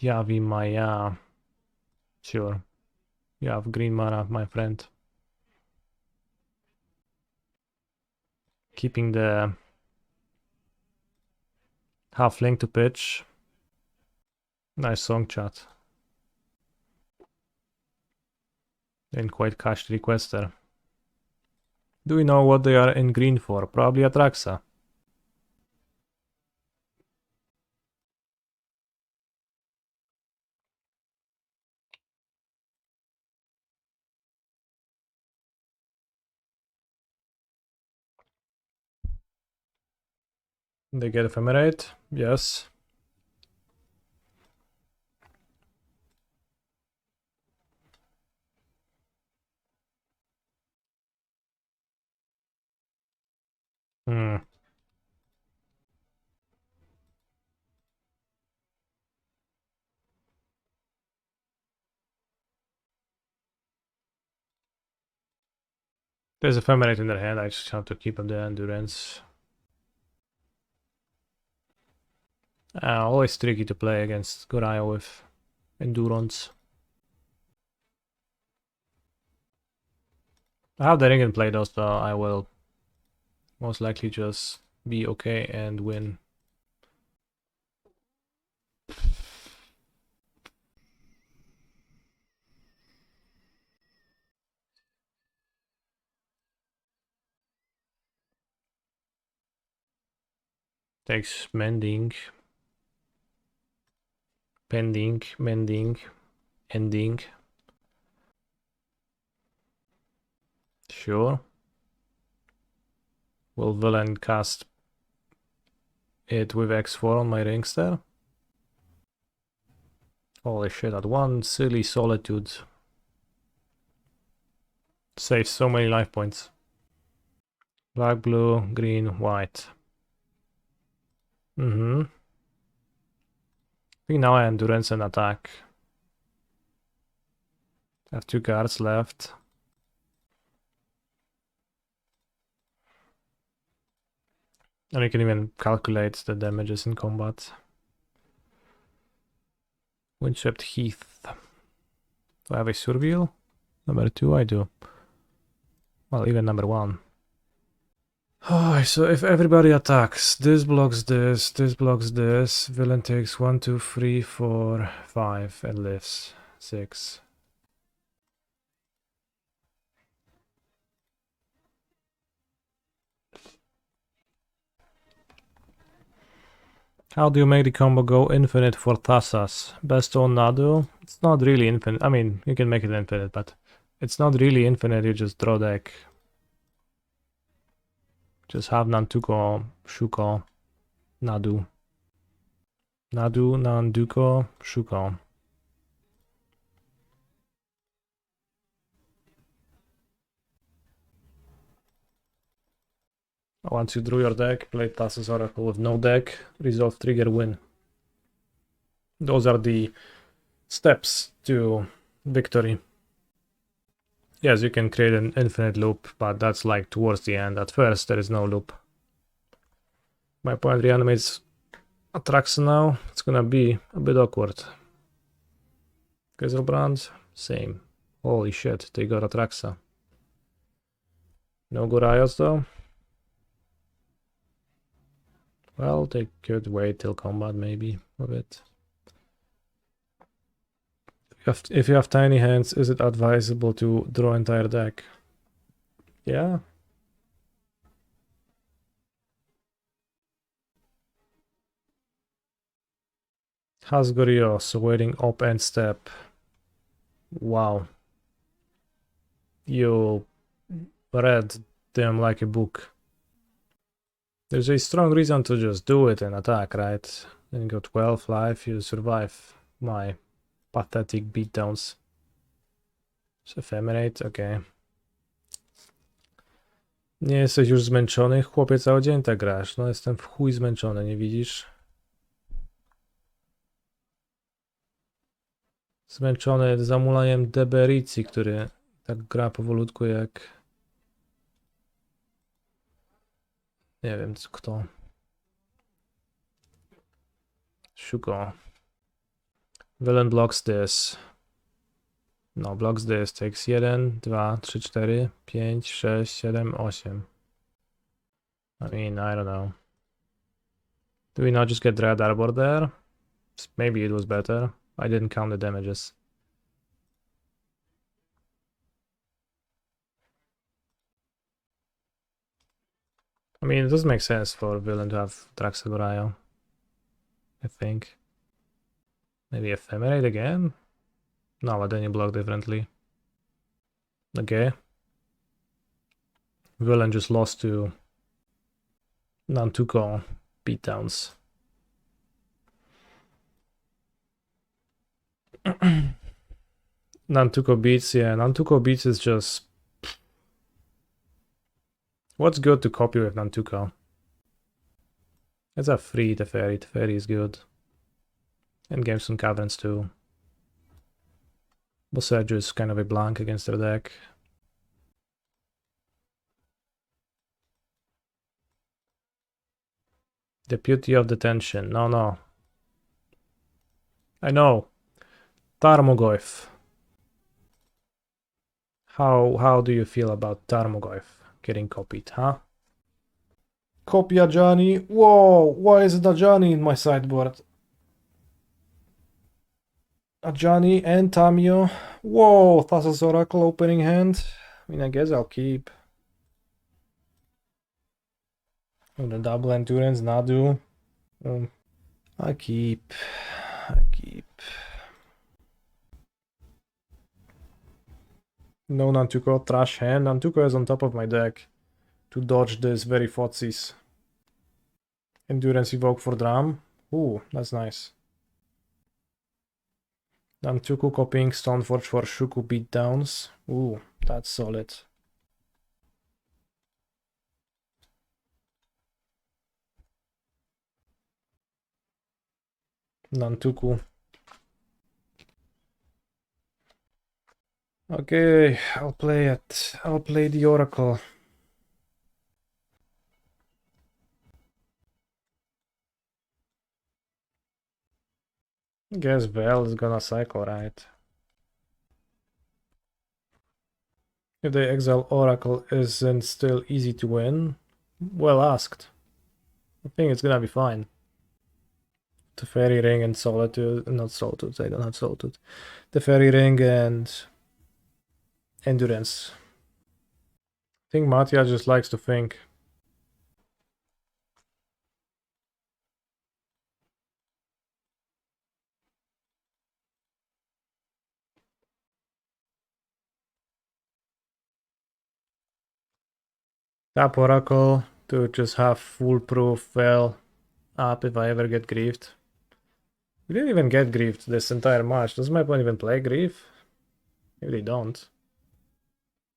Speaker 1: Yavimaya. Sure. You have green mana, my friend. Keeping the halfling to pitch. Nice song, chat. Didn't quite catch the requester. Do we know what they are in green for? Probably Atraxa. They get Ephemerate? Yes. Hmm. There's Ephemerate in their hand, I just have to keep up the Endurance. Always tricky to play against Gorai with Endurance. I have the ring in play though, so I will most likely just be okay and win. Takes mending. Pending, mending, ending. Sure. Will villain cast it with X4 on my ringster? Holy shit, at one silly solitude. Saves so many life points. Black, blue, green, white. I think now I endurance and attack. I have 2 cards left. And you can even calculate the damages in combat. Windswept Heath. Do I have a Surveil? Number 2, I do. Well, even number 1. Oh, so if everybody attacks, this blocks this blocks this, villain takes 1, 2, 3, 4, 5 and lives 6. How do you make the combo go infinite for Thassas? Best on Nadu? It's not really infinite. I mean, you can make it infinite, but it's not really infinite. You just draw deck. Just have Nantuko, Shuko, Nadu. Nadu, Nanduko, Shuko. Once you drew your deck, play Thassa's Oracle with no deck, resolve, trigger, win. Those are the steps to victory. Yes, you can create an infinite loop, but that's like towards the end. At first, there is no loop. My opponent reanimates Atraxa now. It's gonna be a bit awkward. Griselbrand, same. Holy shit, they got Atraxa. No Gorayos though. Well, they could wait till combat maybe a bit. If you have tiny hands, is it advisable to draw entire deck? Yeah. Hasgorios waiting up and step. Wow. You read them like a book. There's a strong reason to just do it and attack, right? Then you go 12 life, you survive my pathetic beatdowns. It's ephemerate, okej. Nie jesteś już zmęczony? Chłopie, cały dzień tak grasz. No jestem w chuj zmęczony, nie widzisz? Zmęczony zamulaniem Deberici, który tak gra powolutku jak... Nie wiem kto. Shuko. Villain blocks this. No, blocks this. Takes 1, 2, 3, 4, 5, 6, 7, 8. I mean, I don't know. Do we not just get Dryad Arbor there? Maybe it was better. I didn't count the damages. I mean, it does make sense for a villain to have Draxagorayo. I think. Maybe Ephemerate again? No, but then you block differently. Okay. Villain just lost to Nantuko beatdowns. Nantuko beats, yeah, Nantuko beats is just... What's good to copy with Nantuko? It's a free Teferi. Teferi is good. And Gemstone Caverns too. Boseiju is kind of a blank against their deck. Deputy of Detention. No. I know. Tarmogoyf. How do you feel about Tarmogoyf getting copied, huh? Copy Ajani. Whoa, why is it Ajani in my sideboard? Ajani and Tamio. Whoa, Thassa's Oracle opening hand. I mean, I guess I'll keep. Oh, the double endurance, Nadu. I keep. No Nantuko, trash hand. Nantuko is on top of my deck to dodge this very Fotsis. Endurance evoke for Drum. Ooh, that's nice. Nantuko copying Stoneforge for Shuku beatdowns. Ooh, that's solid. Nantuko. Okay, I'll play it. I'll play the Oracle. Guess Vel is gonna cycle, right? If the exile Oracle isn't still easy to win, well asked. I think it's gonna be fine. The Fairy Ring and Solitude, not Solitude, I don't have Solitude. The Fairy Ring and Endurance. I think Mattia just likes to think. Tap Oracle to just have foolproof Vel up if I ever get griefed. We didn't even get griefed this entire match. Does my opponent even play grief? Maybe they don't.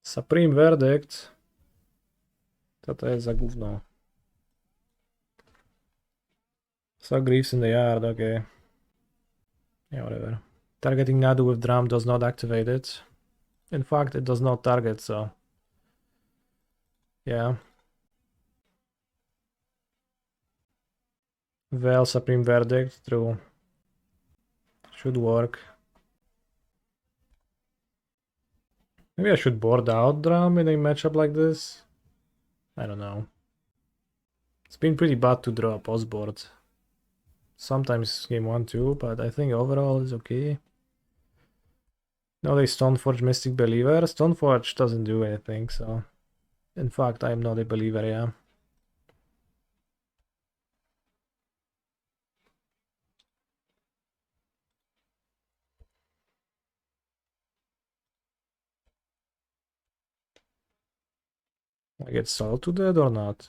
Speaker 1: Supreme Verdict. Co to jest za gówno? Saw griefs in the yard, okay. Yeah, whatever. Targeting Nadu with Drum does not activate it. In fact, it does not target, so... Yeah. Vel Supreme Verdict, true. Should work. Maybe I should board out Drum in a matchup like this? I don't know. It's been pretty bad to draw a post board. Sometimes game 1 too, but I think overall it's okay. No, they Stoneforge Mystic Believer. Stoneforge doesn't do anything, so... In fact, I am not a believer, yeah. I get sold to that or not?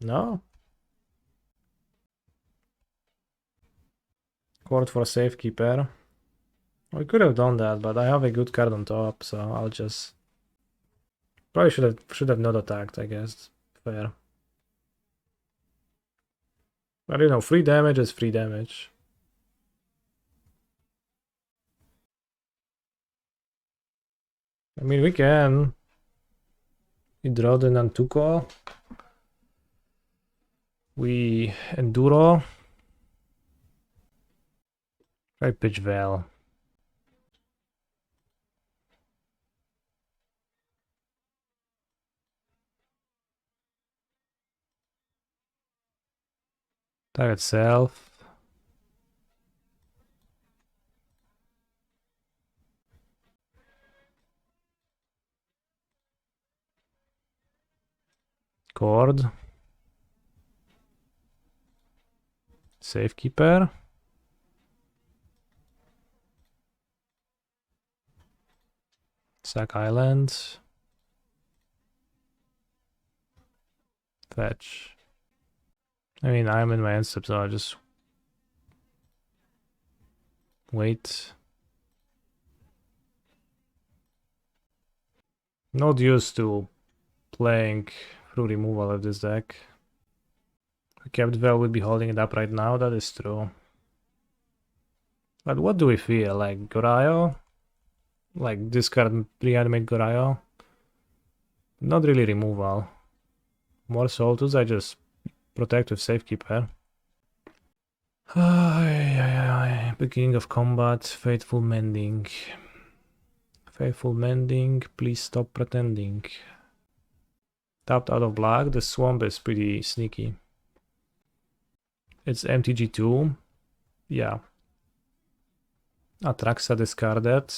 Speaker 1: No? Chord for Safekeeper. We could have done that, but I have a good card on top, so I'll just... Probably should have not attacked, I guess. Fair. But you know, free damage is free damage. I mean, we can... We draw the Nantuko. We Enduro. Try Pitch Veil. Target self. Chord. Safekeeper. Sack Island. Fetch. I mean, I'm in my end step, so I'll just wait. Not used to playing through removal of this deck. Kept Veil would be holding it up right now, that is true. But what do we feel? Like Gorayo? Like discard reanimate Gorayo? Not really removal. More soul tools, I just protect with Safekeeper. Beginning of combat, Faithful Mending. Faithful Mending, please stop pretending. Tapped out of black, the swamp is pretty sneaky. It's MTG2. Yeah. Atraxa discarded.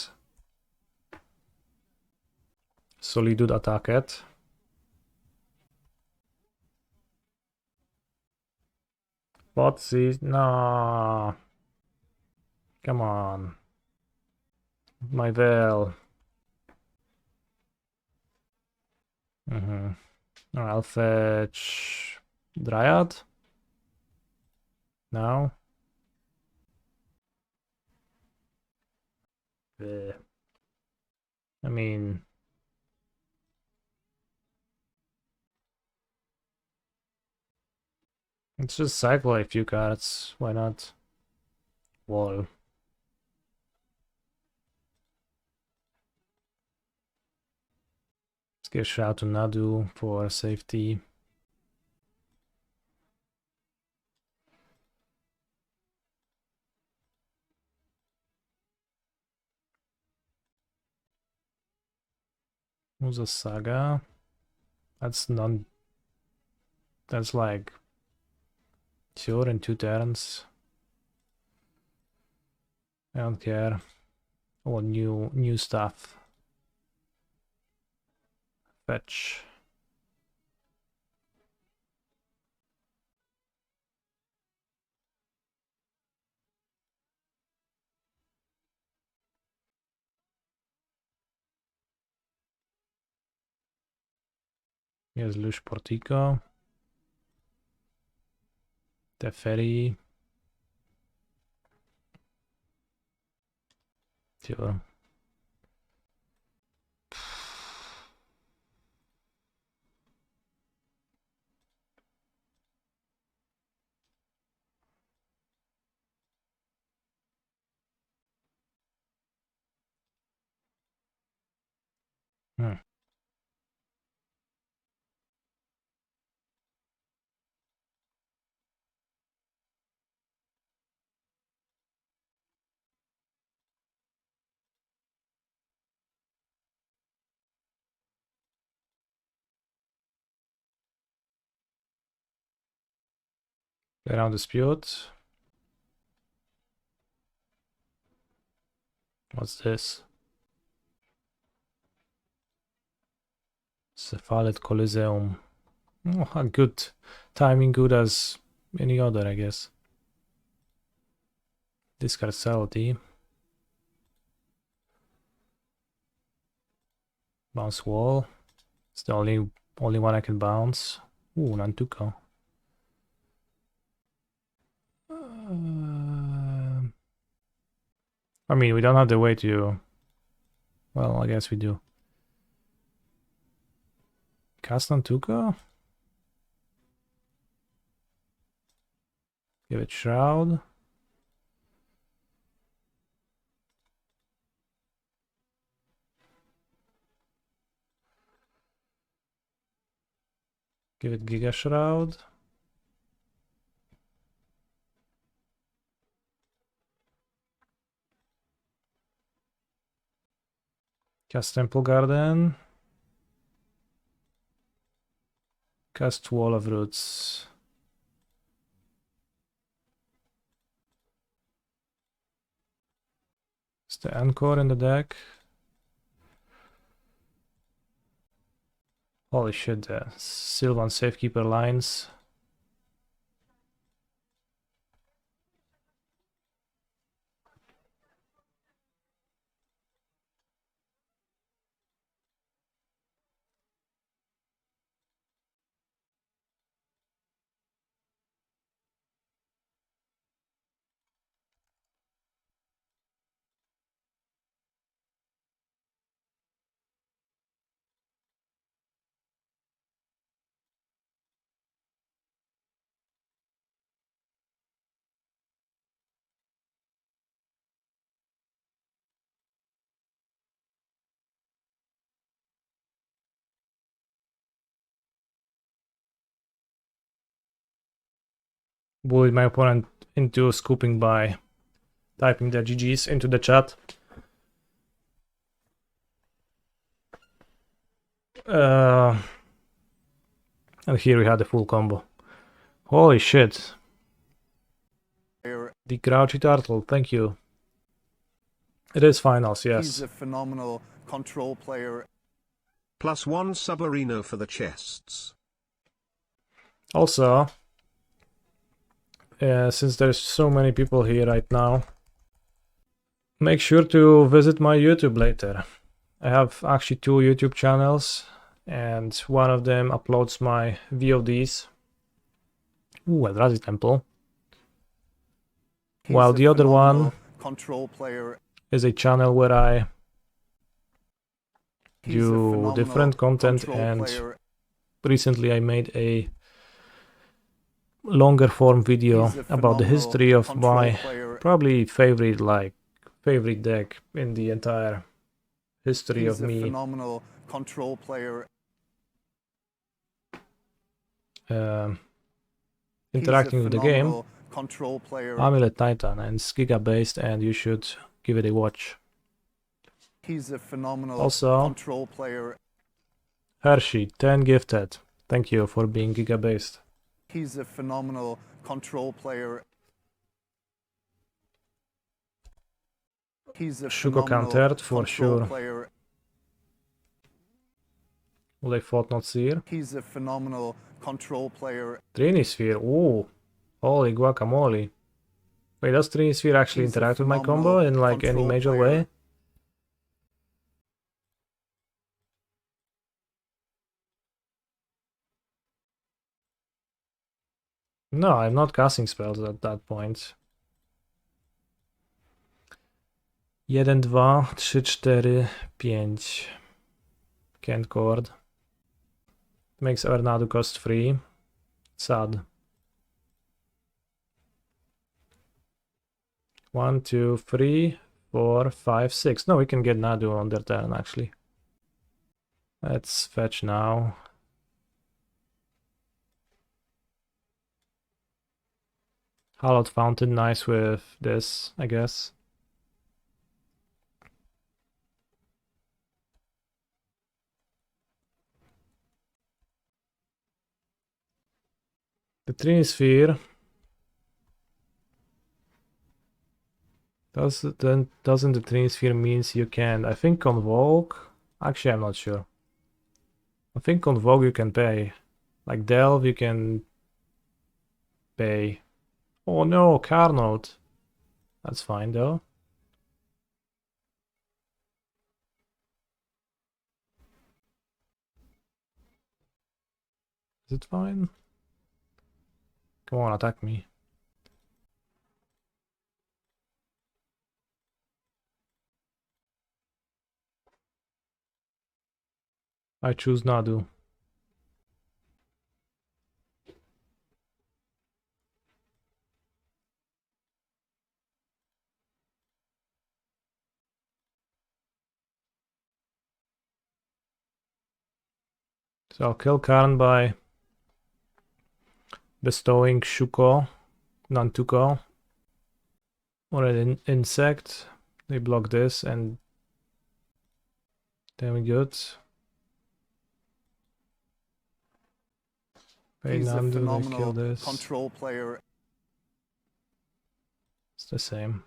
Speaker 1: Solitude attacked. Botsy, no. Come on. My Veil. I'll fetch Dryad. Now. I mean... Let's just cycle a few cards, why not? Wall. Let's get a shout to Nadu for safety. Who's a Saga? That's none. That's like sure in 2 turns. I don't care. Oh, new stuff. Fetch. Here's Lush Portico. Teferi. Sure. Play around dispute. What's this? Cephalid Coliseum. Oh, good timing, good as any other, I guess. Discard Salty. Bounce Wall. It's the only Only one I can bounce. Ooh, Nantuko. I mean, we don't have the way to... Well, I guess we do. Cast Nantuko? Give it Shroud. Give it Giga Shroud. Cast Temple Garden. Cast Wall of Roots. Is the en-Kor in the deck? Holy shit, the Sylvan Safekeeper lines. Bullied my opponent into scooping by typing their GGs into the chat. And here we had the full combo. Holy shit. The Crouchy Turtle, thank you. It is finals, yes.
Speaker 2: He's a phenomenal control player.
Speaker 3: +1 Subarino for the chests.
Speaker 1: Also, since there's so many people here right now, make sure to visit my YouTube later. I have actually 2 YouTube channels, and one of them uploads my VODs. Ooh, Eldrazi Temple. While the other one
Speaker 2: control player
Speaker 1: is a channel where I do different content, and recently I made a longer form video about the history of my probably favorite deck in the entire history of me.
Speaker 2: Phenomenal control player.
Speaker 1: Interacting with the game.
Speaker 2: Control player.
Speaker 1: Amulet Titan, and it's Giga based, and you should give it a watch.
Speaker 2: He's a phenomenal
Speaker 1: also,
Speaker 2: control player.
Speaker 1: Hershey, 10 gifted. Thank you for being Giga based.
Speaker 2: He's a phenomenal control player. He's a
Speaker 1: Shuko countered for sure.
Speaker 2: Player.
Speaker 1: Will they fought not seer?
Speaker 2: He's a phenomenal control player.
Speaker 1: Trinisphere, ooh. Holy guacamole. Wait, does Trinisphere actually interact with my combo in like any major way? No, I'm not casting spells at that point. 1, 2, 3, 4, 5. Can't chord. Makes our Nadu cost free. Sad. 1, 2, 3, 4, 5, 6. No, we can get Nadu on their turn actually. Let's fetch now. Hallowed Fountain, nice with this, I guess. The Trinisphere doesn't the Trinisphere means you can, I think, convoke. Actually, I'm not sure. I think convoke you can pay. Like delve you can pay. Oh no, Carnot. That's fine though. Is it fine? Come on, attack me. I choose Nadu. So I'll kill Karn by bestowing Shuko, Nantuko, or an insect. They block this and then we good. Pay
Speaker 2: He's a
Speaker 1: Nadu, they kill
Speaker 2: phenomenal
Speaker 1: this.
Speaker 2: control player.
Speaker 1: It's the same.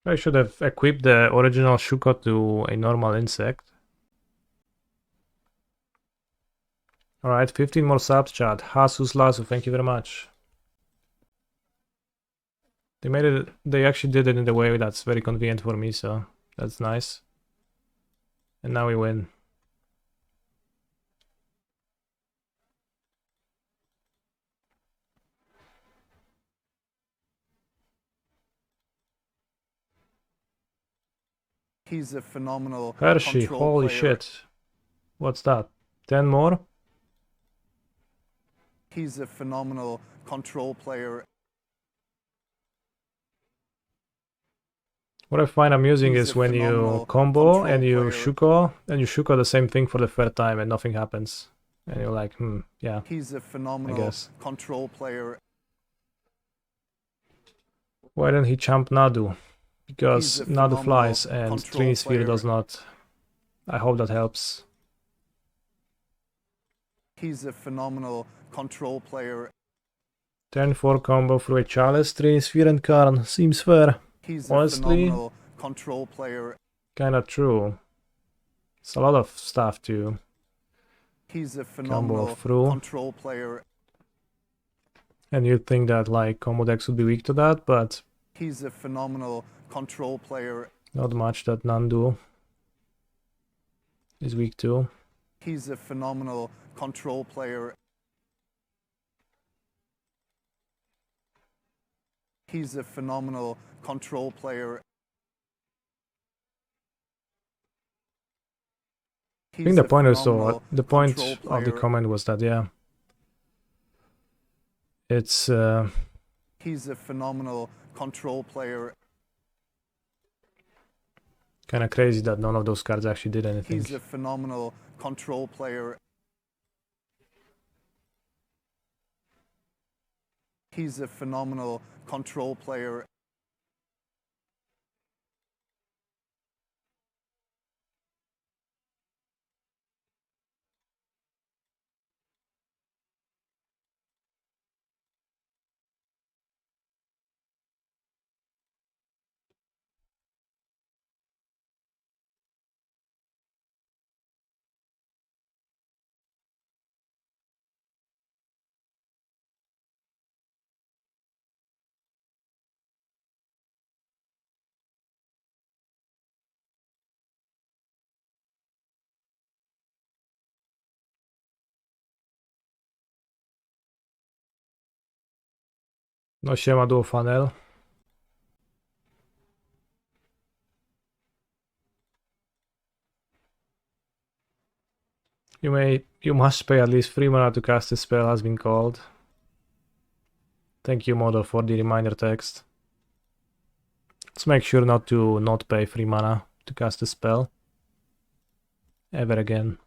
Speaker 1: I should have equipped the original Shuko to a normal insect. Alright, 15 more subs, chat. Hasus Lasu, thank you very much. They actually did it in the way that's very convenient for me, so that's nice. And now we win.
Speaker 2: He's a phenomenal
Speaker 1: Hershey,
Speaker 2: control
Speaker 1: holy
Speaker 2: player.
Speaker 1: shit. What's that? 10 more?
Speaker 2: He's a phenomenal control player.
Speaker 1: What I find amusing
Speaker 2: He's
Speaker 1: is
Speaker 2: a
Speaker 1: when you
Speaker 2: phenomenal
Speaker 1: combo
Speaker 2: control
Speaker 1: and you
Speaker 2: player.
Speaker 1: Shuko the same thing for the third time and nothing happens. And you're like, yeah.
Speaker 2: He's a phenomenal
Speaker 1: guess.
Speaker 2: control player.
Speaker 1: Why didn't he champ Nadu? Because
Speaker 2: He's a
Speaker 1: Nadu
Speaker 2: phenomenal
Speaker 1: flies and
Speaker 2: control
Speaker 1: Trinisphere
Speaker 2: player.
Speaker 1: does not. I hope that helps.
Speaker 2: He's a phenomenal control player.
Speaker 1: Turn 4 combo through a Chalice, Trinisphere and Karn. Seems fair.
Speaker 2: He's
Speaker 1: Honestly,
Speaker 2: a phenomenal control player.
Speaker 1: kinda true. It's a lot of stuff to
Speaker 2: He's a
Speaker 1: combo
Speaker 2: phenomenal
Speaker 1: through.
Speaker 2: control player.
Speaker 1: And you'd think that like combo decks would be weak to that, but
Speaker 2: He's a phenomenal control player.
Speaker 1: not much that Nandu is weak to.
Speaker 2: He's a phenomenal control player. He's a phenomenal control player.
Speaker 1: I think the point of the point of the
Speaker 2: player.
Speaker 1: comment was that it's
Speaker 2: He's a phenomenal control player.
Speaker 1: kind of crazy that none of those cards actually did anything.
Speaker 2: He's a phenomenal control player. He's a phenomenal control player.
Speaker 1: No siema duo funnel. You must pay at least 3 mana to cast a spell has been called. Thank you, Modo, for the reminder text. Let's make sure not to not pay 3 mana to cast a spell. Ever again.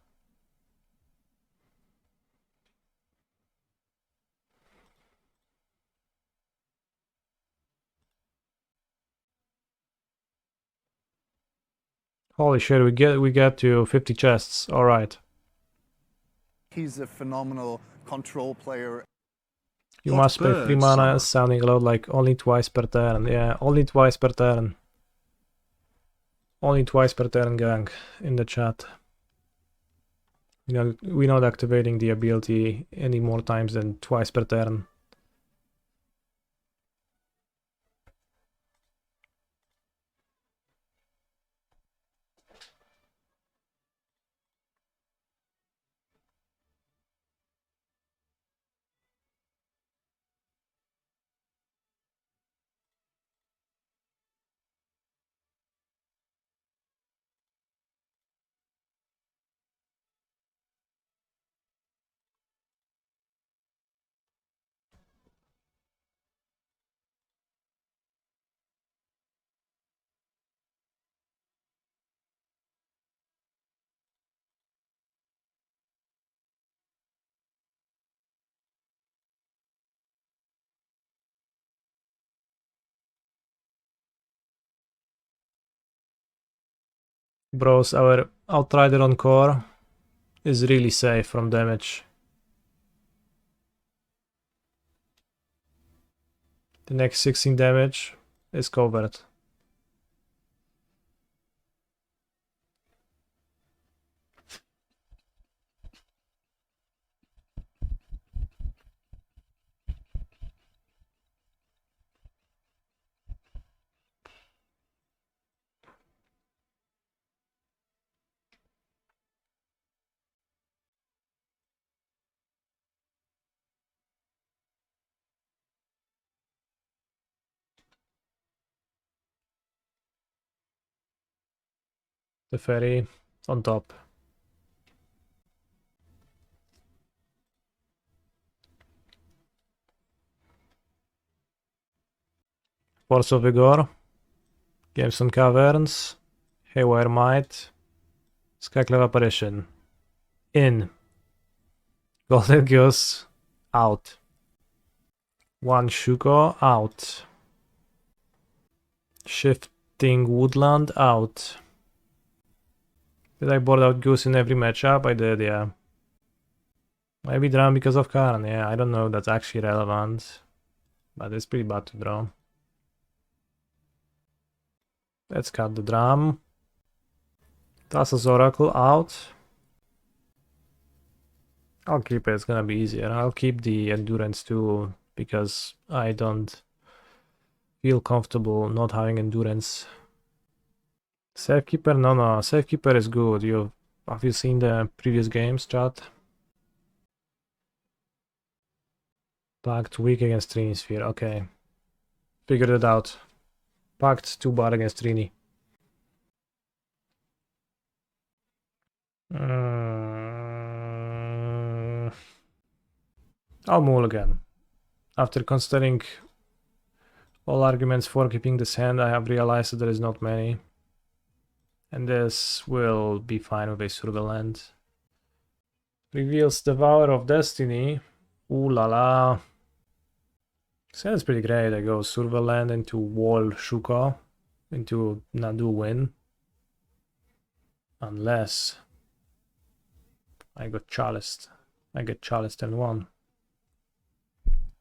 Speaker 1: Holy shit, we get to 50 chests. Alright.
Speaker 2: He's a phenomenal control player.
Speaker 1: You
Speaker 3: Hot
Speaker 1: must pay 3
Speaker 3: bird
Speaker 1: mana,
Speaker 3: summer.
Speaker 1: sounding a lot like only twice per turn. Yeah, only twice per turn. Only twice per turn, gang, in the chat. You know, we're not activating the ability any more times than twice per turn. Bros, our Outrider on core is really safe from damage. The next 16 damage is covered. The fairy on top. Force of Vigor, Gemstone Caverns, Haywire Mite, Skyclave Apparition. In. Gilded Goose, out. One Shuko, out. Shifting Woodland, out. Did I board out Goose in every matchup? I did, yeah. Maybe draw because of Karn, yeah, I don't know if that's actually relevant. But it's pretty bad to draw. Let's cut the drum. Thassa's Oracle out. I'll keep it, it's gonna be easier. I'll keep the Endurance too, because I don't feel comfortable not having Endurance. Safekeeper? No, Safekeeper is good. Have you seen the previous games, chat? Pact weak against Trini Sphere, okay. Figured it out. Pact too bad against Trini. I'll mulligan. After considering all arguments for keeping this hand, I have realized that there is not many. And this will be fine with a Surveillant. Reveals Devourer of Destiny. Ooh la la. This hand is pretty great. I go Surveillant into Wall Shuka, into Nadu win. Unless I got Chaliced. I get Chaliced and 1.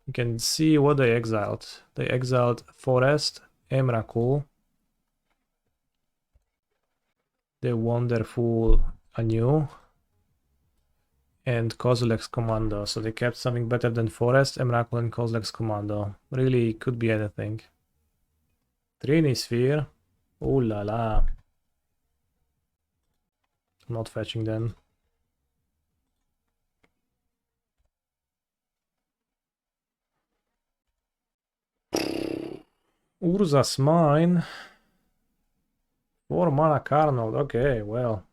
Speaker 1: You can see what they exiled. They exiled Forest, Emrakul, the Wonderful Anu, and Kozilek's Commando. So they kept something better than Forest, Emrakul, and Kozilek's Commando. Really could be anything. Trini Sphere. Ooh la la. I'm not fetching then. Urza's mine. 4 mana Carnold. Okay, well.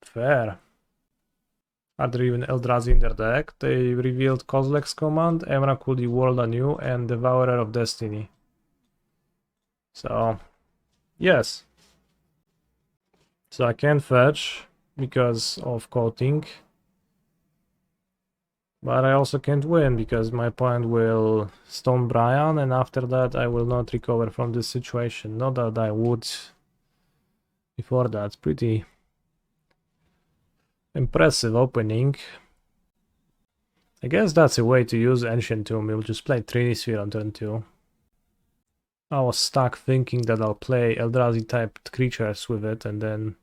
Speaker 1: Fair. Are there even Eldrazi in their deck? They revealed Kozilek's Command, Emrakul the World Anew, and Devourer of Destiny. So, yes. So I can fetch because of coating. But I also can't win because my opponent will Stone Brian, and after that I will not recover from this situation. Not that I would before that. Pretty impressive opening. I guess that's a way to use Ancient Tomb. We'll just play Trini Sphere on turn 2. I was stuck thinking that I'll play Eldrazi typed creatures with it, and then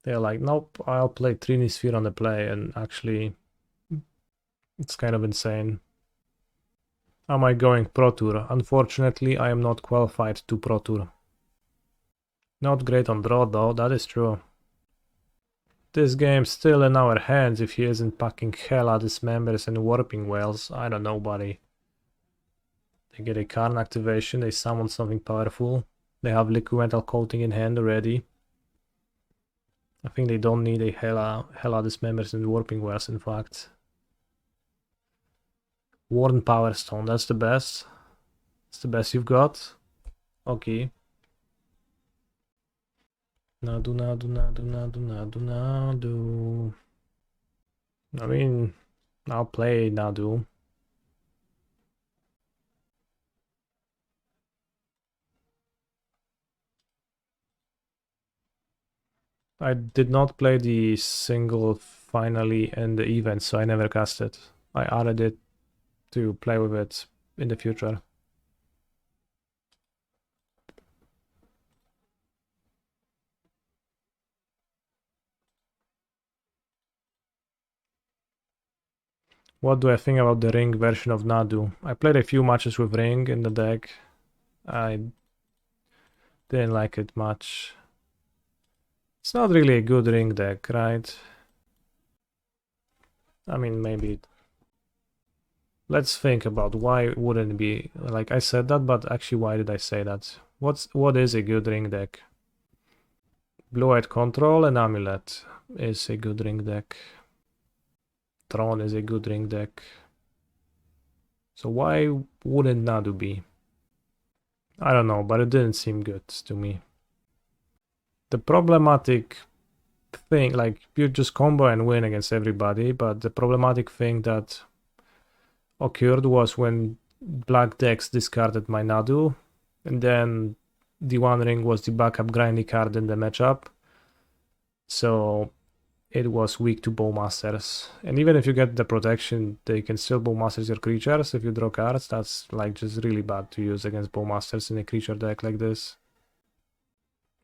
Speaker 1: they're like, nope, I'll play Trinisphere on the play, and actually it's kind of insane. Am I going Pro Tour? Unfortunately, I am not qualified to Pro Tour. Not great on draw though, that is true. This game's still in our hands if he isn't packing hell out his members and warping whales. I don't know, buddy. They get a Karn activation, they summon something powerful. They have liquid metal coating in hand already. I think they don't need a hell out his members and warping whales, in fact. Worn Power Stone, that's the best. It's the best you've got. Okay. Nadu. I mean, I'll play Nadu. I did not play the single finally in the event, so I never cast it. I added it to play with it in the future. What do I think about the Ring version of Nadu? I played a few matches with Ring in the deck. I didn't like it much. It's not really a good Ring deck, right? I mean, maybe. Let's think about why wouldn't it be. Like I said that, but actually why did I say that? What is a good Ring deck? Blue-White Control and Amulet is a good Ring deck. Throne is a good Ring deck. So why wouldn't Nadu be? I don't know, but it didn't seem good to me. The problematic thing, like you just combo and win against everybody, but the problematic thing that occurred was when black decks discarded my Nadu, and then the One Ring was the backup grindy card in the matchup. So it was weak to Bowmasters. And even if you get the protection, they can still Bowmasters your creatures. If you draw cards, that's like just really bad to use against Bowmasters in a creature deck like this.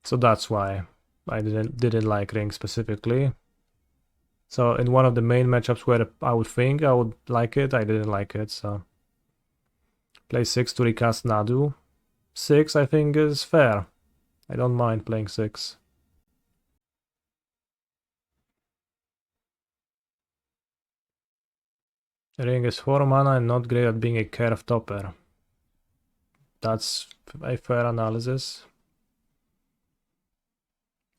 Speaker 1: So that's why I didn't like Ring specifically. So in one of the main matchups where I would think I would like it, I didn't like it, so. Play 6 to recast Nadu. 6 I think is fair. I don't mind playing 6. Ring is 4 mana and not great at being a curve topper. That's a fair analysis.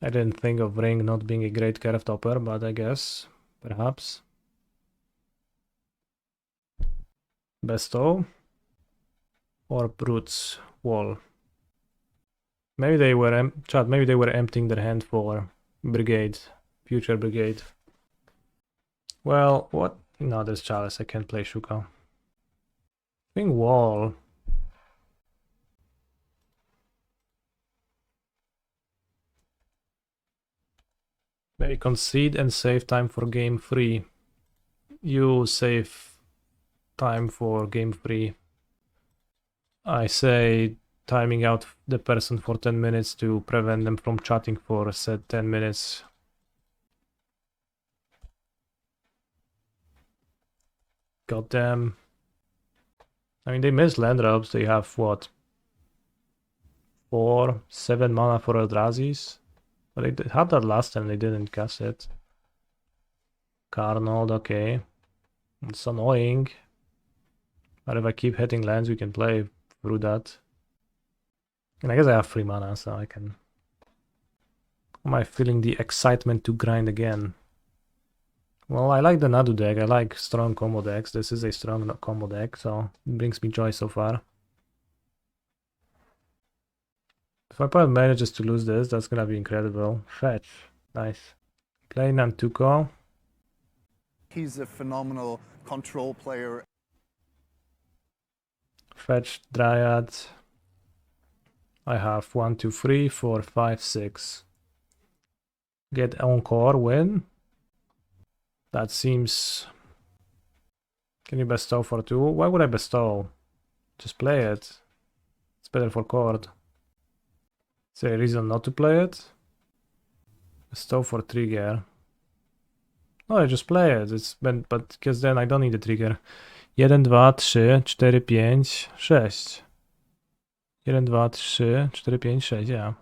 Speaker 1: I didn't think of Ring not being a great curve topper, but I guess, perhaps. Bestow or Brute's Wall. Maybe they were maybe they were emptying their hand for Brigade, future Brigade. Well, what? No, there's Chalice. I can't play Shuka. I think Wall. Maybe concede and save time for game 3. You save time for game 3. I say timing out the person for 10 minutes to prevent them from chatting for said 10 minutes. Got them. I mean, they miss land drops. They have what? 4, 7 mana for Eldrazi's. But they had that last time, they didn't cast it. Carnold, okay. It's annoying. But if I keep hitting lands, we can play through that. And I guess I have 3 mana, so I can... Am I feeling the excitement to grind again? Well, I like the Nadu deck. I like strong combo decks. This is a strong combo deck, so it brings me joy so far. If my opponent manages to lose this, that's gonna be incredible. Fetch. Nice. Play Nantuko.
Speaker 2: He's a phenomenal control player.
Speaker 1: Fetch Dryad. I have 1, 2, 3, 4, 5, 6. Get en-Kor, win. That seems... Can you bestow for 2? Why would I bestow? Just play it. It's better for Chord. Is there a reason not to play it? Stove for trigger. No, I just play it. But because then I don't need the trigger. 1, 2, 3, 4, 5, 6. 1, 2, 3, 4, 5, 6, yeah.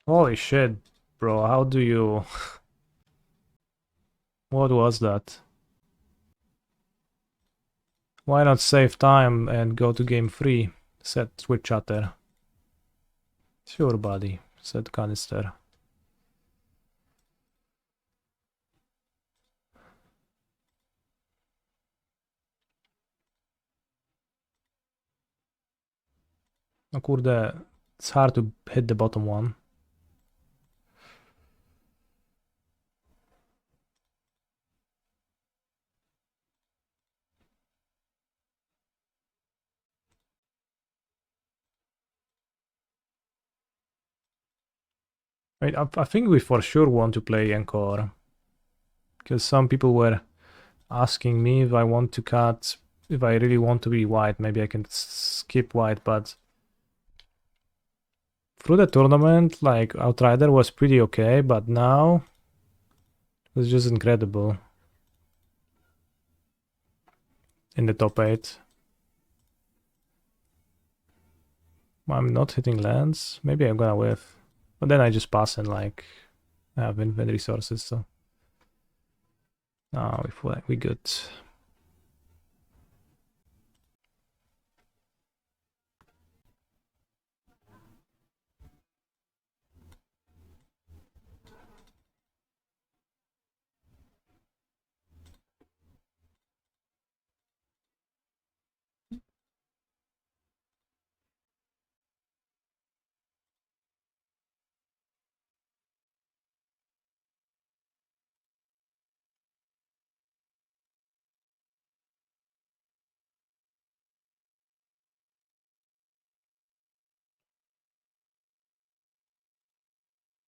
Speaker 1: Holy shit, bro, how do you... What was that? Why not save time and go to game 3? Said Twitch chatter. Sure, buddy, said Canister. No kurde, it's hard to hit the bottom one. I think we for sure want to play en-Kor. Because some people were asking me if I want to cut, if I really want to be white, maybe I can skip white, but through the tournament, like, Outrider was pretty okay, but now it was just incredible in the top 8. I'm not hitting lands. Maybe I'm gonna whiff. But then I just pass and, like, I have infinite resources, so... Ah, we good.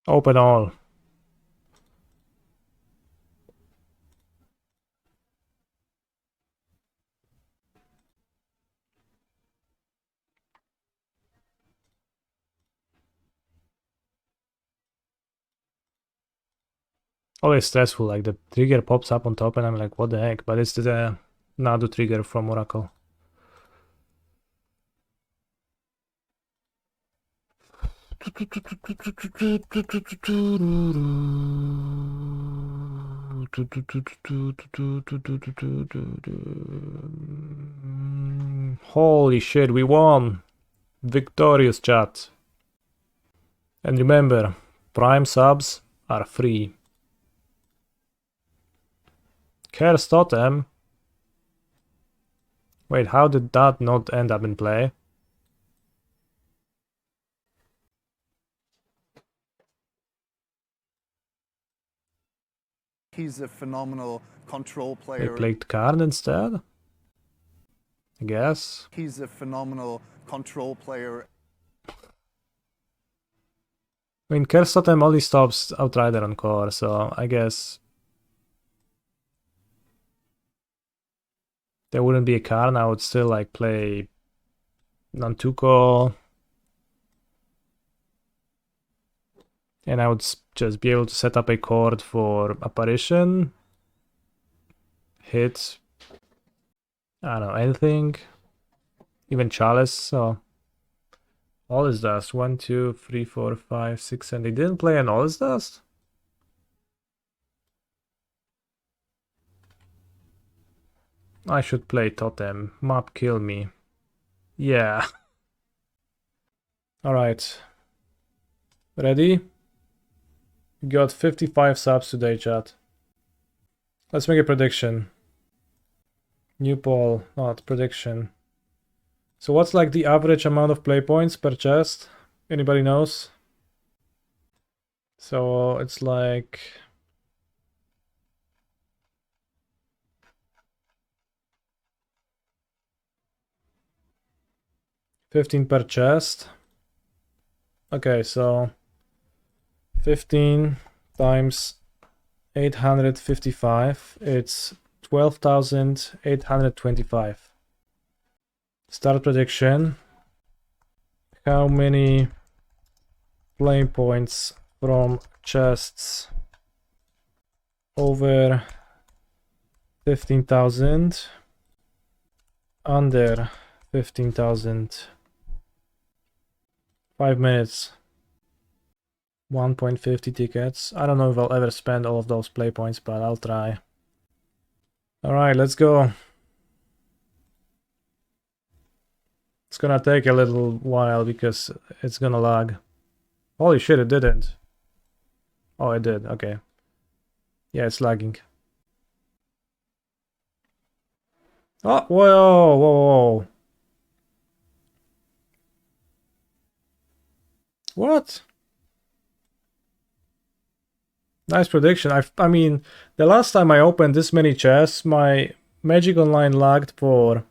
Speaker 1: Open all. Always stressful, like the trigger pops up on top and I'm like, what the heck? But it's the Nadu trigger from Oracle. Holy shit, we won! Victorious, chat. And remember, Prime subs are free. Curse Totem? Wait, how did that not end up in play?
Speaker 2: He's a phenomenal control
Speaker 1: They
Speaker 2: player.
Speaker 1: played Karn instead? I guess.
Speaker 2: He's a phenomenal control player.
Speaker 1: I mean, Curse Totem only stops Outrider on core, so I guess there wouldn't be a Karn. I would still like play Nantuko, and I would just be able to set up a chord for Apparition, hit, I don't know, anything, even Chalice. So all is dust. 1, 2, 3, 4, 5, 6, and they didn't play an all is dust. I should play Totem. Map kill me. Yeah. Alright. Ready? We got 55 subs today, chat. Let's make a prediction. New poll, not prediction. So what's like the average amount of play points per chest? Anybody knows? So it's like... $15 per chest. Okay, so 15 times 855, it's 12,825. Start prediction. How many flame points from chests over 15,000, under 15,000? 5 minutes. 1.50 tickets. I don't know if I'll ever spend all of those play points, but I'll try. Alright, let's go. It's gonna take a little while because it's gonna lag. Holy shit, it didn't. Oh, it did. Okay. Yeah, it's lagging. Oh, whoa, whoa, whoa. What? Nice prediction. I mean, the last time I opened this many chests, my Magic Online lagged for